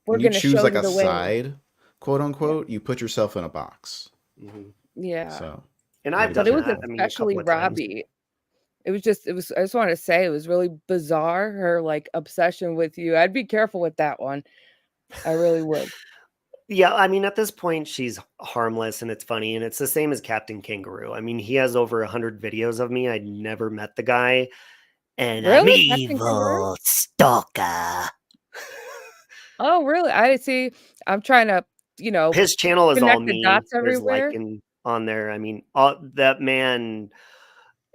G: when you choose like a side, quote unquote, you put yourself in a box.
E: Yeah.
G: So,
A: and I've
E: but
A: done
E: it was
A: that,
E: especially Robbie. It was I just wanted to say it was really bizarre, her like obsession with you. I'd be careful with that one. I really would.
A: Yeah, I mean, at this point, she's harmless and it's funny, and it's the same as Captain Kangaroo. I mean, he has over 100 videos of me. I'd never met the guy, and
E: really?
A: I'm evil stalker.
E: Oh, really? I see. I'm trying to, you know,
A: his channel is all
E: connect the
A: me.
E: dots
A: There's
E: everywhere.
A: Lycan on there. I mean, that man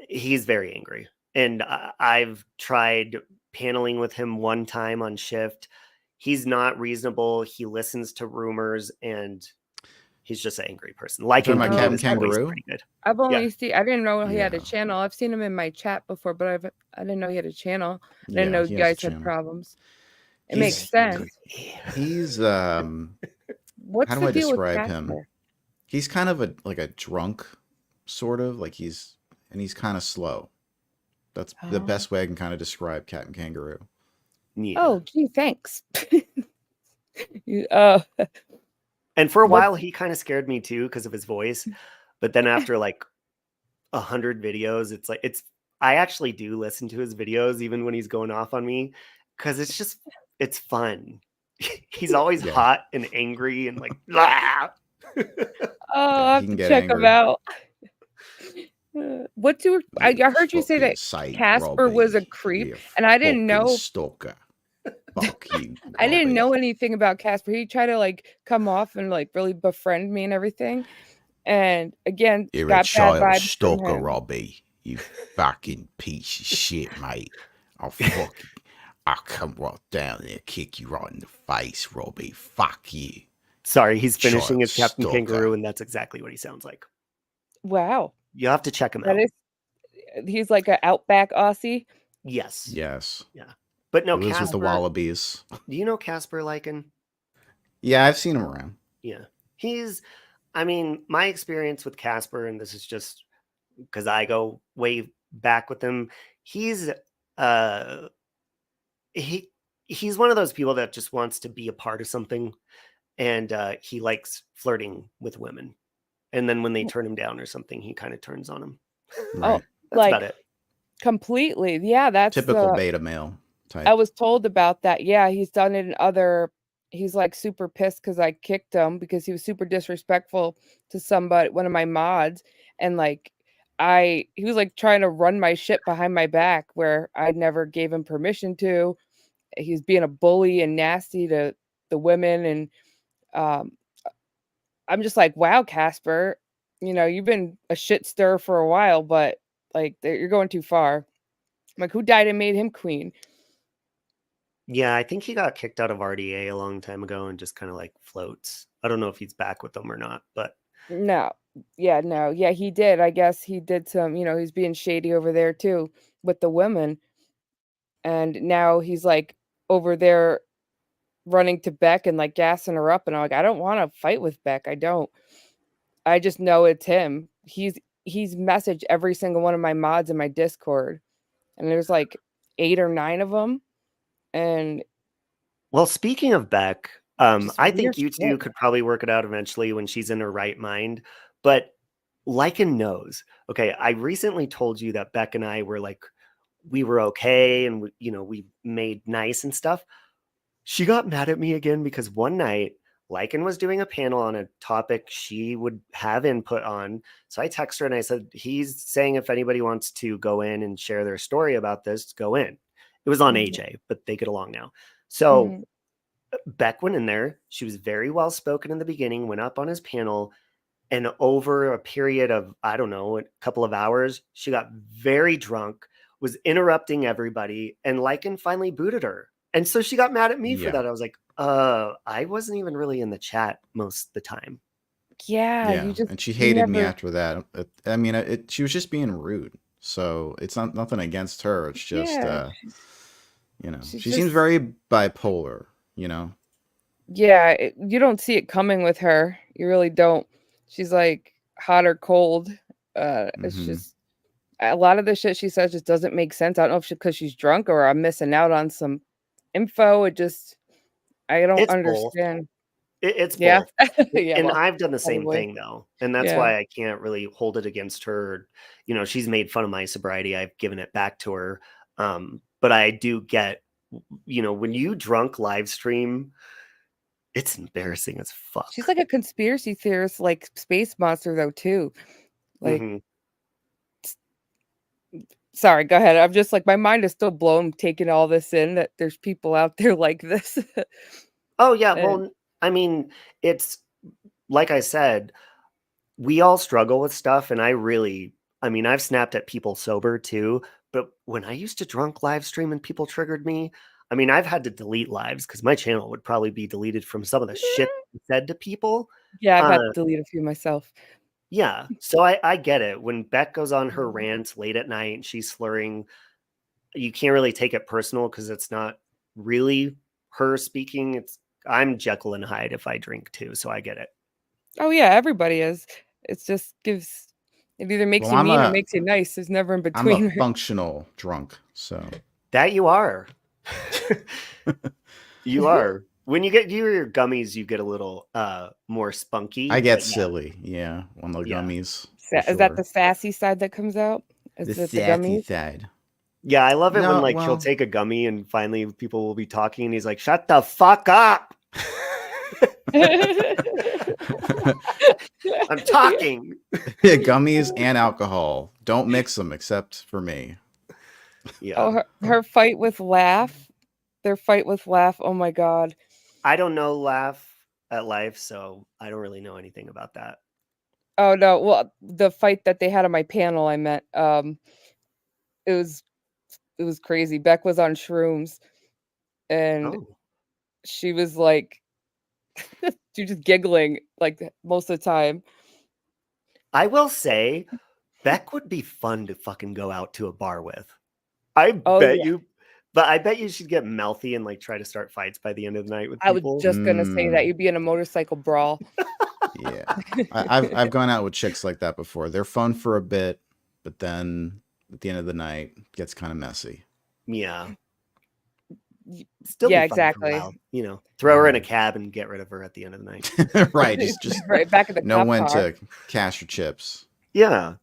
A: He's very angry. And I've tried paneling with him one time on shift. He's not reasonable. He listens to rumors, and he's just an angry person. Like
G: talking
A: in
G: about
E: Captain
G: Kangaroo?
A: pretty good.
E: I've only seen. I didn't know he had a
G: Yeah.
E: channel. I've seen him in my chat before, but I didn't know he had a channel. I didn't
G: Yeah,
E: know
G: he
E: you
G: has a
E: guys had
G: channel.
E: problems. It
G: He's-
E: makes sense.
G: He's
E: What's
G: how do
E: the
G: I
E: deal with
G: describe him?
E: Casper?
G: He's kind of like a drunk, sort of like he's kind of slow. That's the
E: Oh.
G: best way I can kind of describe Captain Kangaroo.
A: Yeah.
E: Oh, gee, thanks.
A: And for a
E: What-
A: while, he kind of scared me too because of his voice. But then after like 100 videos, I actually do listen to his videos even when he's going off on me because it's fun. He's always
G: Yeah.
A: hot and angry and like, "Ah!"
E: Oh,
G: Yeah,
E: I'll have
G: he
E: to
G: can get
E: check him
G: angry.
E: out. What's your? I heard you say
G: fucking
E: that
G: sight,
E: Casper was a
G: Robbie,
E: creep,
G: you
E: and I didn't
G: fucking
E: know.
G: stalker. Fuck you.
E: I didn't
G: Robbie.
E: know anything about Casper. He tried to like come off and like really befriend me and everything. And again,
G: You're a
E: got bad
G: child
E: vibes from
G: stalker,
E: him.
G: Robbie. You fucking piece of shit, mate. I'll come right down there, kick you right in the face, Robbie. Fuck you.
A: Sorry, he's finishing
G: Child
A: his Captain
G: stalker.
A: Kangaroo, and that's exactly what he sounds like.
E: Wow,
A: You have to check him
E: that
A: out.
E: is. He's like an outback Aussie.
A: Yes.
G: Yes.
A: But no,
G: He lives with the
A: Casper,
G: wallabies.
A: do you know Casper Lycan?
G: Yeah, I've seen him around.
A: Yeah. I mean, my experience with Casper, and this is just because I go way back with him, he's he's one of those people that just wants to be a part of something, and he likes flirting with women. And then when they turn him down or something, he kind of turns on him.
G: Right.
A: That's
E: like
A: about it.
E: completely. Yeah, that's
G: Typical beta male type.
E: I was told about that. Yeah, he's done it in other. He's like super pissed because I kicked him because he was super disrespectful to somebody, one of my mods, and like he was like trying to run my shit behind my back where I never gave him permission to. He was being a bully and nasty to the women, and I'm just like, wow, Casper, you've been a shit stir for a while, but like you're going too far. I'm like, who died and made him queen?
A: Yeah, I think he got kicked out of RDA a long time ago and just kind of like floats. I don't know if he's back with them or not, but
E: No. Yeah, he did. I guess he did some, he's being shady over there too with the women. And now he's like over there running to Beck and like gassing her up. And I'm like, I don't want to fight with Beck. I don't. I just know it's him. He's messaged every single one of my mods in my Discord. And there's like 8 or 9 of them. And
A: well, speaking of Beck,
E: just
A: I
E: weird
A: think you two
E: shit.
A: could probably work it out eventually when she's in her right mind. But Lycan knows. Okay, I recently told you that Beck and I were like, we were okay, and we made nice and stuff. She got mad at me again because one night Lycan was doing a panel on a topic she would have input on. So I texted her and I said, he's saying if anybody wants to go in and share their story about this, go in. It was on AJ, but they get along now. So Beck went in there. She was very well spoken in the beginning, went up on his panel, and over a period of, I don't know, a couple of hours, she got very drunk, was interrupting everybody, and Lycan finally booted her. And so she got mad at me for that. I was like, I wasn't even really in the chat most of the time.
E: Yeah,
G: and she hated me after that. I mean, she was just being rude. So it's nothing against her. It's just, she seems very bipolar,
E: Yeah, you don't see it coming with her. You really don't. She's like hot or cold. It's just a lot of the shit she says just doesn't make sense. I don't know if because she's drunk or I'm missing out on some info. I don't understand.
A: It's
E: Yeah.
A: both.
E: Yeah,
A: And
E: well,
A: I've done the same
E: probably.
A: thing though. And that's why I can't really hold it against her. She's made fun of my sobriety. I've given it back to her. But I do get, when you drunk live stream, it's embarrassing as fuck.
E: She's like a conspiracy theorist, like space monster though too. Like, sorry, go ahead. I'm just like, my mind is still blown taking all this in, that there's people out there like this.
A: Oh yeah. Well, I mean, it's like I said, we all struggle with stuff, and I really I mean, I've snapped at people sober too, but when I used to drunk live stream and people triggered me, I mean, I've had to delete lives because my channel would probably be deleted from some of the shit said to people.
E: Yeah, I've had
A: Uh,
E: to delete a few myself.
A: yeah, so I get it. When Beck goes on her rants late at night and she's slurring, you can't really take it personal because it's not really her speaking. I'm Jekyll and Hyde if I drink too, so I get it.
E: Oh yeah, everybody is. It just gives. It either makes
G: Well,
E: you
G: I'm
E: mean or
G: a
E: makes you nice. There's never in
G: I'm a
E: between.
G: functional drunk, so
A: That you are. You are. When you get your gummies, you get a little more spunky.
G: I get
A: but yeah.
G: silly. Yeah, on the
A: Yeah.
G: gummies.
E: Is
G: for
E: that
G: sure.
E: the sassy side that comes out? Is
G: The
E: it the
G: sassy
E: gummies?
G: side?
A: Yeah, I love it when
G: No,
A: like he'll
G: well,
A: take a gummy and finally people will be talking and he's like, "Shut the fuck up." I'm talking.
G: yeah, gummies and alcohol. Don't mix them except for me.
A: Yeah.
E: Oh, her fight with Laugh. Their fight with Laugh. Oh my god.
A: I don't know Laugh at Life, so I don't really know anything about that.
E: Oh no, well, the fight that they had on my panel, I meant, it was crazy. Beck was on shrooms, and
A: Oh.
E: she was like, she was just giggling like most of the time.
A: I will say, Beck would be fun to fucking go out to a bar with. I
E: Oh
A: bet
E: yeah,
A: you, but I bet you she'd get mouthy and like try to start fights by the end of the night with
E: I was
A: people.
E: just gonna say that you'd be in a motorcycle brawl.
G: Yeah, I've gone out with chicks like that before. They're fun for a bit, but then at the end of the night, it gets kind of messy.
A: Yeah. Still
E: Yeah,
A: be fun for a
E: exactly.
A: while, you know. Throw her in a cab and get rid of her at the end of the night.
G: Right, just
E: right back in the
G: know
E: cop
G: when
E: car.
G: to cash your chips.
A: Yeah.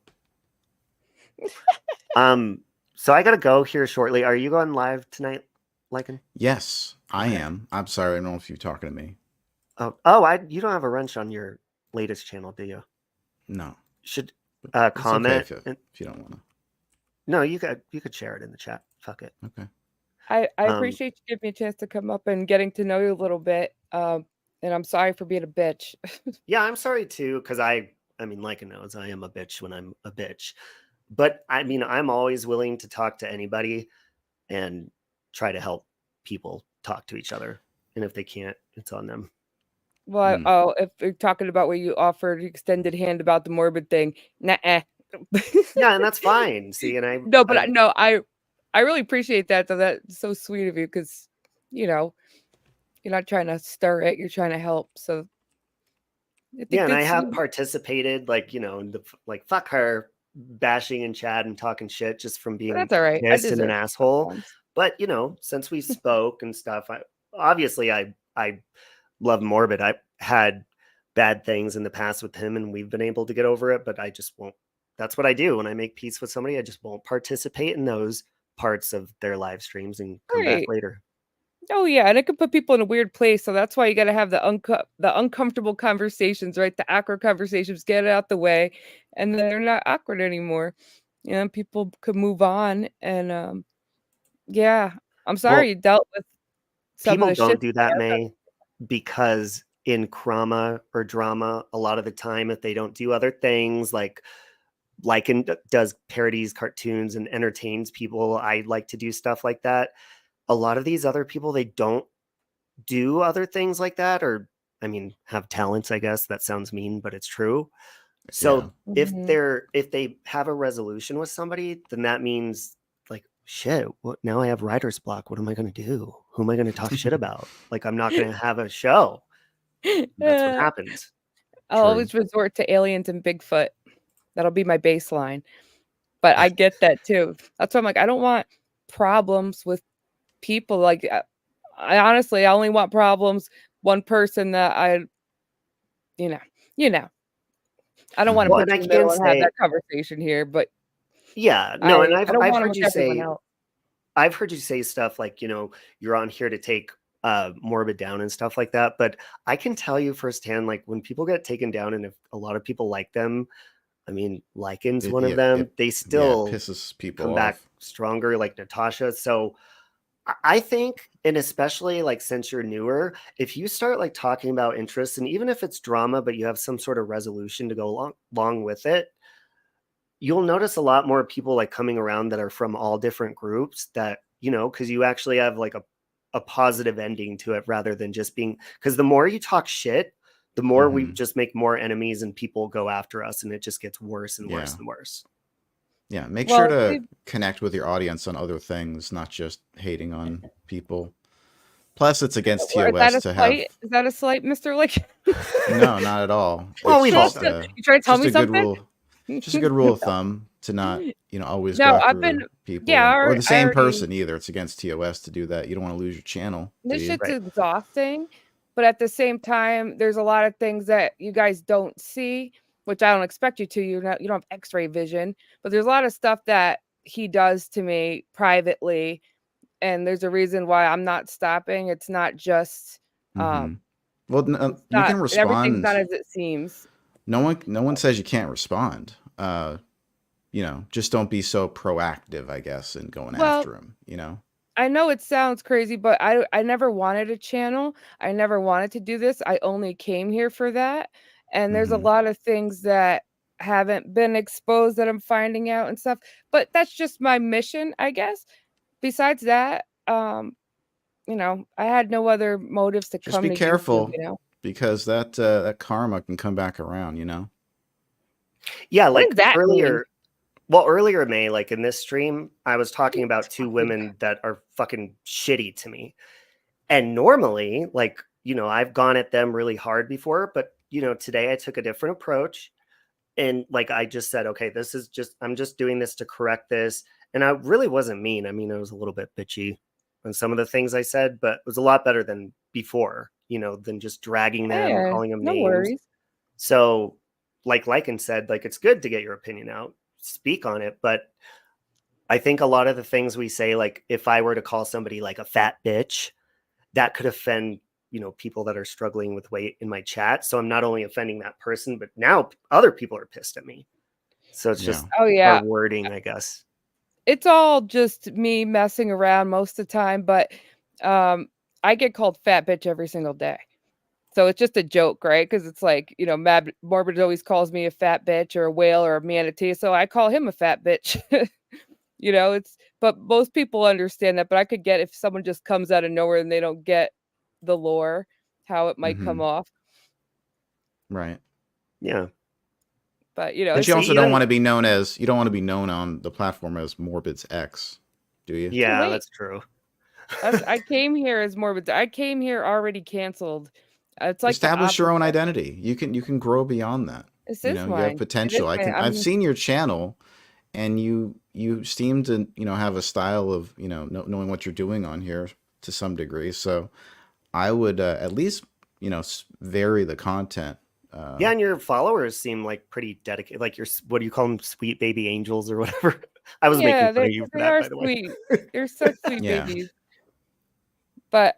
A: So I gotta go here shortly. Are you going live tonight, Lycan?
G: Yes, I
A: Okay.
G: am. I'm sorry, I don't know if you're talking to me.
A: You don't have a wrench on your latest channel, do you?
G: No,
A: Should
G: it's okay
A: comment.
G: if you don't want to.
A: No, you could share it in the chat. Fuck it.
G: Okay.
E: I appreciate you giving me a chance to come up and getting to know you a little bit. And I'm sorry for being a bitch.
A: Yeah, I'm sorry too, because I mean, Lycan knows I am a bitch when I'm a bitch. But I mean, I'm always willing to talk to anybody and try to help people talk to each other. And if they can't, it's on them.
E: Well, if you're talking about what you offered extended hand about the Morbid thing, nah.
A: Yeah, and that's fine. See, and
E: No, but I really appreciate that. Though that's so sweet of you because, you know, you're not trying to stir it; you're trying to help. So,
A: yeah, and I have participated, like, you know, in the like fuck her bashing in chat and talking shit just from being
E: that's all right.
A: pissed and an asshole. But you know, since we spoke and stuff, I love Morbid. I had bad things in the past with him, and we've been able to get over it. But I just won't. That's what I do when I make peace with somebody. I just won't participate in those parts of their live streams and come back later.
E: Oh yeah, and it could put people in a weird place. So that's why you got to have the uncomfortable conversations, right? The awkward conversations, get it out the way, and then they're not awkward anymore. You know, people could move on. And yeah, I'm sorry you dealt with some of
A: People
E: the
A: don't
E: shit.
A: do that, May, because in crama or drama, a lot of the time, if they don't do other things like Lycan does parodies, cartoons, and entertains people, I like to do stuff like that. A lot of these other people, they don't do other things like that, or I mean, have talents, I guess. That sounds mean, but it's true. So if they have a resolution with somebody, then that means like, shit, what now I have writer's block. What am I gonna do? Who am I gonna talk shit about? Like, I'm not gonna have a show. That's what happens.
E: I'll always resort to aliens and Bigfoot. That'll be my baseline. But I get that too. That's why I'm like, I don't want problems with people. Like, I honestly, I only want problems. One person that you know. I don't want to put you in the middle and have that conversation here, but
A: yeah, no, and I've heard you say,
E: else.
A: I've heard you say stuff like, you know, you're on here to take Morbid down and stuff like that. But I can tell you firsthand, like when people get taken down, and if a lot of people like them, I mean, Lycan's one of them. They still
G: pisses people
A: come back stronger, like Natasha. So I think, and especially like since you're newer, if you start like talking about interests, and even if it's drama, but you have some sort of resolution to go along with it, you'll notice a lot more people like coming around that are from all different groups that, you know, because you actually have like a positive ending to it rather than just being, because the more you talk shit, the more we just make more enemies and people go after us, and it just gets worse and worse and worse.
G: Yeah, make
E: Well,
G: sure to connect with your audience on other things, not just hating on people. Plus, it's against TOS to have.
E: Is that a slight, Mr. Lick?
G: No, not at all.
A: Well,
G: It's
A: we've all
G: just,
A: done it.
E: You trying to tell me
G: just a good
E: something?
G: rule. Just a good rule of thumb to not, you know, always
E: No,
G: go
E: I've
G: after
E: been-
G: people
E: yeah, I
G: or
E: already-
G: the same person either. It's against TOS to do that. You don't want to lose your channel.
E: This
G: do you?
E: shit's exhausting, but at the same time, there's a lot of things that you guys don't see, which I don't expect you to. You don't have X-ray vision, but there's a lot of stuff that he does to me privately, and there's a reason why I'm not stopping. It's not just
G: Well,
E: it's
G: you
E: not,
G: can
E: everything's
G: respond.
E: not as it seems.
G: No one says you can't respond. You know, just don't be so proactive, I guess, in going after him, you know?
E: I know it sounds crazy, but I never wanted a channel. I never wanted to do this. I only came here for that. And there's a lot of things that haven't been exposed that I'm finding out and stuff. But that's just my mission, I guess. Besides that, you know, I had no other motives to
G: Just
E: come
G: be
E: to
G: careful,
E: YouTube, you know.
G: because that karma can come back around, you know?
A: Yeah,
E: What
A: like
E: does that
A: earlier, well, earlier May, like in this stream, I was talking about two women that are fucking shitty to me. And normally, like, you know, I've gone at them really hard before, but you know, today I took a different approach. And like I just said, okay, this is just, I'm just doing this to correct this. And I really wasn't mean. I mean, I was a little bit bitchy on some of the things I said, but it was a lot better than before, you know, than just dragging them,
E: Yeah,
A: calling them
E: no
A: names.
E: worries.
A: So, like Lycan said, like it's good to get your opinion out, speak on it. But I think a lot of the things we say, like if I were to call somebody like a fat bitch, that could offend, you know, people that are struggling with weight in my chat. So I'm not only offending that person, but now other people are pissed at me. So it's just our wording, I guess.
E: It's all just me messing around most of the time, but I get called fat bitch every single day. So it's just a joke, right? Because it's like, you know, Morbid always calls me a fat bitch or a whale or a manatee. So I call him a fat bitch. You know, but most people understand that. But I could get if someone just comes out of nowhere and they don't get the lore, how it might come off.
G: Right.
A: Yeah.
E: But you know,
G: but you also don't want to be known as, you don't want to be known on the platform as Morbid's ex, do you?
A: Yeah, that's true.
E: I came here as Morbid. I came here already canceled. It's like
G: establish your own identity. You can grow beyond that. You know, you have potential. I've seen your channel, and you seem to, you know, have a style of, you know, knowing what you're doing on here to some degree. So I would at least, you know, vary the content.
A: Yeah, and your followers seem like pretty dedicated. Like your, what do you call them, sweet baby angels or whatever? I was making fun of you for that, by the way.
E: They're such sweet babies. But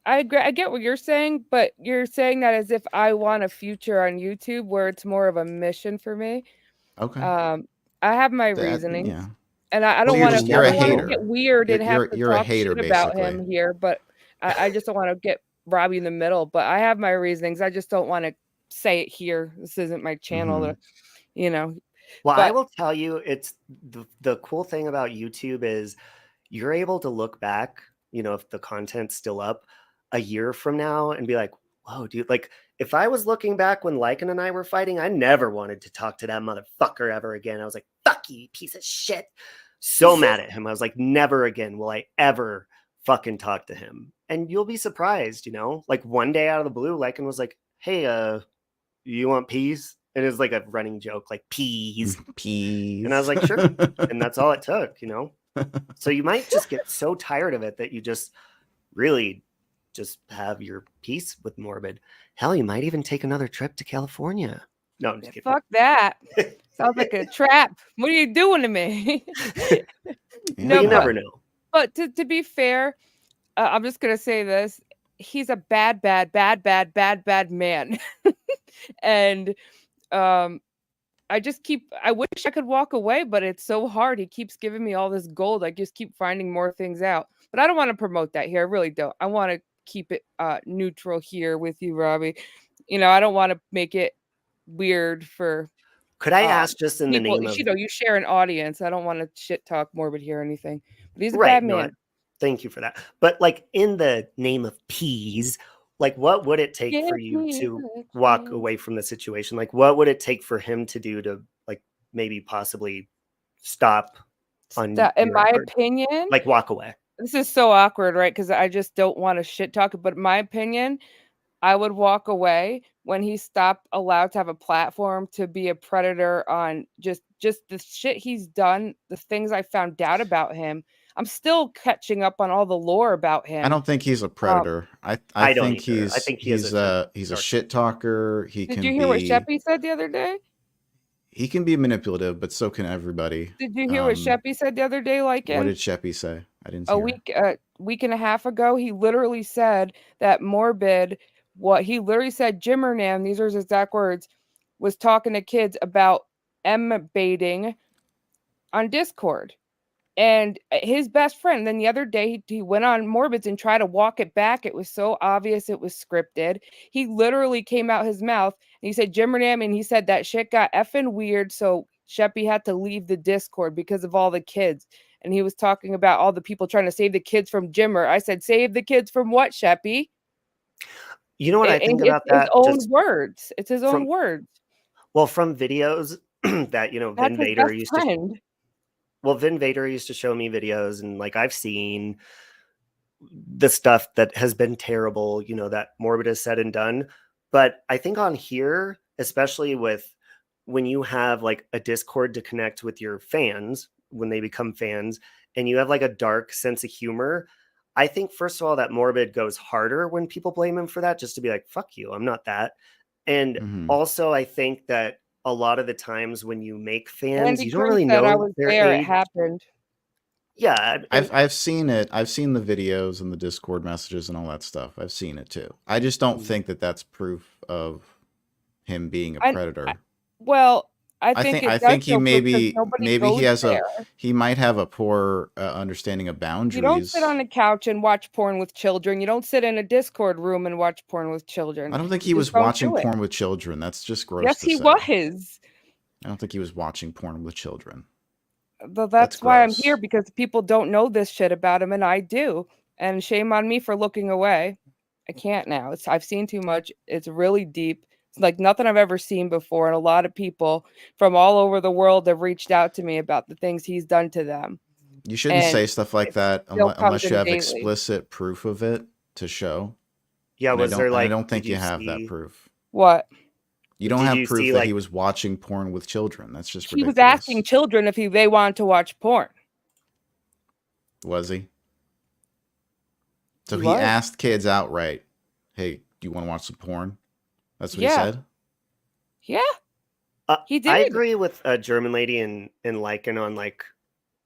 E: I get what you're saying, but you're saying that as if I want a future on YouTube where it's more of a mission for me.
G: Okay.
E: I have my reasonings.
G: Yeah.
E: And I don't want to get weird and have to talk shit about him here, but I just don't want to get Robbie in the middle. But I have my reasonings. I just don't want to say it here. This isn't my channel, you know.
A: Well, I will tell you, it's the cool thing about YouTube is you're able to look back, you know, if the content's still up a year from now and be like, whoa, dude, like if I was looking back when Lycan and I were fighting, I never wanted to talk to that motherfucker ever again. I was like, fuck you, piece of shit. So mad at him. I was like, never again will I ever fucking talk to him. And you'll be surprised, you know, like one day out of the blue, Lycan was like, hey, you want peas? And it was like a running joke, like peas. And I was like, sure. And that's all it took, you know? So you might just get so tired of it that you just really just have your peace with Morbid. Hell, you might even take another trip to California. No, I'm just kidding.
E: Fuck that. Sounds like a trap. What are you doing to me?
A: No, you never know.
E: But to be fair, I'm just going to say this. He's a bad man. And I wish I could walk away, but it's so hard. He keeps giving me all this gold. I just keep finding more things out. But I don't want to promote that here. I really don't. I want to keep it neutral here with you, Robbie. You know, I don't want to make it weird for
A: Could I ask, just in the
E: people,
A: name of
E: you share an audience. I don't want to shit talk Morbid here or anything, but he's a
A: right?
E: bad
A: No,
E: man.
A: thank you for that. But like in the name of peas, like what would it take for
E: Give
A: you
E: me
A: to
E: a
A: walk
E: chance.
A: away from the situation? Like what would it take for him to do to like maybe possibly stop on
E: In my
A: or,
E: opinion,
A: like walk away?
E: this is so awkward, right? Because I just don't want to shit talk. But in my opinion, I would walk away when he stopped allowed to have a platform to be a predator on just the shit he's done, the things I found out about him. I'm still catching up on all the lore about him.
G: I don't think he's a predator. I
A: don't
G: think
A: either. I think he is a
G: he's a shit talker. He
E: Did
G: can
E: you hear what
G: be
E: Sheppy said the other day?
G: he can be manipulative, but so can everybody.
E: Did you hear what Sheppy said the other day? Like
G: what did Sheppy say? I didn't see
E: a week and a half ago, he literally said that Morbid, what he literally said, Jimmernam, these are his exact words, was talking to kids about baiting on Discord. And his best friend, then the other day, he went on Morbids and tried to walk it back. It was so obvious it was scripted. He literally came out his mouth and he said, Jimmernam, and he said that shit got effing weird. So Sheppy had to leave the Discord because of all the kids. And he was talking about all the people trying to save the kids from Jimmer. I said, save the kids from what, Sheppy?
A: You know what I think about
E: his
A: that?
E: own words. It's his own
A: from,
E: words.
A: Well, from videos that, you know,
E: That's
A: Vin
E: his
A: Vader
E: best
A: used
E: friend.
A: to. Well, Vin Vader used to show me videos, and like I've seen the stuff that has been terrible, you know, that Morbid has said and done. But I think on here, especially with when you have like a Discord to connect with your fans when they become fans, and you have like a dark sense of humor, I think first of all that Morbid goes harder when people blame him for that, just to be like, fuck you, I'm not that. And also I think that a lot of the times when you make fans,
E: Andy
A: you don't
E: Cruz
A: really
E: said I
A: know
E: was
A: their
E: there.
A: age.
E: It happened.
A: Yeah,
G: I've seen it. I've seen the videos and the Discord messages and all that stuff. I've seen it too. I just don't think that that's proof of him being a predator.
E: I think
G: I
E: it
G: think
E: does
G: he
E: show proof 'cause
G: maybe
E: nobody
G: he
E: goes
G: has
E: there.
G: he might have a poor understanding of
E: You don't
G: boundaries.
E: sit on the couch and watch porn with children. You don't sit in a Discord room and watch porn with children.
G: I don't think
E: You
G: he
E: just
G: was
E: don't
G: watching
E: do it.
G: porn with children. That's just gross
E: Yes,
G: to
E: he
G: say.
E: was.
G: I don't think he was watching porn with children.
E: But that's why I'm
G: gross.
E: here, because people don't know this shit about him, and I do. And shame on me for looking away. I can't now. I've seen too much. It's really deep. It's like nothing I've ever seen before. And a lot of people from all over the world have reached out to me about the things he's done to them.
G: You shouldn't say stuff like that unless you have explicit proof of it to show.
A: Yeah,
G: and
A: was there like?
G: I don't think
A: did
G: you have that proof.
E: What?
G: You don't
A: Did
G: have
A: you
G: proof
A: see,
G: that
A: like-
G: he was watching porn with children. That's just
E: He
G: ridiculous.
E: was asking children if they wanted to watch porn.
G: Was he? So
E: He
G: he
E: was.
G: asked kids outright, "Hey, do you want to watch some porn?" That's what he said.
E: Yeah, he did.
A: I agree with a German lady in Lycan on like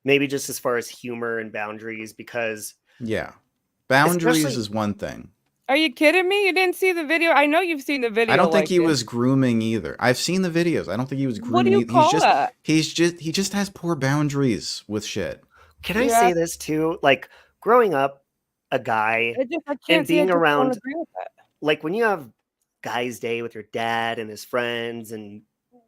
A: maybe just as far as humor and boundaries, because
G: boundaries
A: especially-
G: is one thing.
E: Are you kidding me? You didn't see the video? I know you've seen the video.
G: I don't think he
E: Lycan.
G: was grooming either. I've seen the videos. I don't think he was grooming.
E: What do you call that?
G: He just has poor boundaries with shit.
A: Can I say this too? Like growing up, a guy and being around, like when you have guys' day with your dad and his friends and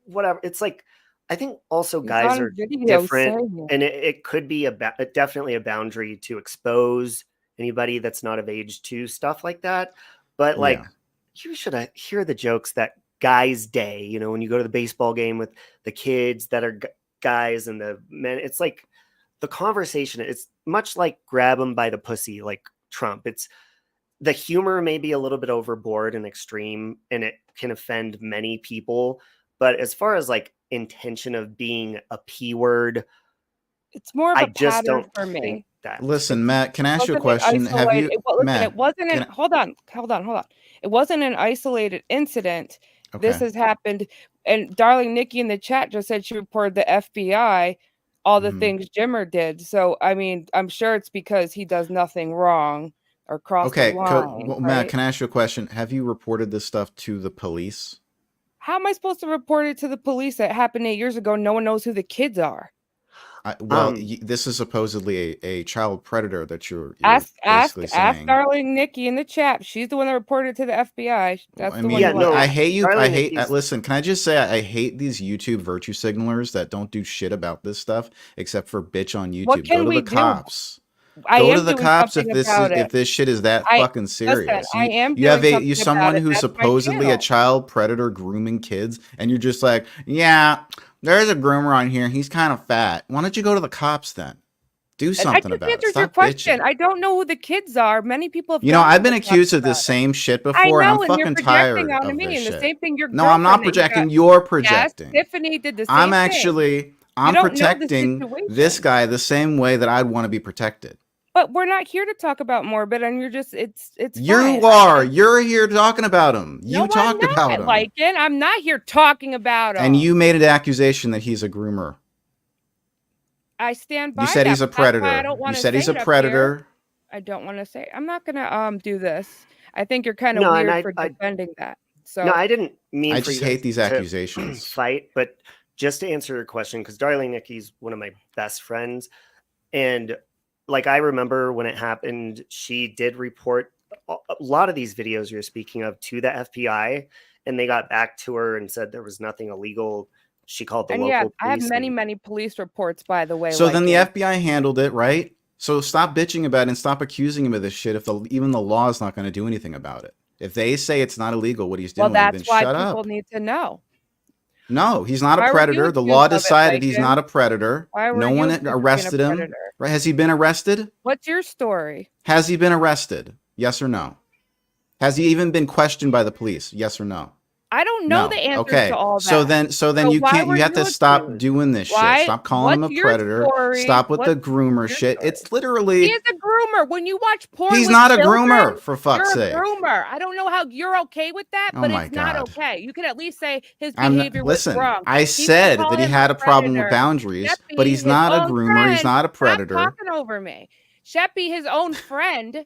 A: whatever, it's like I think also guys are different, and it could be definitely a boundary to expose anybody that's not of age to stuff like that. But like you should hear the jokes that guys' day, you know, when you go to the baseball game with the kids that are guys and the men, it's like the conversation, it's much like grab them by the pussy, like Trump. It's the humor may be a little bit overboard and extreme, and it can offend many people. But as far as like intention of being a P word,
E: it's more of a
A: just
E: pattern
A: don't
E: for me.
A: think that.
G: Listen, Matt, can I ask you a question? Have you, Matt?
E: It wasn't an, hold on. It wasn't an isolated incident.
G: Okay.
E: This has happened. And darling Nikki in the chat just said she reported the FBI all the things Jimmer did. So I mean, I'm sure it's because he does nothing wrong or cross the line.
G: Well, Matt, can I ask you a question? Have you reported this stuff to the police?
E: How am I supposed to report it to the police? That happened 8 years ago. No one knows who the kids are.
G: This is supposedly a child predator that you're
E: Ask
G: basically saying.
E: darling Nikki in the chat. She's the one that reported it to the FBI. That's
G: I
E: the
G: mean,
E: one.
A: no,
G: I hate you.
A: Darling
G: I hate.
A: Nikki's-
G: Listen, can I just say I hate these YouTube virtue signalers that don't do shit about this stuff except for bitch on YouTube.
E: What can
G: Go to
E: we
G: the
E: do?
G: cops.
E: I
G: Go
E: am
G: to the
E: doing
G: cops if
E: something
G: this is
E: about
G: if
E: it.
G: this shit is that fucking serious.
E: Listen, I am
G: you have
E: doing
G: you
E: something
G: someone
E: about it.
G: who's
E: That's my
G: supposedly a
E: channel.
G: child predator grooming kids, and you're just like, yeah, there's a groomer on here. He's kind of fat. Why don't you go to the cops then? Do something
E: I
G: about
E: just
G: it.
E: answered your
G: Stop
E: question.
G: bitching.
E: I don't know who the kids are. Many people have.
G: You know,
E: gotten
G: I've been
E: to talk
G: accused of
E: about
G: this
E: it.
G: same shit
E: I
G: before, and
E: know,
G: I'm
E: and you're
G: fucking
E: projecting
G: tired
E: onto
G: of
E: me,
G: this
E: and the
G: shit.
E: same thing. Your
G: No, I'm not
E: girlfriend that you got-
G: projecting. You're
E: Yes,
G: projecting.
E: Tiffany did the same
G: I'm
E: thing.
G: actually,
E: You
G: I'm
E: don't know the
G: protecting this
E: situation.
G: guy the same way that I'd want to be protected.
E: But we're not here to talk about Morbid, and you're just it's
G: You
E: fine.
G: are. You're here talking about him.
E: No,
G: You talked
E: I'm
G: about
E: not,
G: him.
E: Lycan. I'm not here talking about him.
G: And you made an accusation that he's a groomer.
E: I stand by
G: You said
E: that,
G: he's a
E: but that's why I
G: predator.
E: don't
G: You
E: wanna
G: said he's
E: say
G: a
E: it up here.
G: predator.
E: I don't want to say. I'm not gonna do this. I think you're kind of
A: No, and
E: weird for
A: I
E: defending that. So
A: no, I didn't mean
G: I
A: for
G: just
A: you
G: hate
A: guys
G: these
A: to
G: accusations.
A: fight, but just to answer your question, because Darling Nikki's one of my best friends, and like I remember when it happened, she did report a lot of these videos you're speaking of to the FBI, and they got back to her and said there was nothing illegal. She called the
E: and
A: local
E: I have
A: police.
E: many police reports, by the way.
G: So then the
E: Lycan.
G: FBI handled it, right? So stop bitching about it and stop accusing him of this shit if even the law is not going to do anything about it. If they say it's not illegal what he's doing,
E: Well,
G: then
E: that's why
G: shut
E: people
G: up.
E: need to know.
G: No, he's not
E: Why
G: a
E: were you
G: predator. The
E: accused
G: law
E: of it,
G: decided he's
E: Lycan?
G: not a predator.
E: Why were
G: No
E: you
G: one
E: accused of being a
G: arrested him.
E: predator?
G: Right? Has he been arrested?
E: What's your story?
G: Has he been arrested? Yes or no? Has he even been questioned by the police? Yes or no?
E: I don't know
G: No.
E: the answers
G: Okay.
E: to all that.
G: So then you
E: why
G: can't.
E: were
G: You have to
E: you
G: stop
E: accused?
G: doing this
E: Why?
G: shit. Stop calling him a
E: What's your
G: predator.
E: story?
G: Stop with the
E: What's
G: groomer
E: your
G: shit.
E: story?
G: It's literally.
E: He is a groomer. When you watch porn,
G: He's
E: with
G: not a
E: children,
G: groomer, for fuck's
E: you're
G: sake.
E: a groomer. I don't know how you're okay with that,
G: Oh
E: but
G: my
E: it's not
G: God.
E: okay. You can at least say his
G: I'm
E: behavior
G: not,
E: was
G: listen.
E: wrong.
G: I
E: He's
G: said that
E: calling
G: he
E: him
G: had a problem with
E: predator.
G: boundaries,
E: Sheppy,
G: but he's
E: his
G: not a
E: own
G: groomer. He's
E: friend,
G: not a predator.
E: Stop talking over me. Sheppy, his own friend,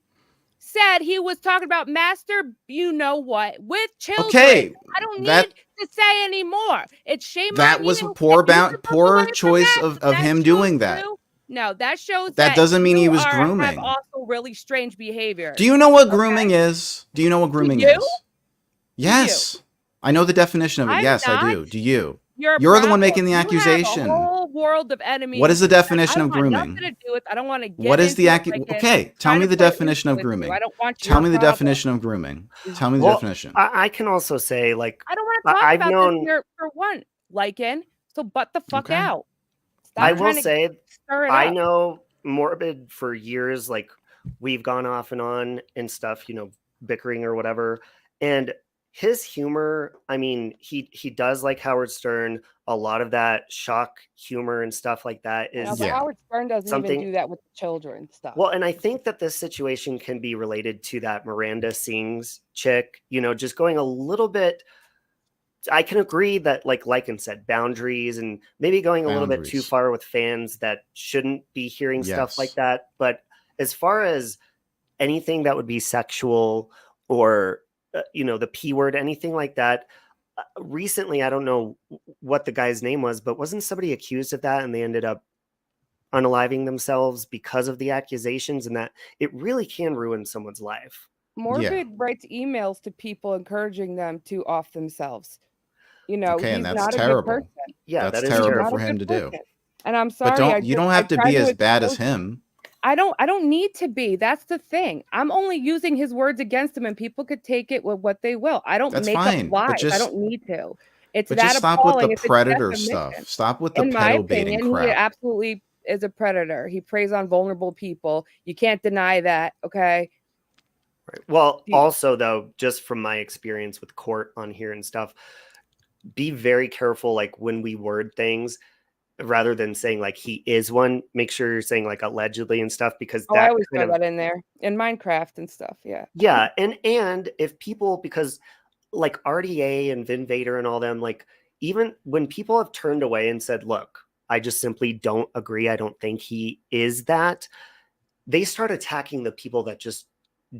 E: said he was talking about master, you know what, with children.
G: Okay,
E: I don't
G: that-
E: need to say anymore. It's shame
G: That
E: on
G: was
E: you.
G: a poor
E: If you were
G: poor
E: doing it for
G: choice
E: that,
G: of
E: that
G: him
E: shows
G: doing that.
E: No, that shows
G: That doesn't mean
E: you
G: he was
E: have
G: grooming.
E: also really strange behavior.
G: Do you know what grooming is? Do you know what grooming
E: you?
G: is? Yes. I know the definition of it.
E: I'm
G: Yes, I
E: not.
G: do. Do you?
E: You're a
G: You're the one
E: problem.
G: making the
E: You have
G: accusation.
E: a whole world of enemies.
G: What is the definition
E: I
G: of
E: don't want
G: grooming?
E: nothing to do with. I don't want to get
G: What is the
E: into it, like
G: Okay, tell
E: trying
G: me
E: to
G: the
E: play
G: definition of
E: with you.
G: grooming.
E: I don't want
G: Tell
E: your
G: me the
E: problem.
G: definition of grooming. Tell me the
A: Well,
G: definition.
A: I can also say, like,
E: I don't want to talk
A: I've
E: about
A: known.
E: this here for one, Lycan. So butt the fuck
G: Okay.
E: out. Stop
A: I will
E: trying to
A: say,
E: stir it
A: I
E: up.
A: know Morbid for years. Like, we've gone off and on and stuff, bickering or whatever. And his humor, I mean, he does like Howard Stern. A lot of that shock humor and stuff like that
E: No,
A: is
E: but
G: Yeah.
E: Howard Stern doesn't
A: something-
E: even do that with the children stuff.
A: well, and I think that this situation can be related to that Miranda Sings chick, just going a little bit. I can agree that, like Lycan said, boundaries and maybe going a little bit too
G: Boundaries.
A: far with fans that shouldn't be hearing stuff like
G: Yes.
A: that. But as far as anything that would be sexual or, the P word, anything like that, recently, I don't know what the guy's name was, but wasn't somebody accused of that and they ended up unaliving themselves because of the accusations, and that it really can ruin someone's life.
E: Morbid writes emails to people encouraging them to off themselves.
G: Okay,
E: he's
G: and that's
E: not
G: terrible.
E: a good person.
A: Yeah,
G: That's
A: that is
G: terrible
E: Not
G: for
E: a
G: him
E: good
G: to do.
E: person. And I'm sorry.
G: But you don't have to be as bad as him.
E: I don't need to be. That's the thing. I'm only using his words against him, and people could take it with what they will. I don't
G: That's
E: make
G: fine,
E: up
G: but
E: lies. I
G: just-
E: don't need to. It's
G: But
E: that
G: just stop
E: appalling.
G: with
E: It's
G: the
E: a
G: predator
E: defamation.
G: stuff. Stop with the
E: In my
G: pedo baiting
E: opinion, he
G: crap.
E: absolutely is a predator. He preys on vulnerable people. You can't deny that. Okay.
A: Right. Well,
E: Yeah.
A: also though, just from my experience with court on here and stuff, be very careful, like when we word things, rather than saying like he is one, make sure you're saying like allegedly and stuff, because
E: Oh, I
A: that
E: always
A: kind
E: throw
A: of,
E: that in there in Minecraft and stuff. Yeah.
A: yeah. And if people, because like RDA and Vin Vader and all them, like even when people have turned away and said, look, I just simply don't agree, I don't think he is that, they start attacking the people that just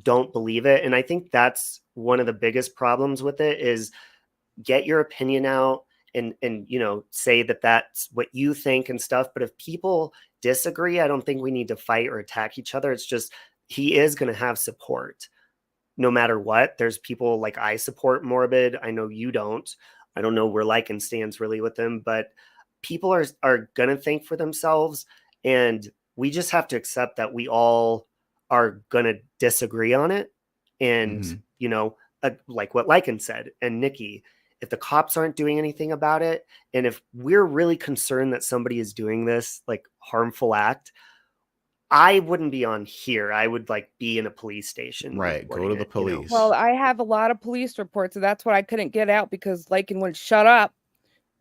A: don't believe it. And I think that's one of the biggest problems with it is get your opinion out and say that that's what you think and stuff. But if people disagree, I don't think we need to fight or attack each other. It's just he is going to have support no matter what. There's people like I support Morbid. I know you don't. I don't know where Lycan stands really with them, but people are going to think for themselves, and we just have to accept that we all are going to disagree on it. And, like what Lycan said, and Nikki, if the cops aren't doing anything about it, and if we're really concerned that somebody is doing this like harmful act, I wouldn't be on here. I would like be in a police station.
G: Right. Go to the police.
E: Well, I have a lot of police reports, so that's what I couldn't get out because Lycan wouldn't shut up.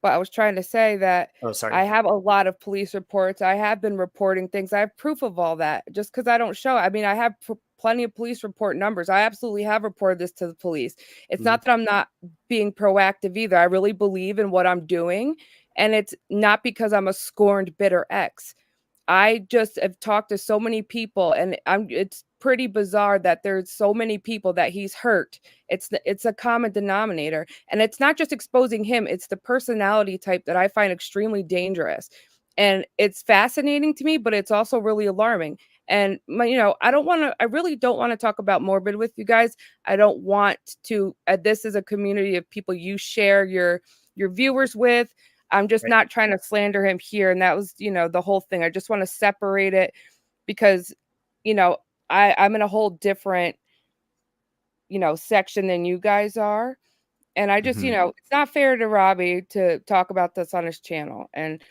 E: But I was trying to say that I have a lot of police reports. I have been reporting things. I have proof of all that. Just because I don't show, I mean, I have plenty of police report numbers. I absolutely have reported this to the police. It's not that I'm not being proactive either. I really believe in what I'm doing. And it's not because I'm a scorned, bitter ex. I just have talked to so many people, and it's pretty bizarre that there's so many people that he's hurt. It's a common denominator, and it's not just exposing him, it's the personality type that I find extremely dangerous. And it's fascinating to me, but it's also really alarming. And I really don't want to talk about Morbid with you guys. I don't want to. This is a community of people you share your viewers with. I'm just not trying to slander him here. And that was, the whole thing. I just want to separate it because, I'm in a whole different, section than you guys are. And I just, it's not fair to Robbie to talk about this on his channel. And,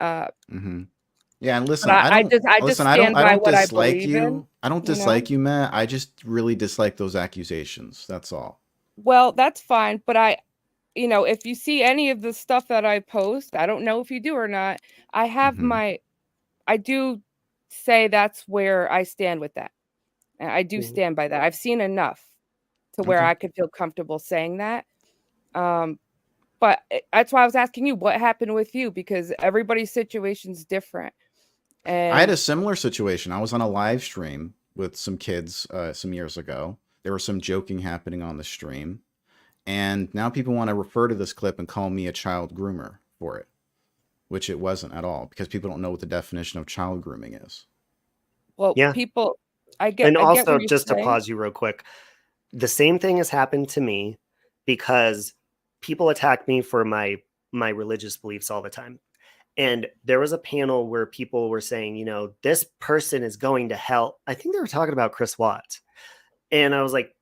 G: yeah, and listen,
E: I just stand by what I believe in.
G: I don't dislike you, Matt. I just really dislike those accusations. That's all.
E: Well, that's fine. But if you see any of the stuff that I post, I don't know if you do or not. I have I do say that's where I stand with that. And I do stand by that. I've seen enough to where I could feel comfortable saying that. But that's why I was asking you what happened with you, because everybody's situation's different. And
G: I had a similar situation. I was on a live stream with some kids some years ago. There was some joking happening on the stream. And now people want to refer to this clip and call me a child groomer for it, which it wasn't at all, because people don't know what the definition of child grooming is.
E: Well, people, I get.
A: And
E: I
A: also,
E: get
A: just to pause you real quick, the same thing has happened to me because people attack me for my religious beliefs all the time. And there was a panel where people were saying, this person is going to hell. I think they were talking about Chris Watts. And I was like,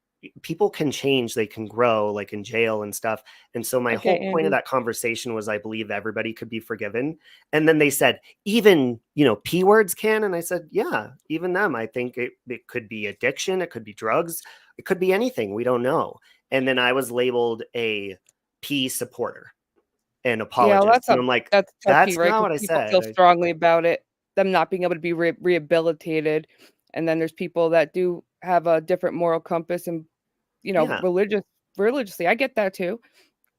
A: people can change, they can grow, like in jail and stuff. And so my whole point of that conversation was, I believe everybody could be forgiven. And then they said, even, P words can. And I said, yeah, even them. I think it could be addiction. It could be drugs. It could be anything. We don't know. And then I was labeled a P supporter and apologist. And I'm like, that's
E: right?
A: not what I
E: people
A: said.
E: Feel strongly about it, them not being able to be rehabilitated. And then there's people that do have a different moral compass and, religiously. I get that too.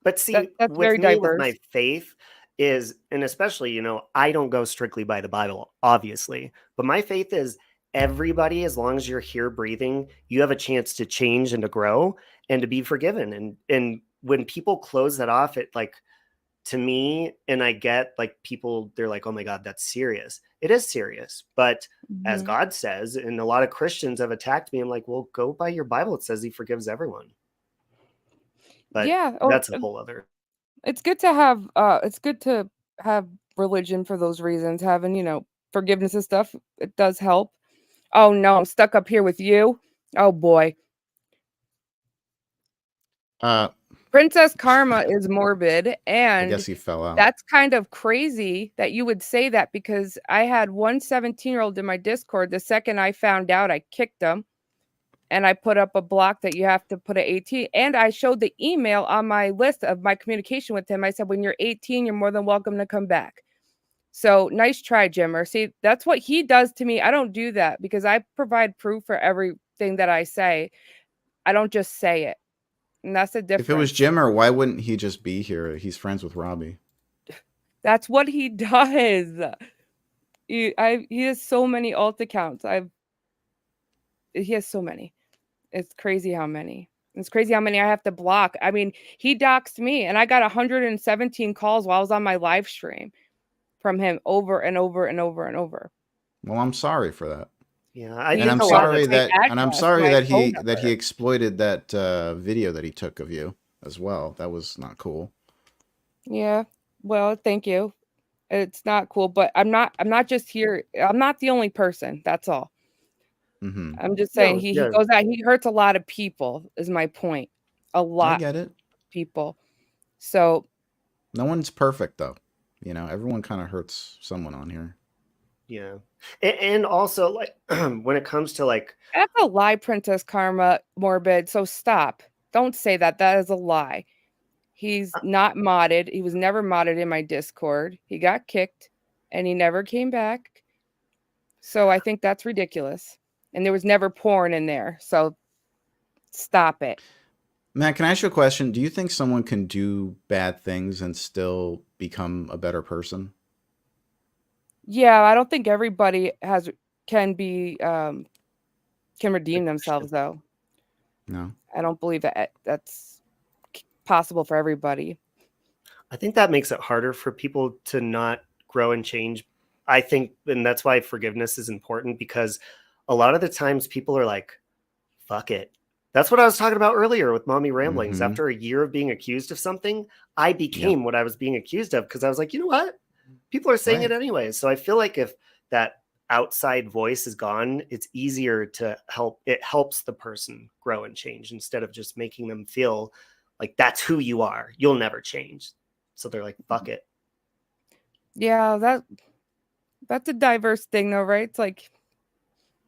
A: But see,
E: that's
A: with
E: very
A: me,
E: diverse.
A: with my faith is, and especially, I don't go strictly by the Bible, obviously, but my faith is everybody, as long as you're here breathing, you have a chance to change and to grow and to be forgiven. And when people close that off, it like, to me, and I get like people, they're like, oh my God, that's serious. It is serious. But as God says, and a lot of Christians have attacked me, I'm like, well, go by your Bible. It says he forgives everyone. But that's a whole other.
E: It's good to have religion for those reasons. Having, forgiveness and stuff, it does help. Oh no, I'm stuck up here with you. Oh boy. Princess Karma is Morbid, and
G: I guess he fell out.
E: That's kind of crazy that you would say that, because I had one 17-year-old in my Discord. The second I found out, I kicked him, and I put up a block that you have to put at 18. And I showed the email on my list of my communication with him. I said, when you're 18, you're more than welcome to come back. So nice try, Jimmer. See, that's what he does to me. I don't do that because I provide proof for everything that I say. I don't just say it. And that's the difference.
G: If it was Jimmer, why wouldn't he just be here? He's friends with Robbie.
E: That's what he does. He has so many alt accounts. He has so many. It's crazy how many. It's crazy how many I have to block. I mean, he doxed me, and I got 117 calls while I was on my live stream from him over and over and over and over.
G: Well, I'm sorry for that.
A: Yeah, I
E: He
G: And
A: think
G: I'm
A: a lot of
G: sorry
A: it's
E: my
G: that and I'm
E: address,
G: sorry
E: my
G: that
E: phone
G: he
E: number.
G: exploited that video that he took of you as well. That was not cool.
E: Yeah. Well, thank you. It's not cool, but I'm not just here. I'm not the only person. That's all.
G: Hmm.
E: I'm just saying
A: no,
E: he
A: yeah,
E: goes out, he hurts a lot of people, is my point. A
G: I
E: lot
G: get it.
E: of people. So
G: No one's perfect though. You know, everyone kind of hurts someone on here.
A: yeah, and also like when it comes to like,
E: that's a lie, Princess Karma, Morbid. So stop. Don't say that. That is a lie. He's not modded. He was never modded in my Discord. He got kicked and he never came back. So I think that's ridiculous. And there was never porn in there. So stop it.
G: Matt, can I ask you a question? Do you think someone can do bad things and still become a better person?
E: Yeah, I don't think everybody can redeem themselves though.
G: No.
E: I don't believe that that's possible for everybody.
A: I think that makes it harder for people to not grow and change. I think, and that's why forgiveness is important, because a lot of the times people are like, fuck it. That's what I was talking about earlier with Mommy Ramblings.
G: Mhm.
A: After a year of being accused of something, I became what I was being accused of, because I was like, you know what? People are saying it
G: Right.
A: anyways. So I feel like if that outside voice is gone, it's easier to help. It helps the person grow and change instead of just making them feel like that's who you are. You'll never change. So they're like, fuck it.
E: Yeah, that's a diverse thing though, right? It's like,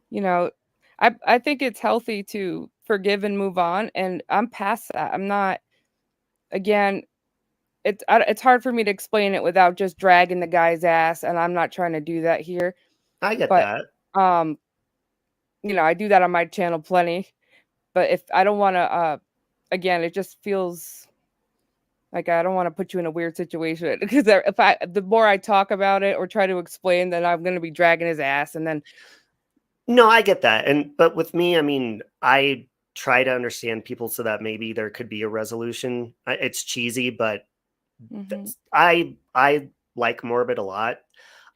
E: you know, I think it's healthy to forgive and move on, and I'm past that. I'm not, again, it's hard for me to explain it without just dragging the guy's ass, and I'm not trying to do that here.
A: I get
E: But
A: that.
E: I do that on my channel plenty. But if I don't want to, again, it just feels like I don't want to put you in a weird situation, because the more I talk about it or try to explain, then I'm going to be dragging his ass, and then
A: No, I get that. But with me, I mean, I try to understand people so that maybe there could be a resolution. It's cheesy, but I like Morbid a lot.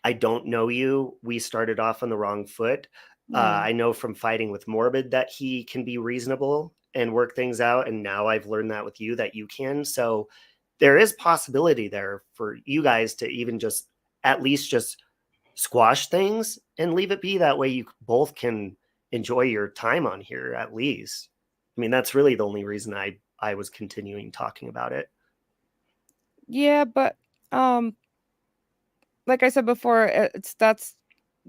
A: I don't know you. We started off on the wrong foot. I know from fighting with Morbid that he can be reasonable and work things out, and now I've learned that with you that you can. So there is possibility there for you guys to even just at least just squash things and leave it be. That way you both can enjoy your time on here at least. I mean, that's really the only reason I was continuing talking about it.
E: yeah, but like I said before, that's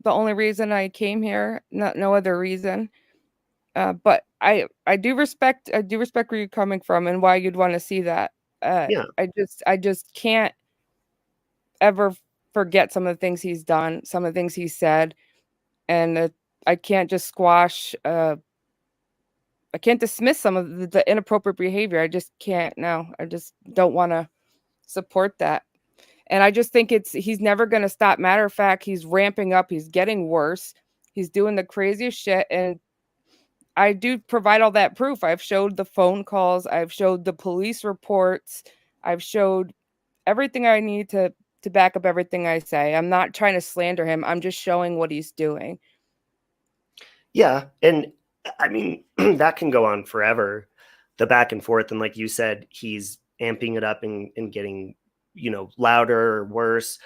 E: the only reason I came here, no other reason. But I do respect where you're coming from and why you'd want to see that.
A: Yeah.
E: I just can't ever forget some of the things he's done, some of the things he said, and I can't just squash. I can't dismiss some of the inappropriate behavior. I just can't. No, I just don't want to support that. And I just think he's never going to stop. Matter of fact, he's ramping up. He's getting worse. He's doing the craziest shit. And I do provide all that proof. I've showed the phone calls. I've showed the police reports. I've showed everything I need to back up everything I say. I'm not trying to slander him. I'm just showing what he's doing.
A: Yeah. And I mean, that can go on forever, the back and forth. And like you said, he's amping it up and getting, louder or worse.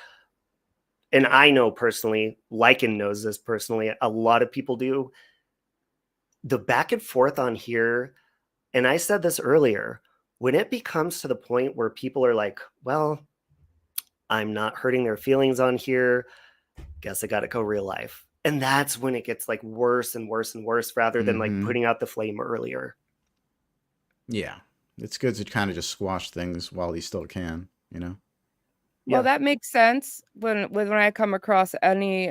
A: And I know personally, Lycan knows this personally, a lot of people do. The back and forth on here, and I said this earlier, when it becomes to the point where people are like, well, I'm not hurting their feelings on here, guess I got to go real life. And that's when it gets like worse and worse and worse, rather than like putting out the flame earlier.
G: Yeah. It's good to kind of just squash things while he still can,
E: Well,
A: Yeah.
E: that makes sense when I come across any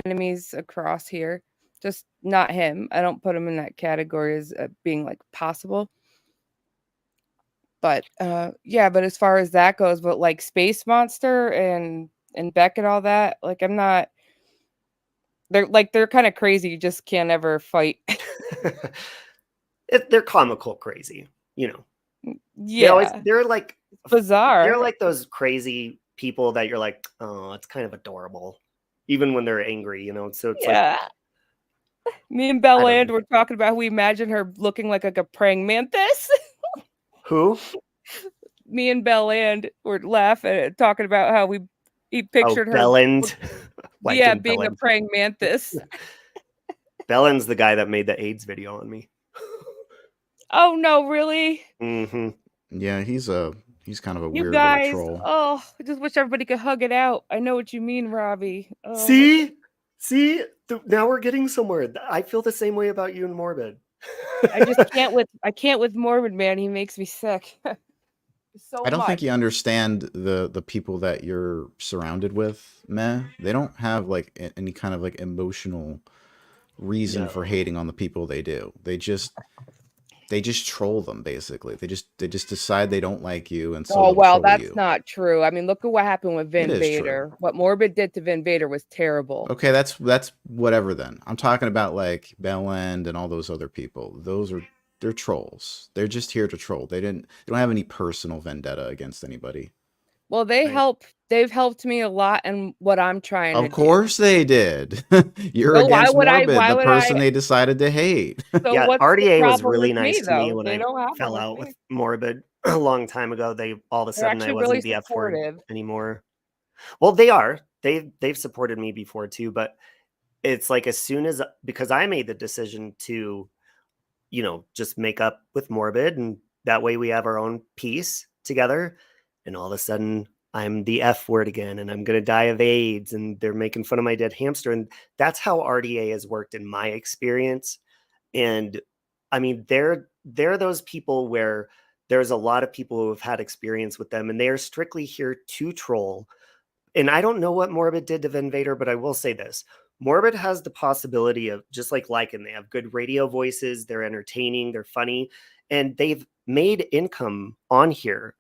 E: enemies across here. Just not him. I don't put him in that category as being like possible. But yeah, but as far as that goes, but like Space Monster and Beck and all that, like I'm not. They're kind of crazy. You just can't ever fight.
A: they're comical crazy, you know.
E: Yeah,
A: They're like
E: bizarre.
A: They're like those crazy people that you're like, oh, it's kind of adorable, even when they're angry, you know. So it's
E: Yeah. Me and
A: I don't
E: Belland
A: know.
E: were talking about how we imagine her looking like a praying mantis.
A: Who?
E: Me and Belland were laughing, talking about how he pictured her.
A: Belland.
E: Yeah,
A: Liking
E: being a
A: Belland.
E: praying mantis.
A: Belland's the guy that made the AIDS video on me.
E: Oh no, really?
A: Mm-hmm.
G: Yeah, he's kind of a
E: You
G: weird little
E: guys,
G: troll.
E: oh, I just wish everybody could hug it out. I know what you mean, Robbie. Oh,
A: See, now we're getting somewhere. I feel the same way about you and Morbid.
E: I just can't with Morbid, man. He makes me sick. So
G: I don't
E: much.
G: think you understand the people that you're surrounded with, meh. They don't have like any kind of like emotional reason for hating on the people they do. They just troll them basically. They just decide they don't like you, and so
E: Oh
G: they'll
E: well,
G: troll
E: that's
G: you.
E: not true. I mean, look at what happened with Vin
G: It is
E: Vader.
G: true.
E: What Morbid did to Vin Vader was terrible.
G: Okay, that's whatever then. I'm talking about like Bellend and all those other people. They're trolls. They're just here to troll. They don't have any personal vendetta against anybody.
E: Well, they've helped me a lot in what I'm trying to do.
G: Of course they did. You're
E: So why
G: against
E: would
G: Morbid,
E: why
G: the
E: would
G: person they decided to hate.
E: So
A: Yeah,
E: what's the
A: RDA was
E: problem
A: really
E: with
A: nice
E: me,
A: to me
E: though?
A: when
E: They
A: I
E: don't have
A: fell
E: one
A: out
E: with
A: with
E: me.
A: Morbid a long time ago. All of a
E: They're
A: sudden I
E: actually really
A: wasn't the F word
E: supportive.
A: anymore. Well, they are. They've supported me before too, but it's like as soon as, because I made the decision to, you know, just make up with Morbid, and that way we have our own peace together, and all of a sudden I'm the F word again, and I'm gonna die of AIDS, and they're making fun of my dead hamster, and that's how RDA has worked in my experience. And I mean, they're those people where there's a lot of people who have had experience with them, and they are strictly here to troll. And I don't know what Morbid did to Vin Vader, but I will say this. Morbid has the possibility of, just like Lycan, they have good radio voices, they're entertaining, they're funny, and they've made income on here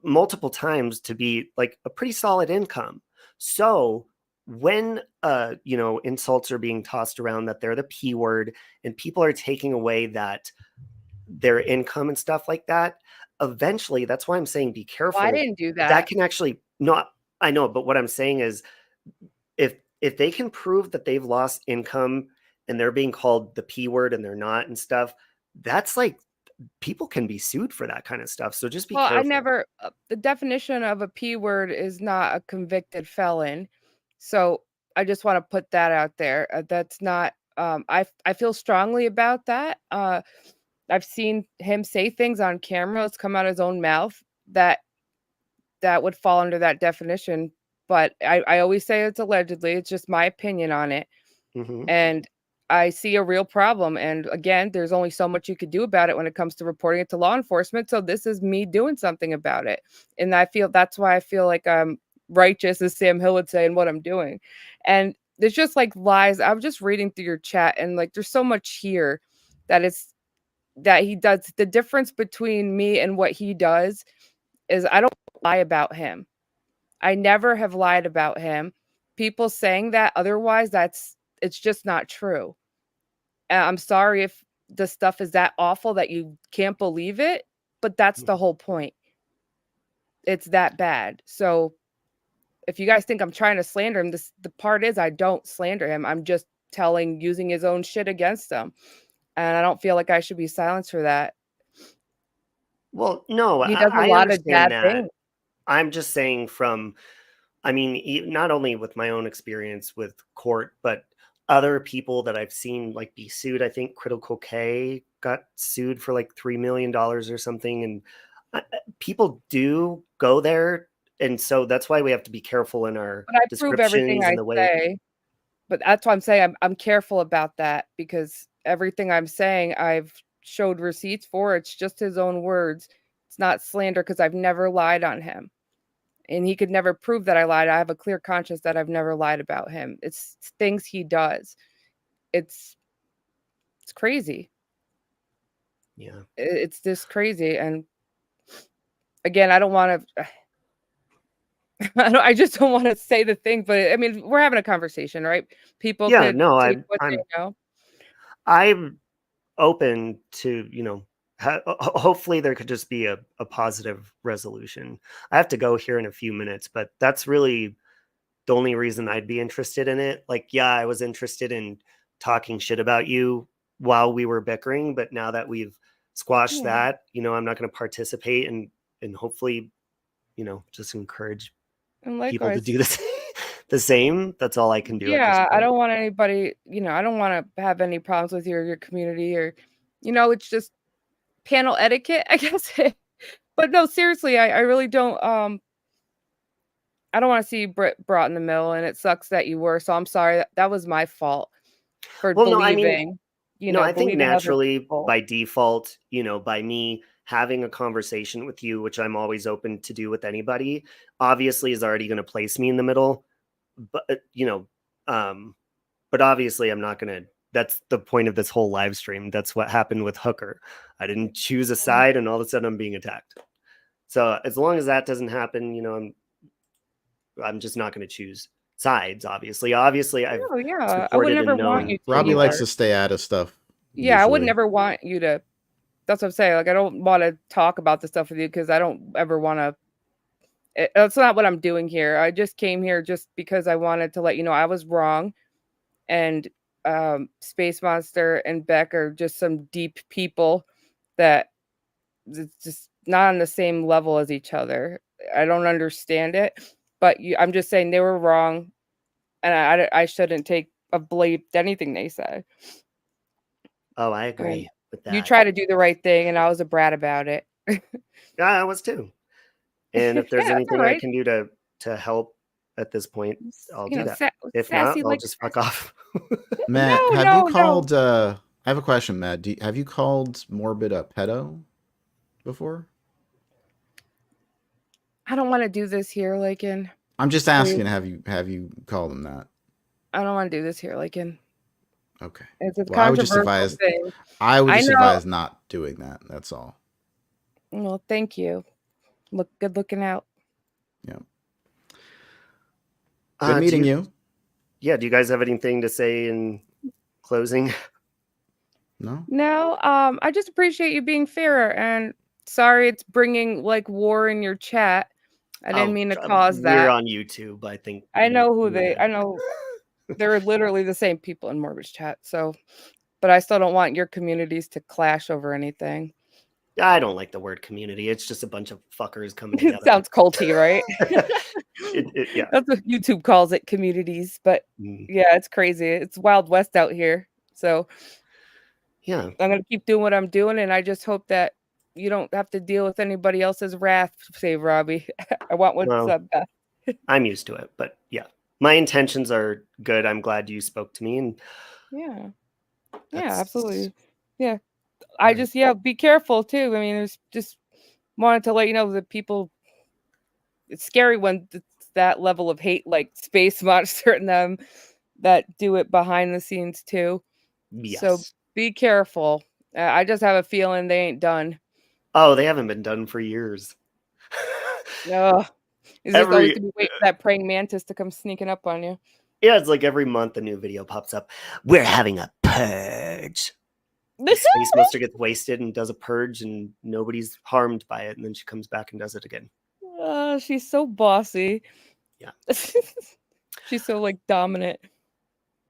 A: multiple times to be like a pretty solid income. So when you know, insults are being tossed around that they're the P word, and people are taking away that their income and stuff like that, eventually, that's why I'm saying be careful.
E: Well, I didn't do
A: That
E: that.
A: can actually not, I know, but what I'm saying is if they can prove that they've lost income and they're being called the P word and they're not and stuff, that's like, people can be sued for that kind of stuff. So just be
E: Well,
A: careful.
E: I never. The definition of a P word is not a convicted felon, so I just want to put that out there. That's not. I feel strongly about that. I've seen him say things on camera. It's come out of his own mouth that would fall under that definition. But I always say it's allegedly. It's just my opinion on it.
A: Mhm.
E: And I see a real problem. And again, there's only so much you could do about it when it comes to reporting it to law enforcement. So this is me doing something about it. And that's why I feel like I'm righteous, as Sam Hill would say, in what I'm doing. And there's just like lies. I'm just reading through your chat, and like there's so much here that he does. The difference between me and what he does is I don't lie about him. I never have lied about him. People saying that otherwise, it's just not true. I'm sorry if the stuff is that awful that you can't believe it, but that's the whole point. It's that bad. So if you guys think I'm trying to slander him, the part is I don't slander him. I'm just using his own shit against him. And I don't feel like I should be silenced for that.
A: Well, no,
E: He does a
A: I
E: lot of
A: understand
E: bad
A: that.
E: things.
A: I'm just saying I mean, not only with my own experience with court, but other people that I've seen like be sued. I think Critical K got sued for like $3 million or something. And people do go there. And so that's why we have to be careful in our
E: But I prove everything
A: descriptions
E: I
A: and the way.
E: say. But that's why I'm saying I'm careful about that, because everything I'm saying I've showed receipts for. It's just his own words. It's not slander, because I've never lied on him. And he could never prove that I lied. I have a clear conscience that I've never lied about him. It's things he does. It's crazy.
A: Yeah.
E: It's just crazy. And again, I don't want to I just don't want to say the thing, but I mean, we're having a conversation, right? People
A: Yeah,
E: could
A: no,
E: take what they know.
A: open to, you know, hopefully there could just be a positive resolution. I have to go here in a few minutes, but that's really the only reason I'd be interested in it. Like, yeah, I was interested in talking shit about you while we were bickering, but now that we've squashed
E: Yeah.
A: that, you know, I'm not going to participate, and hopefully, you know, just encourage
E: And
A: people to
E: likewise.
A: do this the same. That's all I can do at this
E: Yeah, I
A: point.
E: don't want anybody, you know, I don't want to have any problems with you or your community, or, you know, it's just panel etiquette, I guess. But no, seriously, I really don't. I don't want to see you brought in the middle, and it sucks that you were. So I'm sorry. That was my fault for
A: Well, no, I mean,
E: believing, you
A: no,
E: know,
A: I think
E: believing other
A: naturally
E: people.
A: by default, you know, by me having a conversation with you, which I'm always open to do with anybody, obviously is already going to place me in the middle. But, you know, but obviously I'm not going to. That's the point of this whole live stream. That's what happened with Hooker. I didn't choose a side, and all of a sudden I'm being attacked. So as long as that doesn't happen, you know, I'm just not going to choose sides. Obviously, I've
E: Oh yeah, I would
A: supported
E: never
A: and
E: want
A: known.
E: you to
G: Robbie likes
E: either.
G: to stay out of stuff.
E: Yeah, I would
G: Usually.
E: never want you to. That's what I'm saying. Like, I don't want to talk about this stuff with you because I don't ever want to. That's not what I'm doing here. I just came here just because I wanted to let you know I was wrong, and Space Monster and Beck are just some deep people that it's just not on the same level as each other. I don't understand it, but I'm just saying they were wrong, and I shouldn't take a blame to anything they say.
A: Oh, I
E: And
A: agree with
E: you
A: that.
E: try to do the right thing, and I was a brat about it.
A: Yeah, I was too. And if there's
E: Yeah, that's all
A: anything I
E: right.
A: can do to help at this point, I'll
E: You
A: do
E: know,
A: that. If not,
E: sassy
A: I'll
E: like
A: just fuck off.
G: Matt,
E: no,
G: have you
E: no, no.
G: called? I have a question, Matt. Have you called Morbid a pedo before?
E: I don't want to do this here, Lakin.
G: I'm just
E: Please.
G: asking. Have you called him that?
E: I don't want to do this here, Lakin.
G: Okay.
E: It's a
G: Well, I would just
E: controversial
G: advise.
E: thing.
G: I would
E: I
G: just
E: know.
G: advise not doing that. That's all.
E: Well, thank you. Look good looking out.
G: Yeah. Good meeting you.
A: Yeah. Do you guys have anything to say in closing?
G: No.
E: No. I just appreciate you being fair, and sorry it's bringing like war in your chat. I didn't mean to cause
A: We're
E: that.
A: on YouTube. I think
E: I know who
A: we're
E: I know. They're literally the same people in Morbid's chat. So, but I still don't want your communities to clash over anything.
A: I don't like the word community. It's just a bunch of fuckers coming
E: It
A: together.
E: sounds culty, right?
A: Yeah.
E: That's what YouTube calls it, communities. But yeah, it's crazy. It's Wild West out here. So
A: yeah,
E: I'm gonna keep doing what I'm doing, and I just hope that you don't have to deal with anybody else's wrath. Save Robbie. I want what's
A: well,
E: up.
A: I'm used to it, but yeah, my intentions are good. I'm glad you spoke to me, and
E: yeah, absolutely. Yeah,
A: right.
E: be careful too. I mean, there's just wanted to let you know that people. It's scary when it's that level of hate, like Space Monster and them, that do it behind the scenes too.
A: Yes.
E: So be careful. I just have a feeling they ain't done.
A: Oh, they haven't been done for years.
E: No, is just always gonna be waiting for that praying mantis to come sneaking up on you.
A: Yeah, it's like every month a new video pops up. We're having a purge. The Space Monster gets wasted and does a purge, and nobody's harmed by it, and then she comes back and does it again.
E: She's so bossy.
A: Yeah.
E: She's so like dominant.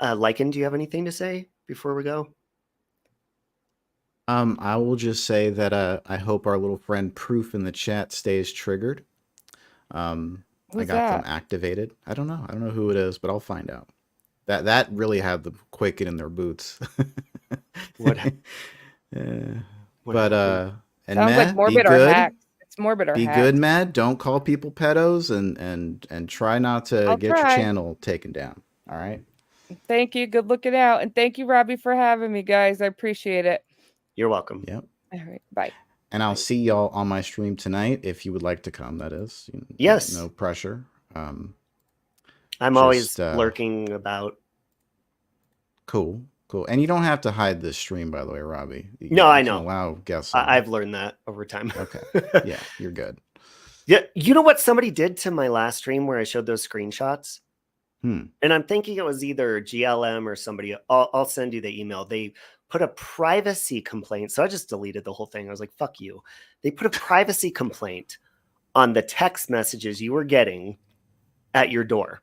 A: Lycan, do you have anything to say before we go?
G: I will just say that I hope our little friend Proof in the chat stays triggered. I got them activated. I don't know who it is, but I'll find out. That really had them quaking in their boots.
A: What?
G: And
E: Sounds
G: Mad,
E: like Morbid or hacked. It's Morbid or
G: be
E: hacked.
G: good, Mad. Don't call people pedos, and try not to get your channel taken down. All right.
E: Thank you. Good looking out, and thank you, Robbie, for having me, guys. I appreciate it.
A: You're welcome.
G: Yep.
E: All right. Bye.
G: And I'll see y'all on my stream tonight if you would like to come. That is,
A: yes.
G: No pressure.
A: I'm always lurking about.
G: Cool. And you don't have to hide this stream, by the way, Robbie.
A: No, I know.
G: Wow, guess
A: I've learned that over time.
G: Okay. Yeah, you're good.
A: Yeah, you know what somebody did to my last stream where I showed those screenshots? And I'm thinking it was either GLM or somebody. I'll send you the email. They put a privacy complaint. So I just deleted the whole thing. I was like, fuck you. They put a privacy complaint on the text messages you were getting at your door.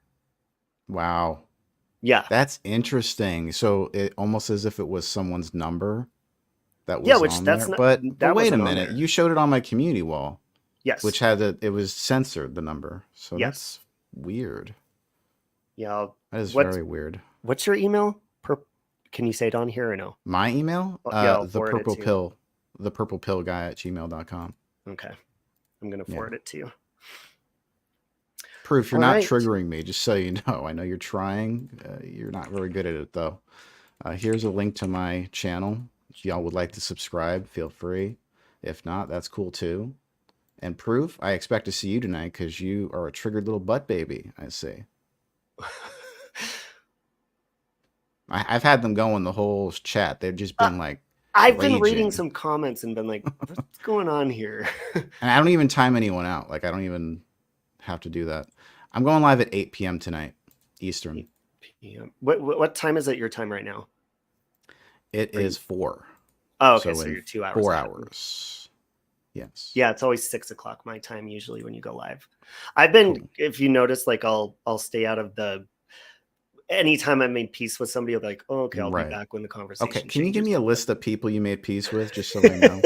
G: Wow.
A: Yeah.
G: That's interesting. So it almost as if it was someone's number that was
A: Yeah, which
G: on
A: that's
G: there.
A: not,
G: But
A: that
G: wait a
A: wasn't on
G: minute.
A: there.
G: You showed it on my community wall,
A: Yes.
G: which had it was censored, the number. So
A: Yes.
G: that's weird.
A: Yeah.
G: That is
A: What's
G: very weird.
A: what's your email? Can you say it on here or no?
G: My email?
A: Yeah, I'll
G: The
A: forward it
G: purple
A: to you.
G: pill. The purple pill guy at gmail.com.
A: Okay. I'm going to
G: Yeah.
A: forward it to you.
G: Proof you're
A: All
G: not
A: right.
G: triggering me, just so you know. I know you're trying. You're not very good at it, though. Here's a link to my channel. If y'all would like to subscribe, feel free. If not, that's cool, too. And Proof, I expect to see you tonight because you are a triggered little butt baby, I see. I've had them going the whole chat. They've just been like,
A: I've been reading
G: raging.
A: some comments and been like, what's going on here?
G: And I don't even time anyone out. Like, I don't even have to do that. I'm going live at 8 p.m. tonight, Eastern.
A: What time is it your time right now?
G: It is 4.
A: Oh, okay. So
G: in
A: you're 2 hours.
G: 4
A: ahead.
G: hours. Yes.
A: Yeah, it's always 6 o'clock my time usually when you go live. I've been,
G: Cool.
A: if you notice, like I'll stay out of the. Anytime I made peace with somebody, I'll be like, oh, okay, I'll
G: Right.
A: be back when the conversation.
G: Okay, can you give
A: changes.
G: me a list of people you made peace with, just so I know?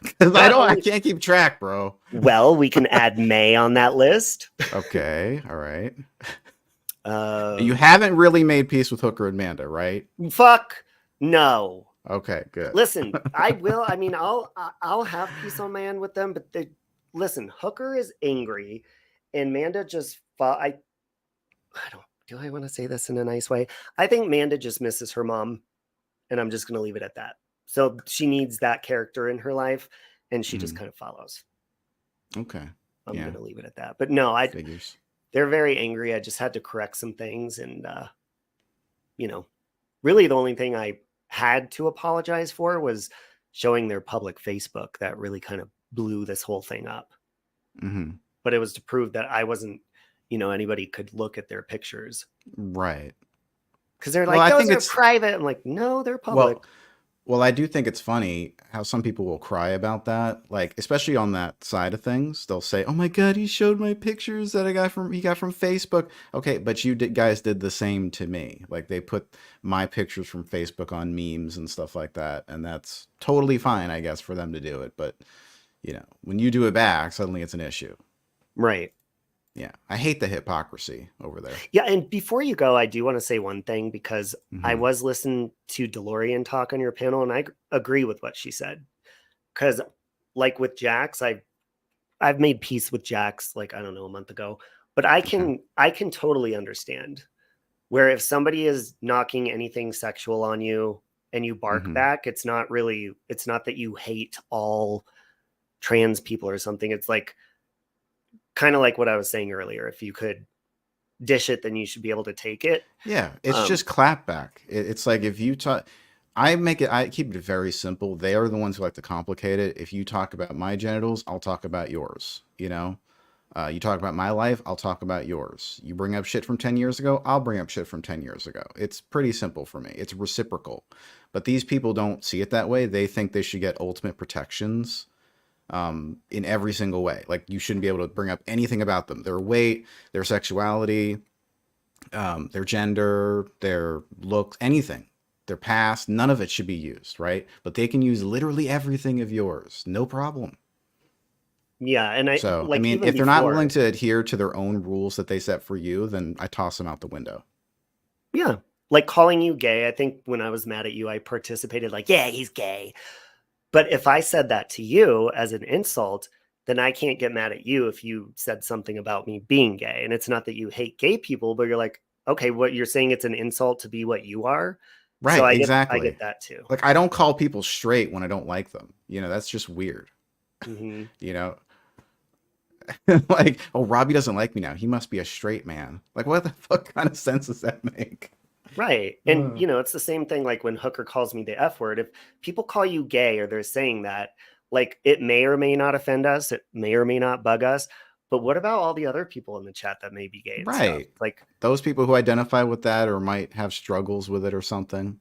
G: Because I can't keep track, bro.
A: Well, we can add May on that list.
G: Okay, all right.
A: Uh,
G: You haven't really made peace with Hooker and Mander, right?
A: fuck no.
G: Okay, good.
A: Listen, I will. I mean, I'll have peace on my end with them, but listen. Hooker is angry, and Manda just fought. I don't. Do I want to say this in a nice way? I think Manda just misses her mom, and I'm just going to leave it at that. So she needs that character in her life, and she just kind of follows.
G: Okay.
A: I'm
G: Yeah.
A: going to leave it at that. But no,
G: Figures.
A: they're very angry. I just had to correct some things, and really the only thing I had to apologize for was showing their public Facebook. That really kind of blew this whole thing up.
G: Mm-hmm.
A: But it was to prove that I wasn't, anybody could look at their pictures.
G: Right.
A: Because they're
G: Well,
A: like,
G: I
A: those
G: think
A: are
G: it's-
A: private. I'm like, no, they're public.
G: Well, I do think it's funny how some people will cry about that. Like, especially on that side of things, they'll say, "Oh my God, he showed my pictures that he got from Facebook." Okay, but you guys did the same to me. Like, they put my pictures from Facebook on memes and stuff like that, and that's totally fine, I guess, for them to do it. But when you do it back, suddenly it's an issue.
A: Right.
G: Yeah, I hate the hypocrisy over there.
A: Yeah, and before you go, I do want to say one thing because I
G: Mhm.
A: was listening to DeLorean talk on your panel, and I agree with what she said. Because, like with Jax, I've made peace with Jax, like I don't know, a month ago, but I can totally understand where if somebody is knocking anything sexual on you and you bark
G: Mhm.
A: back, it's not that you hate all trans people or something. It's like kind of like what I was saying earlier. If you could dish it, then you should be able to take it.
G: Yeah, it's just clapback. It's like if you talk, I keep it very simple. They are the ones who like to complicate it. If you talk about my genitals, I'll talk about yours. You talk about my life, I'll talk about yours. You bring up shit from 10 years ago, I'll bring up shit from 10 years ago. It's pretty simple for me. It's reciprocal. But these people don't see it that way. They think they should get ultimate protections in every single way. Like, you shouldn't be able to bring up anything about them, their weight, their sexuality, their gender, their looks, anything, their past. None of it should be used, right? But they can use literally everything of yours, no problem.
A: Yeah, and
G: If they're not willing to adhere to their own rules that they set for you, then I toss them out the window.
A: Yeah, like calling you gay. I think when I was mad at you, I participated like, yeah, he's gay. But if I said that to you as an insult, then I can't get mad at you if you said something about me being gay. And it's not that you hate gay people, but you're like, okay, what you're saying, it's an insult to be what you are.
G: Right,
A: So
G: exactly.
A: I get that too.
G: Like, I don't call people straight when I don't like them. That's just weird.
A: Mm-hmm.
G: Like, oh, Robbie doesn't like me now. He must be a straight man. Like, what the fuck kind of sense does that make?
A: Right. And, it's the same thing like when Hooker calls me the F word. If people call you gay or they're saying that, like, it may or may not offend us. It may or may not bug us. But what about all the other people in the chat that may be gay and
G: Right.
A: stuff? Like,
G: those people who identify with that or might have struggles with it or something,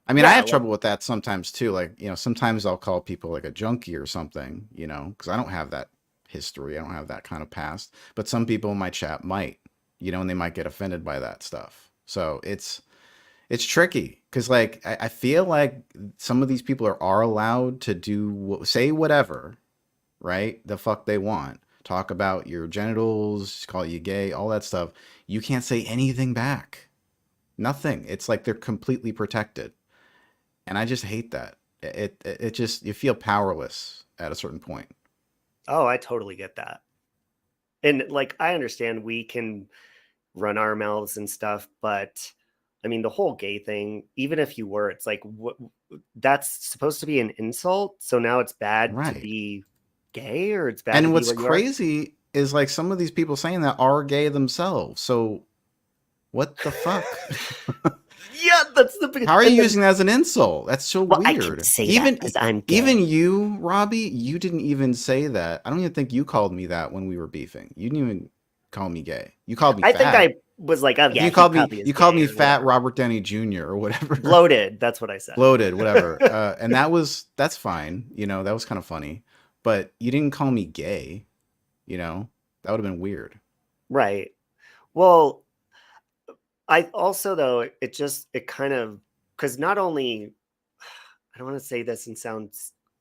G: I mean, I
A: Yeah,
G: have
A: like,
G: trouble with that sometimes too. Like, sometimes I'll call people like a junkie or something, because I don't have that history. I don't have that kind of past. But some people in my chat might, and they might get offended by that stuff. So it's tricky because, like, I feel like some of these people are allowed to say whatever, right? The fuck they want. Talk about your genitals, call you gay, all that stuff. You can't say anything back. Nothing. It's like they're completely protected. And I just hate that. It just, you feel powerless at a certain point.
A: oh, I totally get that. And like, I understand we can run our mouths and stuff, but I mean, the whole gay thing, even if you were, it's like, that's supposed to be an insult. So now it's bad to
G: Right.
A: be gay, or it's bad to
G: And
A: be
G: what's
A: what you are.
G: crazy is like some of these people saying that are gay themselves. So what the fuck?
A: Yeah, that's the big.
G: How are you
A: and then-
G: using that as an insult? That's so
A: well, I can
G: weird.
A: say
G: Even
A: that 'cause I'm gay.
G: even you, Robbie, you didn't even say that. I don't even think you called me that when we were beefing. You didn't even call me gay. You called me
A: I
G: fat.
A: think I was like, oh yeah,
G: you
A: he
G: called
A: probably
G: me
A: is
G: you called
A: gay
G: me
A: or
G: fat
A: whatever.
G: Robert Downey Jr. or whatever.
A: Bloated. That's what I said.
G: Bloated, whatever. And that's fine. That was kind of funny. But you didn't call me gay. That would have been weird.
A: Right. Well, I also, though, it kind of, because not only, I don't want to say this and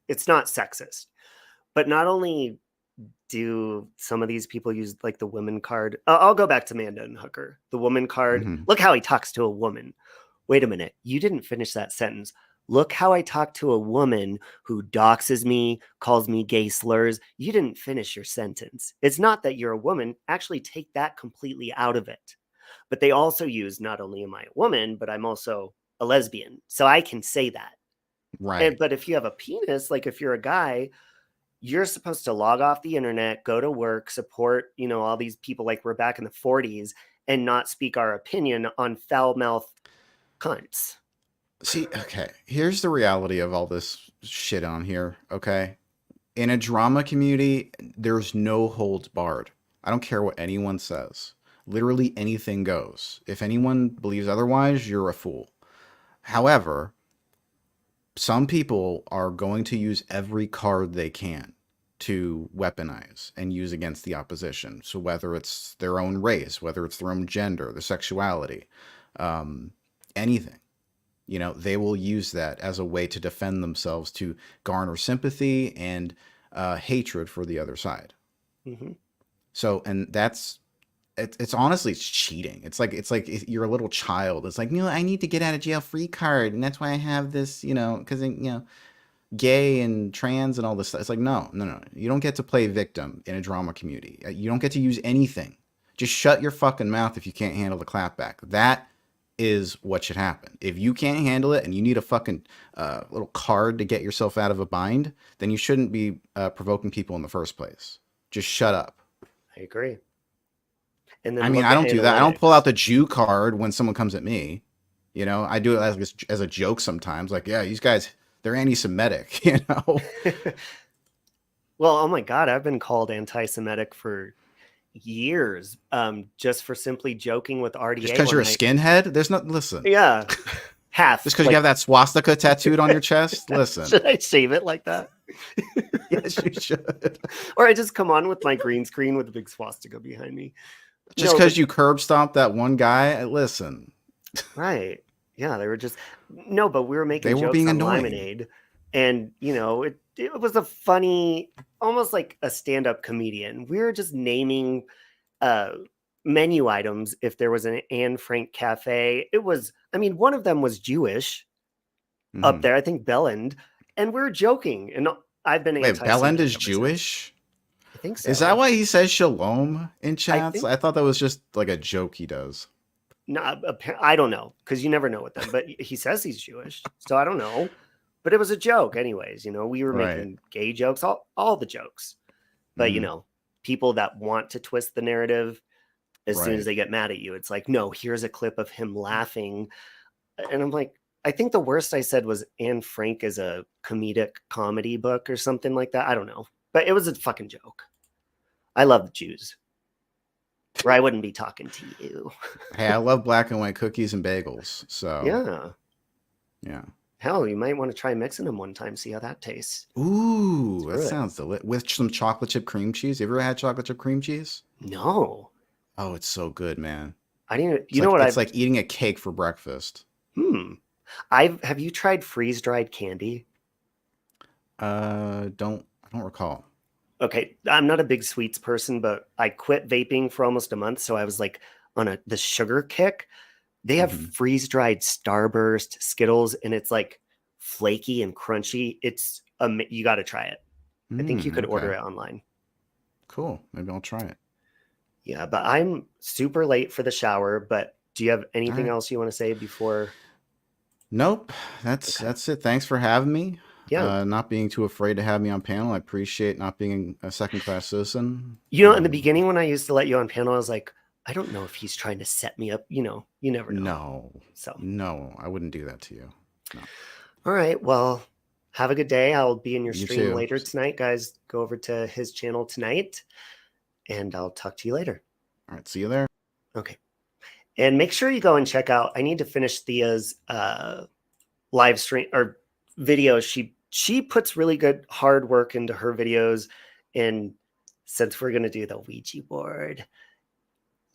A: it's not sexist, but not only do some of these people use like the women card. I'll go back to Mander and Hooker. The woman card.
G: Mhm.
A: Look how he talks to a woman. Wait a minute. You didn't finish that sentence. Look how I talk to a woman who doxes me, calls me gay slurs. You didn't finish your sentence. It's not that you're a woman. Actually, take that completely out of it. But they also use, not only am I a woman, but I'm also a lesbian. So I can say that.
G: Right.
A: But if you have a penis, like if you're a guy, you're supposed to log off the internet, go to work, support, all these people like we're back in the 40s, and not speak our opinion on foul mouth cunts.
G: See, okay, here's the reality of all this shit on here, okay? In a drama community, there's no holds barred. I don't care what anyone says. Literally anything goes. If anyone believes otherwise, you're a fool. However, some people are going to use every card they can to weaponize and use against the opposition. So whether it's their own race, whether it's their own gender, their sexuality, anything. They will use that as a way to defend themselves, to garner sympathy and hatred for the other side.
A: Mm-hmm.
G: So, and it's honestly, it's cheating. It's like you're a little child. It's like, I need to get out of jail free card, and that's why I have this, because gay and trans and all this stuff. It's like, no. You don't get to play victim in a drama community. You don't get to use anything. Just shut your fucking mouth if you can't handle the clapback. That is what should happen. If you can't handle it and you need a fucking little card to get yourself out of a bind, then you shouldn't be provoking people in the first place. Just shut up.
A: I agree. And then
G: I mean, I don't do that. I don't pull out the Jew card when someone comes at me. I do it as a joke sometimes. Like, yeah, these guys, they're anti-Semitic,
A: Well, oh my God, I've been called anti-Semitic for years, just for simply joking with RDA.
G: Just because you're a skinhead? There's not, listen.
A: Yeah. Half.
G: Just because you have that swastika tattooed on your chest? Listen.
A: Should I shave it like that?
G: Yes, you should.
A: Or I just come on with my green screen with a big swastika behind me.
G: Just because you curb stomped that one guy? Listen.
A: Right. Yeah, they were just... No, but we were making jokes
G: being
A: on
G: annoying.
A: Lemonade. And, it was a funny, almost like a stand-up comedian. We were just naming menu items if there was an Anne Frank cafe. It was, one of them was Jewish up there. I think Bellend. And we were joking. And I've been
G: Wait, Bellend is Jewish?
A: I think so.
G: Is that why he says shalom in chats? I thought that was just like a joke he does.
A: No, I don't know, because you never know with them. But he says he's Jewish, so I don't know. But it was a joke, anyways. We were making gay jokes, all the jokes. But people that want to twist the narrative, as soon as they get mad at you, it's like, no, here's a clip of him laughing, and I'm like, I think the worst I said was Anne Frank is a comedic comedy book or something like that. I don't know, but it was a fucking joke. I love the Jews. Or I wouldn't be talking to you.
G: Hey, I love black and white cookies and bagels. So
A: yeah.
G: Yeah.
A: Hell, you might want to try mixing them one time, see how that tastes.
G: Ooh, that
A: Screw it.
G: sounds delicious. With some chocolate chip cream cheese. You ever had chocolate chip cream cheese?
A: No,
G: Oh, it's so good, man.
A: I didn't.
G: It's
A: You know
G: like,
A: what?
G: it's like eating a cake for breakfast.
A: Have you tried freeze dried candy?
G: I don't recall.
A: Okay, I'm not a big sweets person, but I quit vaping for almost a month, so I was like on the sugar kick. They have
G: Mhm.
A: freeze dried Starburst Skittles, and it's like flaky and crunchy. It's you got to try it. I think you could order
G: Okay.
A: it online.
G: Cool. Maybe I'll try it.
A: Yeah, but I'm super late for the shower. But do you have anything
G: right.
A: else you want to say before?
G: Nope. That's it. Thanks for having me.
A: Yeah.
G: Not being too afraid to have me on panel. I appreciate not being a second class citizen.
A: You know, in the beginning when I used to let you on panel, I was like, I don't know if he's trying to set me up. You know, you never know.
G: No.
A: So
G: No, I wouldn't do that to you. No.
A: all right. Well, have a good day. I'll be in your
G: You
A: stream
G: too.
A: later tonight, guys. Go over to his channel tonight, and I'll talk to you later.
G: All right. See you there.
A: Okay. And make sure you go and check out. I need to finish Thea's live stream or videos. She puts really good hard work into her videos. And since we're gonna do the Ouija board,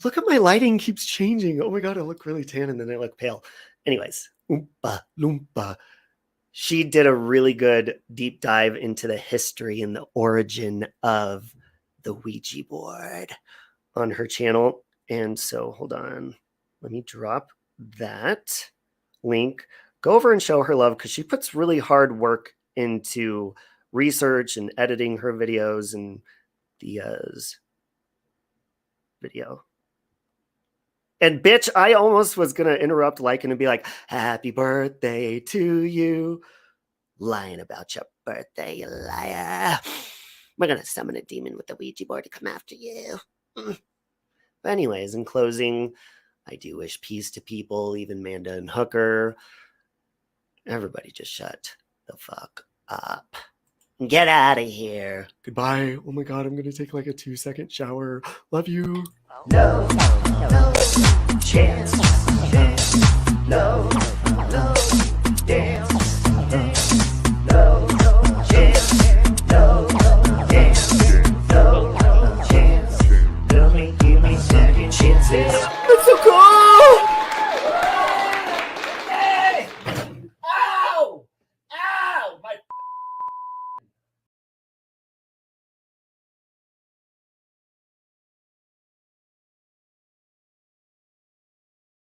A: look at my lighting keeps changing. Oh my god, I look really tan and then I look pale. Anyways, Oompa Loompa. She did a really good deep dive into the history and the origin of the Ouija board on her channel. And so hold on. Let me drop that link. Go over and show her love because she puts really hard work into research and editing her videos and Thea's video. And bitch, I almost was going to interrupt Lycan and be like, happy birthday to you. Lying about your birthday, you liar. We're going to summon a demon with the Ouija board to come after you. But anyways, in closing, I do wish peace to people, even Manda and Hooker. Everybody just shut the fuck up. Get out of here. Goodbye. Oh my god, I'm going to take like a 2-second shower. Love you. No chance. No